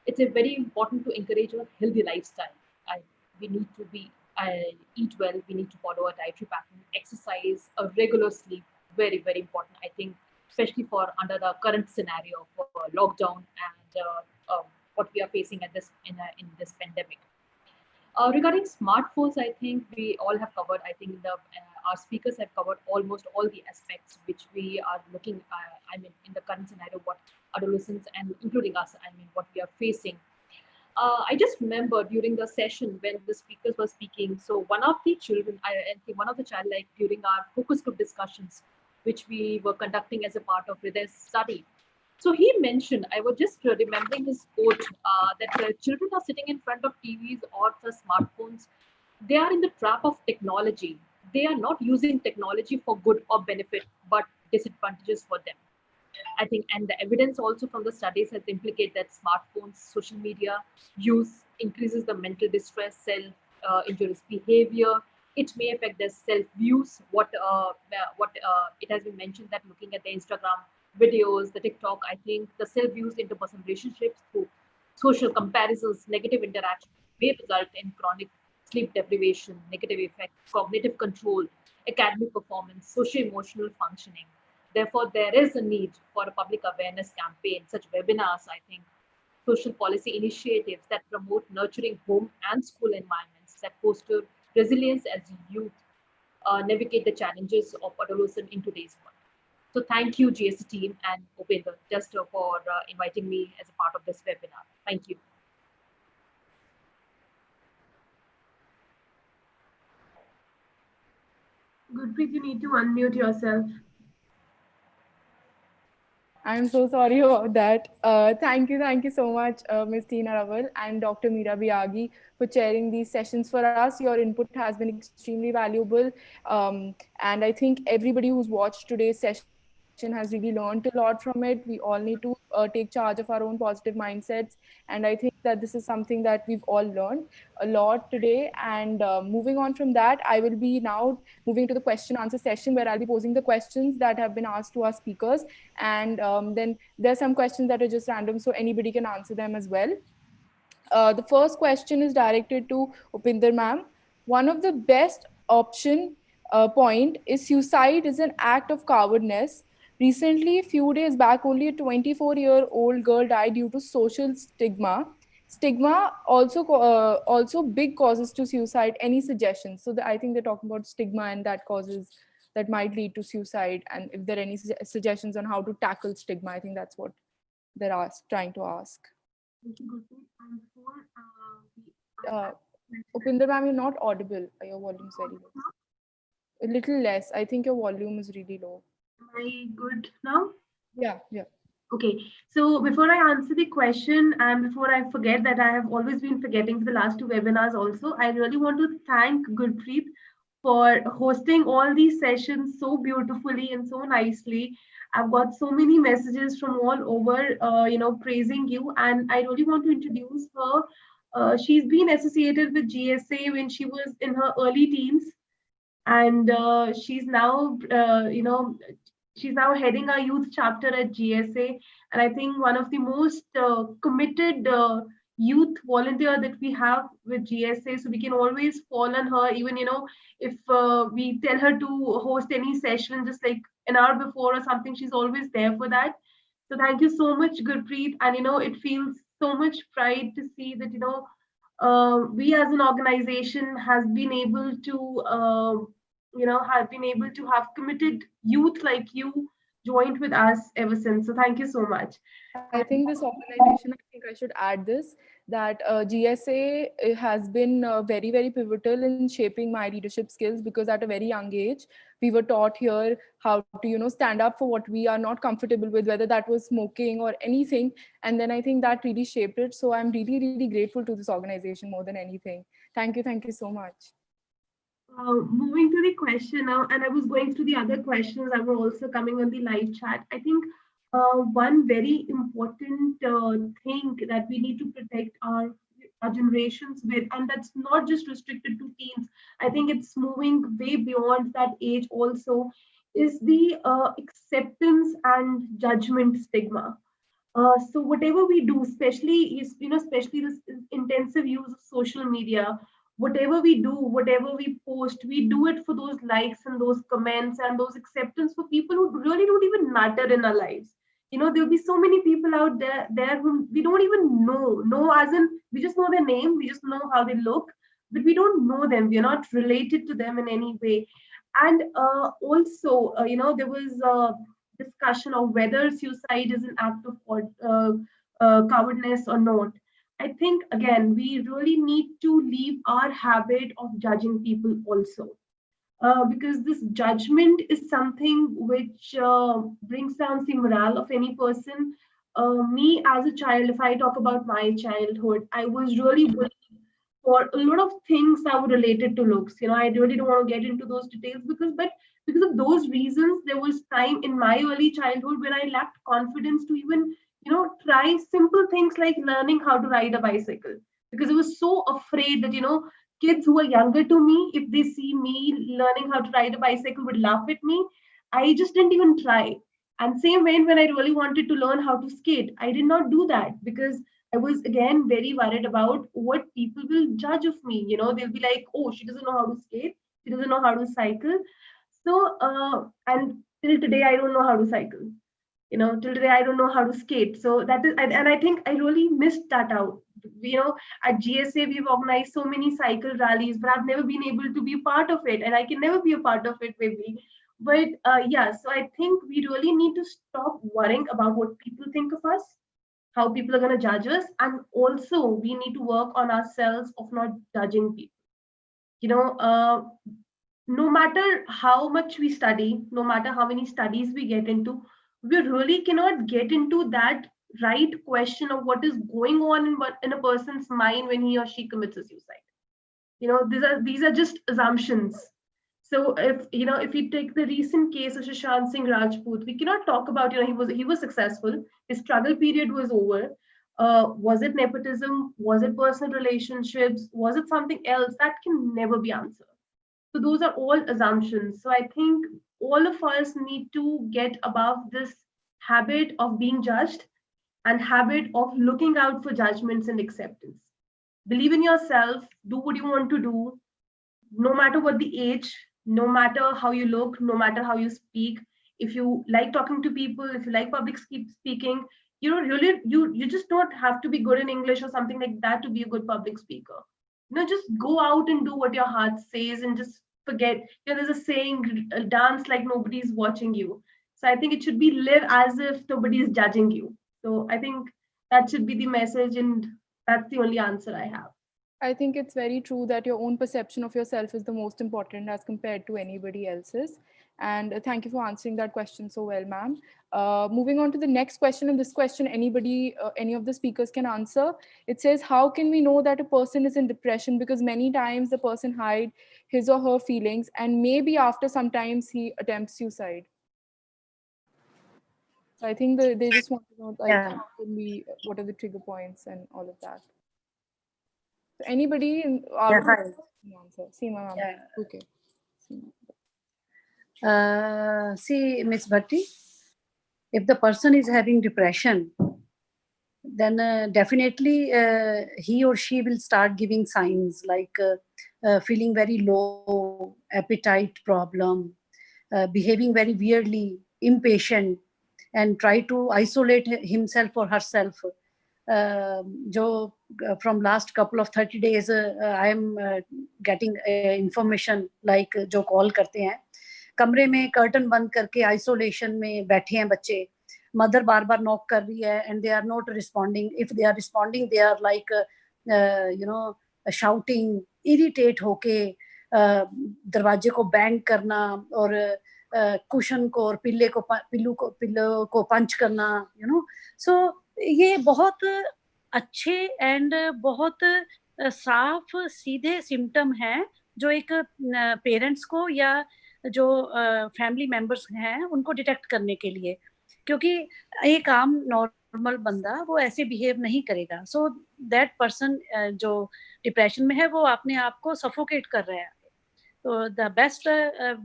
D: It's a very important to encourage a healthy lifestyle. We need to be eat well. We need to follow a dietary pattern, exercise, a regular sleep. Very, very important. I think, especially for under the current scenario for lockdown and what we are facing at in this pandemic. Regarding smartphones, I think we all have covered. I think our speakers have covered almost all the aspects which we are looking. I mean, in the current scenario, what adolescents and including us, I mean, what we are facing. I just remember during the session when the speakers were speaking. So one of the children, I think one of the child, like during our focus group discussions, which we were conducting as a part of Hriday's study. So he mentioned, I was just remembering his quote that children are sitting in front of TVs or the smartphones. They are in the trap of technology. They are not using technology for good or benefit, but disadvantages for them. I think, and the evidence also from the studies has implicated that smartphones, social media use increases the mental distress, self injurious behavior. It may affect their self views. What it has been mentioned that looking at the Instagram videos, the TikTok, I think the self views interpersonal relationships through social comparisons, negative interaction may result in chronic sleep deprivation, negative effects, cognitive control, academic performance, socio emotional functioning. Therefore, there is a need for a public awareness campaign, such webinars, I think, social policy initiatives that promote nurturing home and school environments that foster resilience as youth navigate the challenges of adolescence in today's world. So thank you, GSC team and Upinder, just for inviting me as a part of this webinar. Thank you.
A: Gurpreet, you need to unmute yourself.
E: I'm so sorry about that. Thank you so much, Ms. Tina Raval and Dr. Meera Biagi for chairing these sessions for us. Your input has been extremely valuable. And I think everybody who's watched today's session has really learned a lot from it. We all need to take charge of our own positive mindsets. And I think that this is something that we've all learned a lot today. And moving on from that, I will be now moving to the question answer session where I'll be posing the questions that have been asked to our speakers. And then there's some questions that are just random, so anybody can answer them as well. The first question is directed to Upinder ma'am. One of the best option point is suicide is an act of cowardness. Recently, a few days back, only a 24-year-old girl died due to social stigma. Stigma also big causes to suicide. Any suggestions? So I think they're talking about stigma and that causes that might lead to suicide. And if there are any suggestions on how to tackle stigma, I think that's what they're trying to ask.
A: Thank you, Gurpreet. And before we
E: Upinder ma'am, you're not audible. Your volume is very low. A little less. I think your volume is really low.
A: Am I good now?
E: Yeah, yeah.
A: Okay, so before I answer the question and before I forget that I have always been forgetting for the last two webinars also, I really want to thank Gurpreet for hosting all these sessions so beautifully and so nicely. I've got so many messages from all over, praising you, and I really want to introduce her. She's been associated with GSA when she was in her early teens, and she's now heading our youth chapter at GSA, and I think one of the most committed youth volunteer that we have with GSA. So we can always fall on her, even if we tell her to host any session just like an hour before or something, she's always there for that. So thank you so much, Gurpreet, and it feels so much pride to see that we as an organization has been able to have been able to have committed youth like you joined with us ever since. So thank you so much.
E: I think this organization, I think I should add this, that GSA has been very, very pivotal in shaping my leadership skills, because at a very young age, we were taught here how to, stand up for what we are not comfortable with, whether that was smoking or anything. And then I think that really shaped it. So I'm really, really grateful to this organization more than anything. Thank you so much.
A: Moving to the question now, and I was going through the other questions that were also coming on the live chat. I think one very important thing that we need to protect our generations with, and that's not just restricted to teens. I think it's moving way beyond that age also, is the acceptance and judgment stigma. So whatever we do, especially this intensive use of social media, whatever we do, whatever we post, we do it for those likes and those comments and those acceptance for people who really don't even matter in our lives. There'll be so many people out there whom we don't even know. Know as in we just know their name, we just know how they look, but we don't know them. We are not related to them in any way. And also, there was a discussion of whether suicide is an act of cowardness or not. I think again we really need to leave our habit of judging people also, because this judgment is something which brings down the morale of any person. Me as a child, if I talk about my childhood, I was really bullied for a lot of things that were related to looks. I really don't want to get into those details because of those reasons, there was time in my early childhood when I lacked confidence to even, try simple things like learning how to ride a bicycle. Because I was so afraid that, kids who are younger to me, if they see me learning how to ride a bicycle, would laugh at me. I just didn't even try. And same when I really wanted to learn how to skate, I did not do that because I was again very worried about what people will judge of me. They'll be like, oh, she doesn't know how to skate, she doesn't know how to cycle. So, and till today, I don't know how to cycle. Till today, I don't know how to skate. So that is, and I think I really missed that out. At GSA, we've organized so many cycle rallies, but I've never been able to be part of it, and I can never be a part of it, maybe. But yeah, so I think we really need to stop worrying about what people think of us, how people are going to judge us, and also we need to work on ourselves of not judging people. you know uh, no matter how much we study, no matter how many studies we get into, we really cannot get into that right question of what is going on in a person's mind when he or she commits a suicide. These are just assumptions. So if we take the recent case of Shashank Singh Rajput, we cannot talk about, he was successful, his struggle period was over. Was it nepotism? Was it personal relationships? Was it something else? That can never be answered. So those are all assumptions. So I think all of us need to get above this habit of being judged and habit of looking out for judgments and acceptance. Believe in yourself, do what you want to do, no matter what the age, no matter how you look, no matter how you speak. If you like talking to people, if you like public speaking, really, you just don't have to be good in English or something like that to be a good public speaker. Just go out and do what your heart says and just forget. There's a saying, dance like nobody's watching you. So I think it should be live as if nobody is judging you. So I think that should be the message, and that's the only answer I have.
E: I think it's very true that your own perception of yourself is the most important as compared to anybody else's. And thank you for answering that question so well, ma'am. Moving on to the next question, and this question anybody, any of the speakers can answer. It says, how can we know that a person is in depression? Because many times the person hide his or her feelings, and maybe after sometimes he attempts suicide. So I think they just want to know, like, how can we, what are the trigger points and all of that. So anybody
K: Yeah, hi.
E: answer? Seema, ma'am.
K: Yeah.
E: Okay.
K: See, Miss Bhatti, if the person is having depression, then definitely he or she will start giving signs like feeling very low, appetite problem, behaving very weirdly, impatient, and try to isolate himself or herself. जो from last couple of 30 days I am getting information like जो call करते हैं, कमरे में curtain बंद करके isolation में बैठे हैं बच्चे, मदर बार बार नॉक कर रही है and they are not responding, if they are responding they are like shouting, irritate होके दरवाजे को बैंग करना और कुशन को और पिल्लो को पंच करना, सो ये बहुत अच्छे एंड बहुत साफ सीधे सिम्टम हैं जो एक पेरेंट्स को या जो फैमिली मेंबर्स हैं उनको डिटेक्ट करने के लिए, क्योंकि एक आम नॉर्मल बंदा वो ऐसे बिहेव नहीं करेगा. सो दैट पर्सन जो डिप्रेशन में है वो अपने आप को सफोकेट कर रहा है. तो the best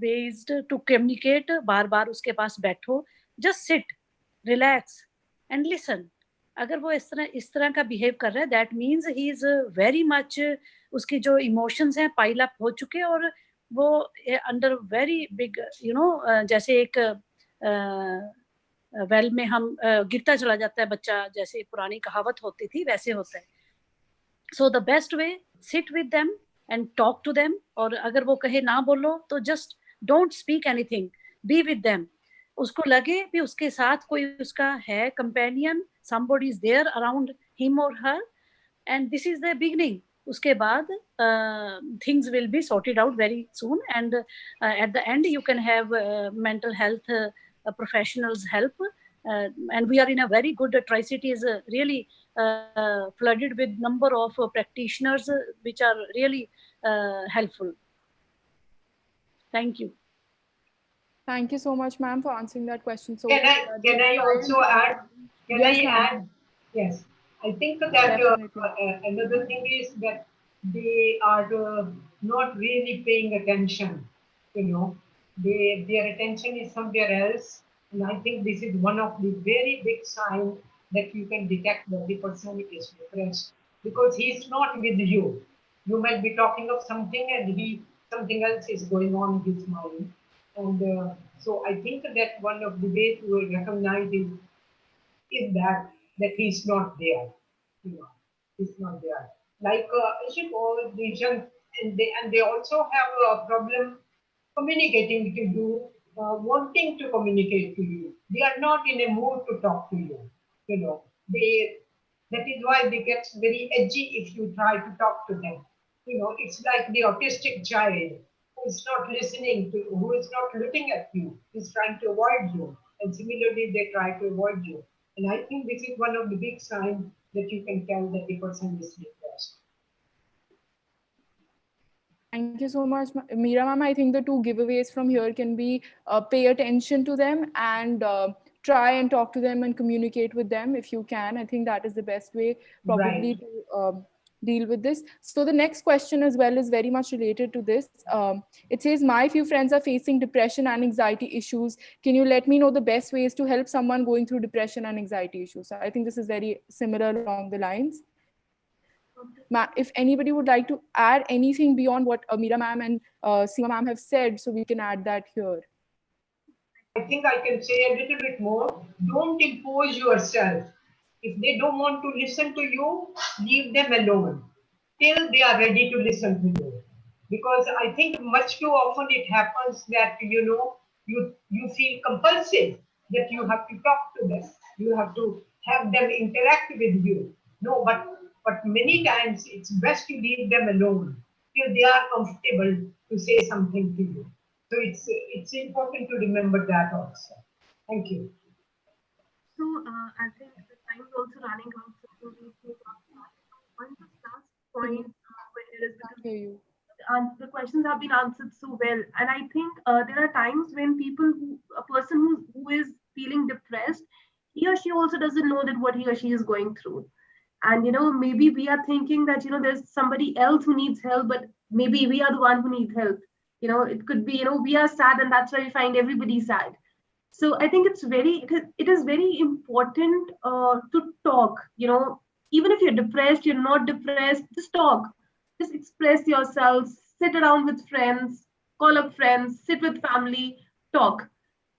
K: way is to communicate, बार बार उसके पास बैठो, just sit, relax and listen. अगर वो इस तरह का बिहेव कर रहा है, that means he is very much, उसकी जो इमोशंस हैं पाइल अप हो चुके और वो अंडर वेरी बिग, जैसे एक वेल में हम गिरता चला जाता है बच्चा, जैसे पुरानी कहावत होती थी वैसे होता है. So the best way, sit with them and talk to them. और अगर वो कहे ना बोलो तो just don't speak anything, be with them. उसको लगे भी उसके साथ कोई उसका है companion, somebody is there around him or her, and this is the beginning. उसके बाद things will be sorted out very soon, and at the end you can have mental health professionals help, and we are in a very good, Tri-City is really flooded with number of practitioners which are really helpful. Thank you.
E: Thank you so much, ma'am, for answering that question. So
B: Can I also add? Can
E: Yes,
B: I
E: ma'am.
B: add? Yes. I think that
E: Definitely.
B: another thing is that they are not really paying attention. You know, their attention is somewhere else, and I think this is one of the very big signs that you can detect that the person is depressed, because he's not with you. You might be talking of something, and something else is going on in his mind. And so I think that one of the ways to recognize is that he's not there. You know, he's not there. Like the young, and they also have a problem communicating to you, wanting to communicate to you. They are not in a mood to talk to you. You know, that is why they get very edgy if you try to talk to them. You know, it's like the autistic child who is not listening to, who is not looking at you, is trying to avoid you. And similarly, they try to avoid you. And I think this is one of the big signs that you can tell that the person is depressed.
E: Thank you so much, Meera ma'am. I think the two giveaways from here can be pay attention to them and try and talk to them and communicate with them if you can. I think that is the best way probably
B: Right.
E: to deal with this. So the next question as well is very much related to this. It says, my few friends are facing depression and anxiety issues. Can you let me know the best ways to help someone going through depression and anxiety issues? So I think this is very similar along the lines. If anybody would like to add anything beyond what Meera ma'am and Seema ma'am have said, so we can add that here.
B: I think I can say a little bit more. Don't impose yourself. If they don't want to listen to you, leave them alone till they are ready to listen to you. Because I think much too often it happens that you feel compulsive that you have to talk to them. You have to have them interact with you. No, but many times it's best to leave them alone till they are comfortable to say something to you. So it's important to remember that also. Thank you.
A: So I think the time is also running out, so we need to one just last point where is because
E: Hear you.
A: the questions have been answered so well, and I think there are times when a person who is feeling depressed, he or she also doesn't know that what he or she is going through, and maybe we are thinking that there's somebody else who needs help, but maybe we are the one who needs help. It could be we are sad, and that's why we find everybody sad. So I think it is very important to talk. Even if you're depressed, you're not depressed, just talk, just express yourself, sit around with friends, call up friends, sit with family, talk.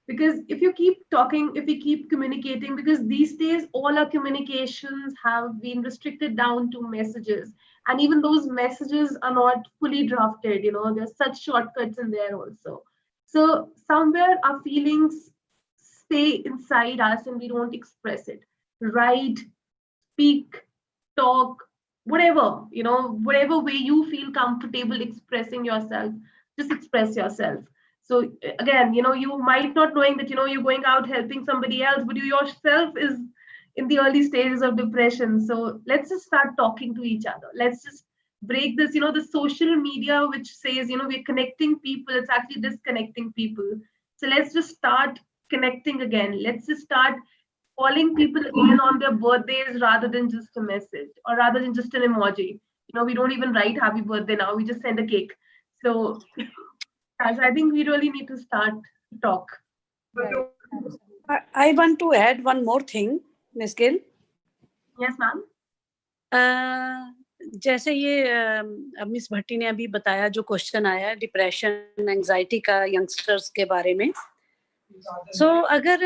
A: Because if you keep talking, if we keep communicating, because these days all our communications have been restricted down to messages, and even those messages are not fully drafted. There's such shortcuts in there also. So somewhere our feelings stay inside us and we don't express it. Write, speak, talk, whatever, whatever way you feel comfortable expressing yourself, just express yourself. So again, you might not knowing that, you're going out helping somebody else, but you yourself is in the early stages of depression. So let's just start talking to each other. Let's just break this, the social media, which says, we're connecting people, it's actually disconnecting people. So let's just start connecting again. Let's just start calling people again on their birthdays rather than just a message or rather than just an emoji. We don't even write happy birthday now. We just send a cake. So as I think we really need to start to talk.
E: Right.
K: I want to add one more thing, Ms. Gill.
A: Yes, ma'am.
K: जैसे ये miss भट्टी ने अभी बताया, जो question आया depression anxiety का youngsters के बारे में, सो अगर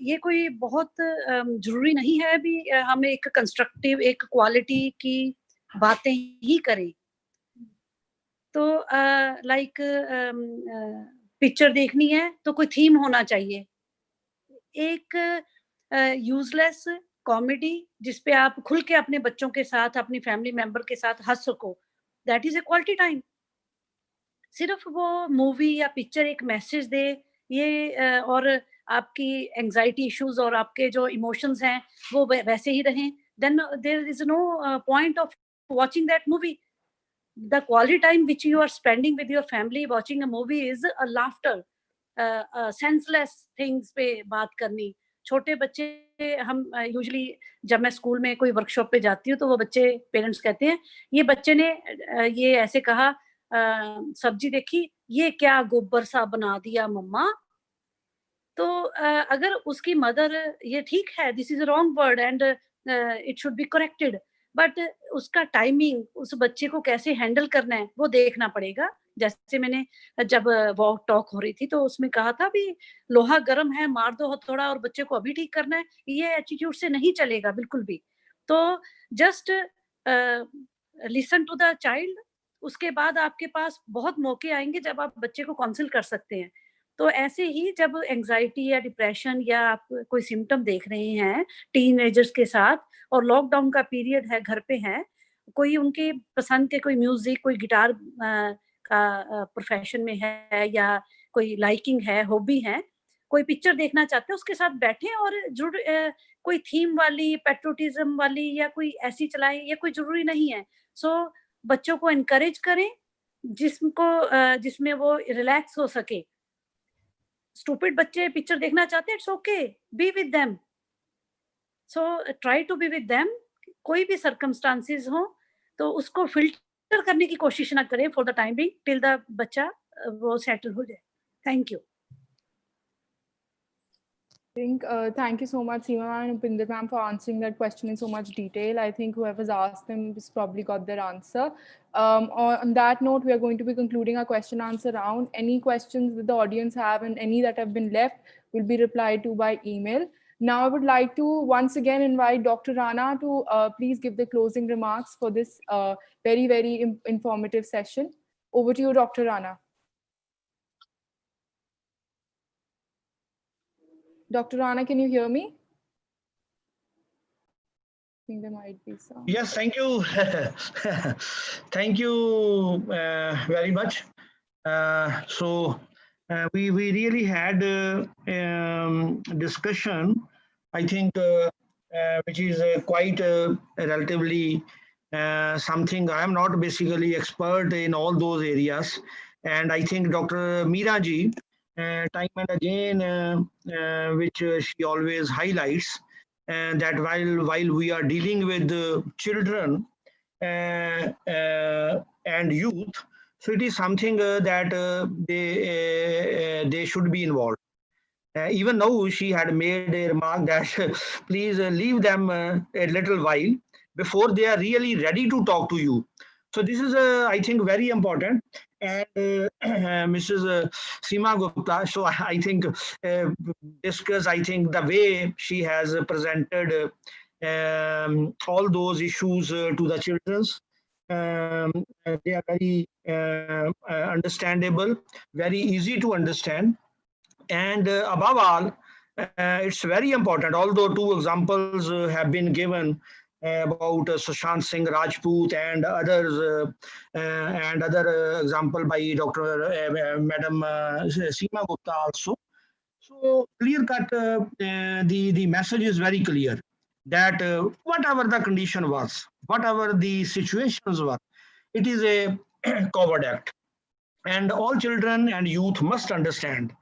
K: ये कोई बहुत जरूरी नहीं है अभी हम एक कंस्ट्रक्टिव, एक क्वालिटी की बातें ही करें. तो लाइक पिक्चर देखनी है तो कोई थीम होना चाहिए, एक यूजलेस कॉमेडी जिसपे आप खुल के अपने बच्चों के साथ, अपनी फैमिली मेंबर के साथ हंस सको, that is a quality time. सिर्फ वो मूवी या पिक्चर एक मैसेज दे, ये और आपकी एंजाइटी इश्यूज और आपके जो इमोशंस हैं वो वैसे ही रहें, then there is no point of watching that movie. The quality time which you are spending with your family watching a movie is a laughter, senseless things पे बात करनी। छोटे बच्चे हम यूजुअली जब मैं स्कूल में कोई वर्कशॉप पे जाती हूँ तो वो बच्चे पेरेंट्स कहते हैं ये बच्चे ने ये ऐसे कहा, सब्जी देखी, ये क्या गोबर सा बना दिया मम्मा। तो अगर उसकी मदर, ये ठीक है, this is wrong word and it should be corrected, but उसका टाइमिंग, उस बच्चे को कैसे हैंडल करना है वो देखना पड़ेगा। जैसे मैंने जब वॉक टॉक हो रही थी तो उसमें कहा था भी लोहा गर्म है, मार दो हथौड़ा और बच्चे को अभी ठीक करना है, ये एटीट्यूड से नहीं चलेगा बिल्कुल भी। तो just listen to the child, उसके बाद आपके पास बहुत मौके आएंगे जब आप बच्चे को काउंसिल कर सकते हैं। तो ऐसे ही जब एंजाइटी या डिप्रेशन या आप कोई सिम्टम देख रहे हैं टीनेजर्स के साथ और लॉकडाउन का पीरियड है, घर पे है, कोई उनके पसंद के कोई म्यूजिक, कोई गिटार का प्रोफेशन में है या कोई लाइकिंग है, हॉबी है, कोई पिक्चर देखना चाहते हैं, उसके साथ बैठे और कोई थीम वाली, पेट्रोटिज्म वाली या कोई ऐसी चलाएं, ये कोई जरूरी नहीं है। सो बच्चों को एनकरेज करें जिसमें वो रिलैक्स हो सके। स्टूपिड बच्चे पिक्चर देखना चाहते हैं, it's okay, be with them, so try to be with them. कोई भी सर्कमस्टांसेस हो तो उसको फिल्टर करने की कोशिश ना करें for the time being, till the बच्चा वो सेटल हो जाए। Thank you.
E: Thank you so much, Seema and Upinder ma'am, for answering that question in so much detail. I think whoever's asked them has probably got their answer. On that note, we are going to be concluding our question answer round. Any questions that the audience have and any that have been left will be replied to by email. Now, I would like to once again invite Dr. Rana to please give the closing remarks for this very, very informative session. Over to you, Dr. Rana. Dr. Rana, can you hear me? I think there might be some.
F: Yes, thank you. Thank you very much. We really had discussion, I think, which is quite relatively something. I am not basically expert in all those areas. And I think Dr. Meera ji, time and again, which she always highlights, that while we are dealing with children and youth, so it is something that they should be involved. Even now, she had made a remark that please leave them a little while before they are really ready to talk to you. So this is, I think, very important. And Mrs. Seema Gupta, so I think discuss, I think the way she has presented all those issues to the children. They are very understandable, very easy to understand. And above all, it's very important, although two examples have been given about Sushant Singh Rajput and others, and other example by Dr. Madam Seema Gupta also. So clear cut, the message is very clear that whatever the condition was, whatever the situations were, it is a covert act. And all children and youth must understand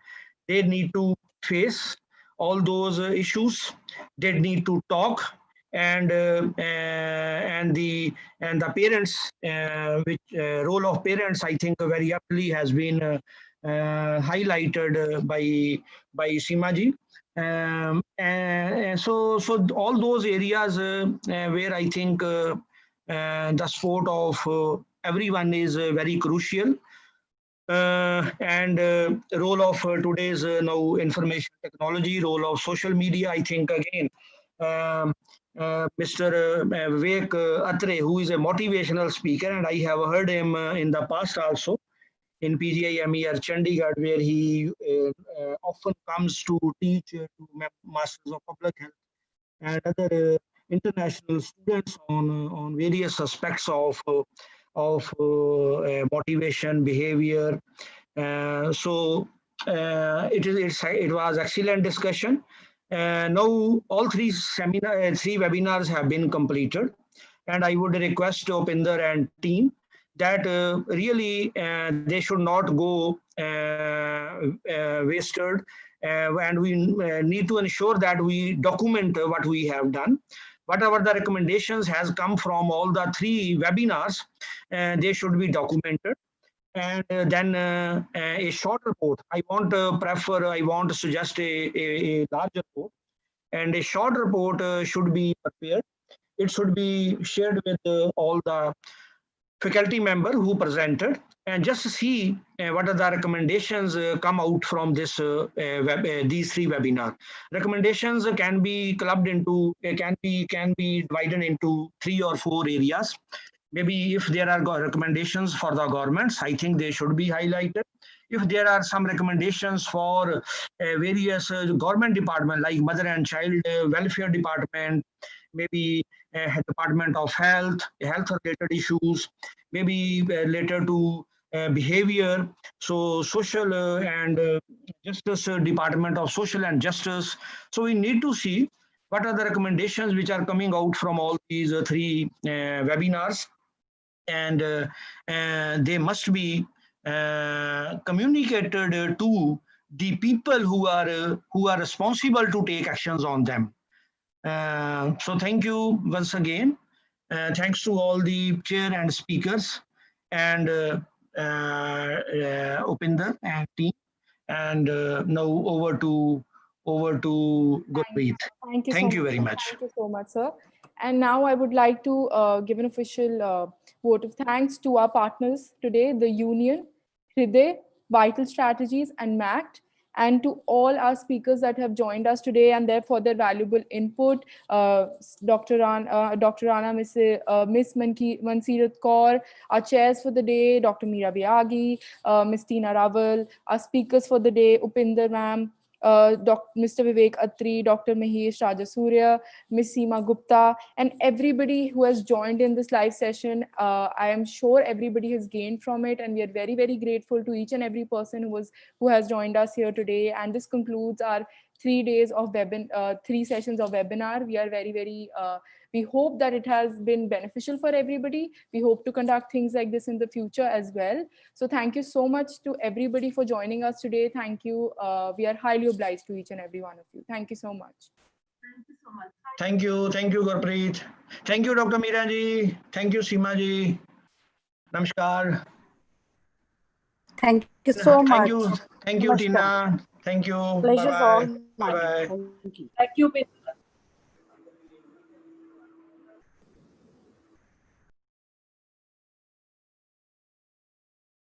F: they need to face all those issues. They need to talk, and the parents, which role of parents, I think, very aptly has been highlighted by Simaji. And so all those areas where I think the support of everyone is very crucial. And role of today's now information technology, role of social media, I think again Mr. Vivek Atre, who is a motivational speaker, and I have heard him in the past also in PGIME or Chandigarh, where he often comes to teach to Masters of Public Health and other international students on various aspects of motivation, behavior. It was excellent discussion. Now all three webinars have been completed, and I would request Opinder and team that really they should not go wasted, and we need to ensure that we document what we have done. Whatever the recommendations has come from all the three webinars, they should be documented. And then a short report. I want to suggest a large report, and a short report should be prepared. It should be shared with all the faculty member who presented, and just see what are the recommendations come out from these three webinar. Recommendations can be clubbed into can be divided into 3 or 4 areas. Maybe if there are recommendations for the governments, I think they should be highlighted. If there are some recommendations for various government department like mother and child welfare department, maybe Department of health related issues, maybe related to behavior, so social and justice department of social and justice. So we need to see what are the recommendations which are coming out from all these three webinars, and they must be communicated to the people who are responsible to take actions on them. So thank you once again. Thanks to all the chair and speakers, and Upinder and team. And now over to Gurpreet.
E: Thank you so
F: Thank
E: much,
F: you very
E: sir.
F: much.
E: Thank you so much, sir. And now I would like to give an official vote of thanks to our partners today, the Union, Hriday, Vital Strategies, and MACT, and to all our speakers that have joined us today and there for their valuable input. Dr. Rana, Miss Mansirat Kaur, our chairs for the day, Dr. Meera Biagi, Miss Tina Raval, our speakers for the day, Upinder ma'am, Mr. Vivek Atri, Dr. Mahesh Rajasurya, Miss Seema Gupta, and everybody who has joined in this live session. I am sure everybody has gained from it, and we are very, very grateful to each and every person who has joined us here today. And this concludes our 3 days of 3 sessions of webinar. We are very, very we hope that it has been beneficial for everybody. We hope to conduct things like this in the future as well. So thank you so much to everybody for joining us today. Thank you. We are highly obliged to each and every one of you. Thank you so much.
A: Thank you so much.
F: Thank you, Gurpreet. Thank you, Dr. Meera ji. Thank you, Seema ji. Namaskar.
K: Thank you so much.
F: Thank you,
K: Namaskar.
F: Tina. Thank you.
K: Pleasure's
F: Bye-bye.
K: all mine.
F: Bye-bye.
K: Thank you.
D: Thank you,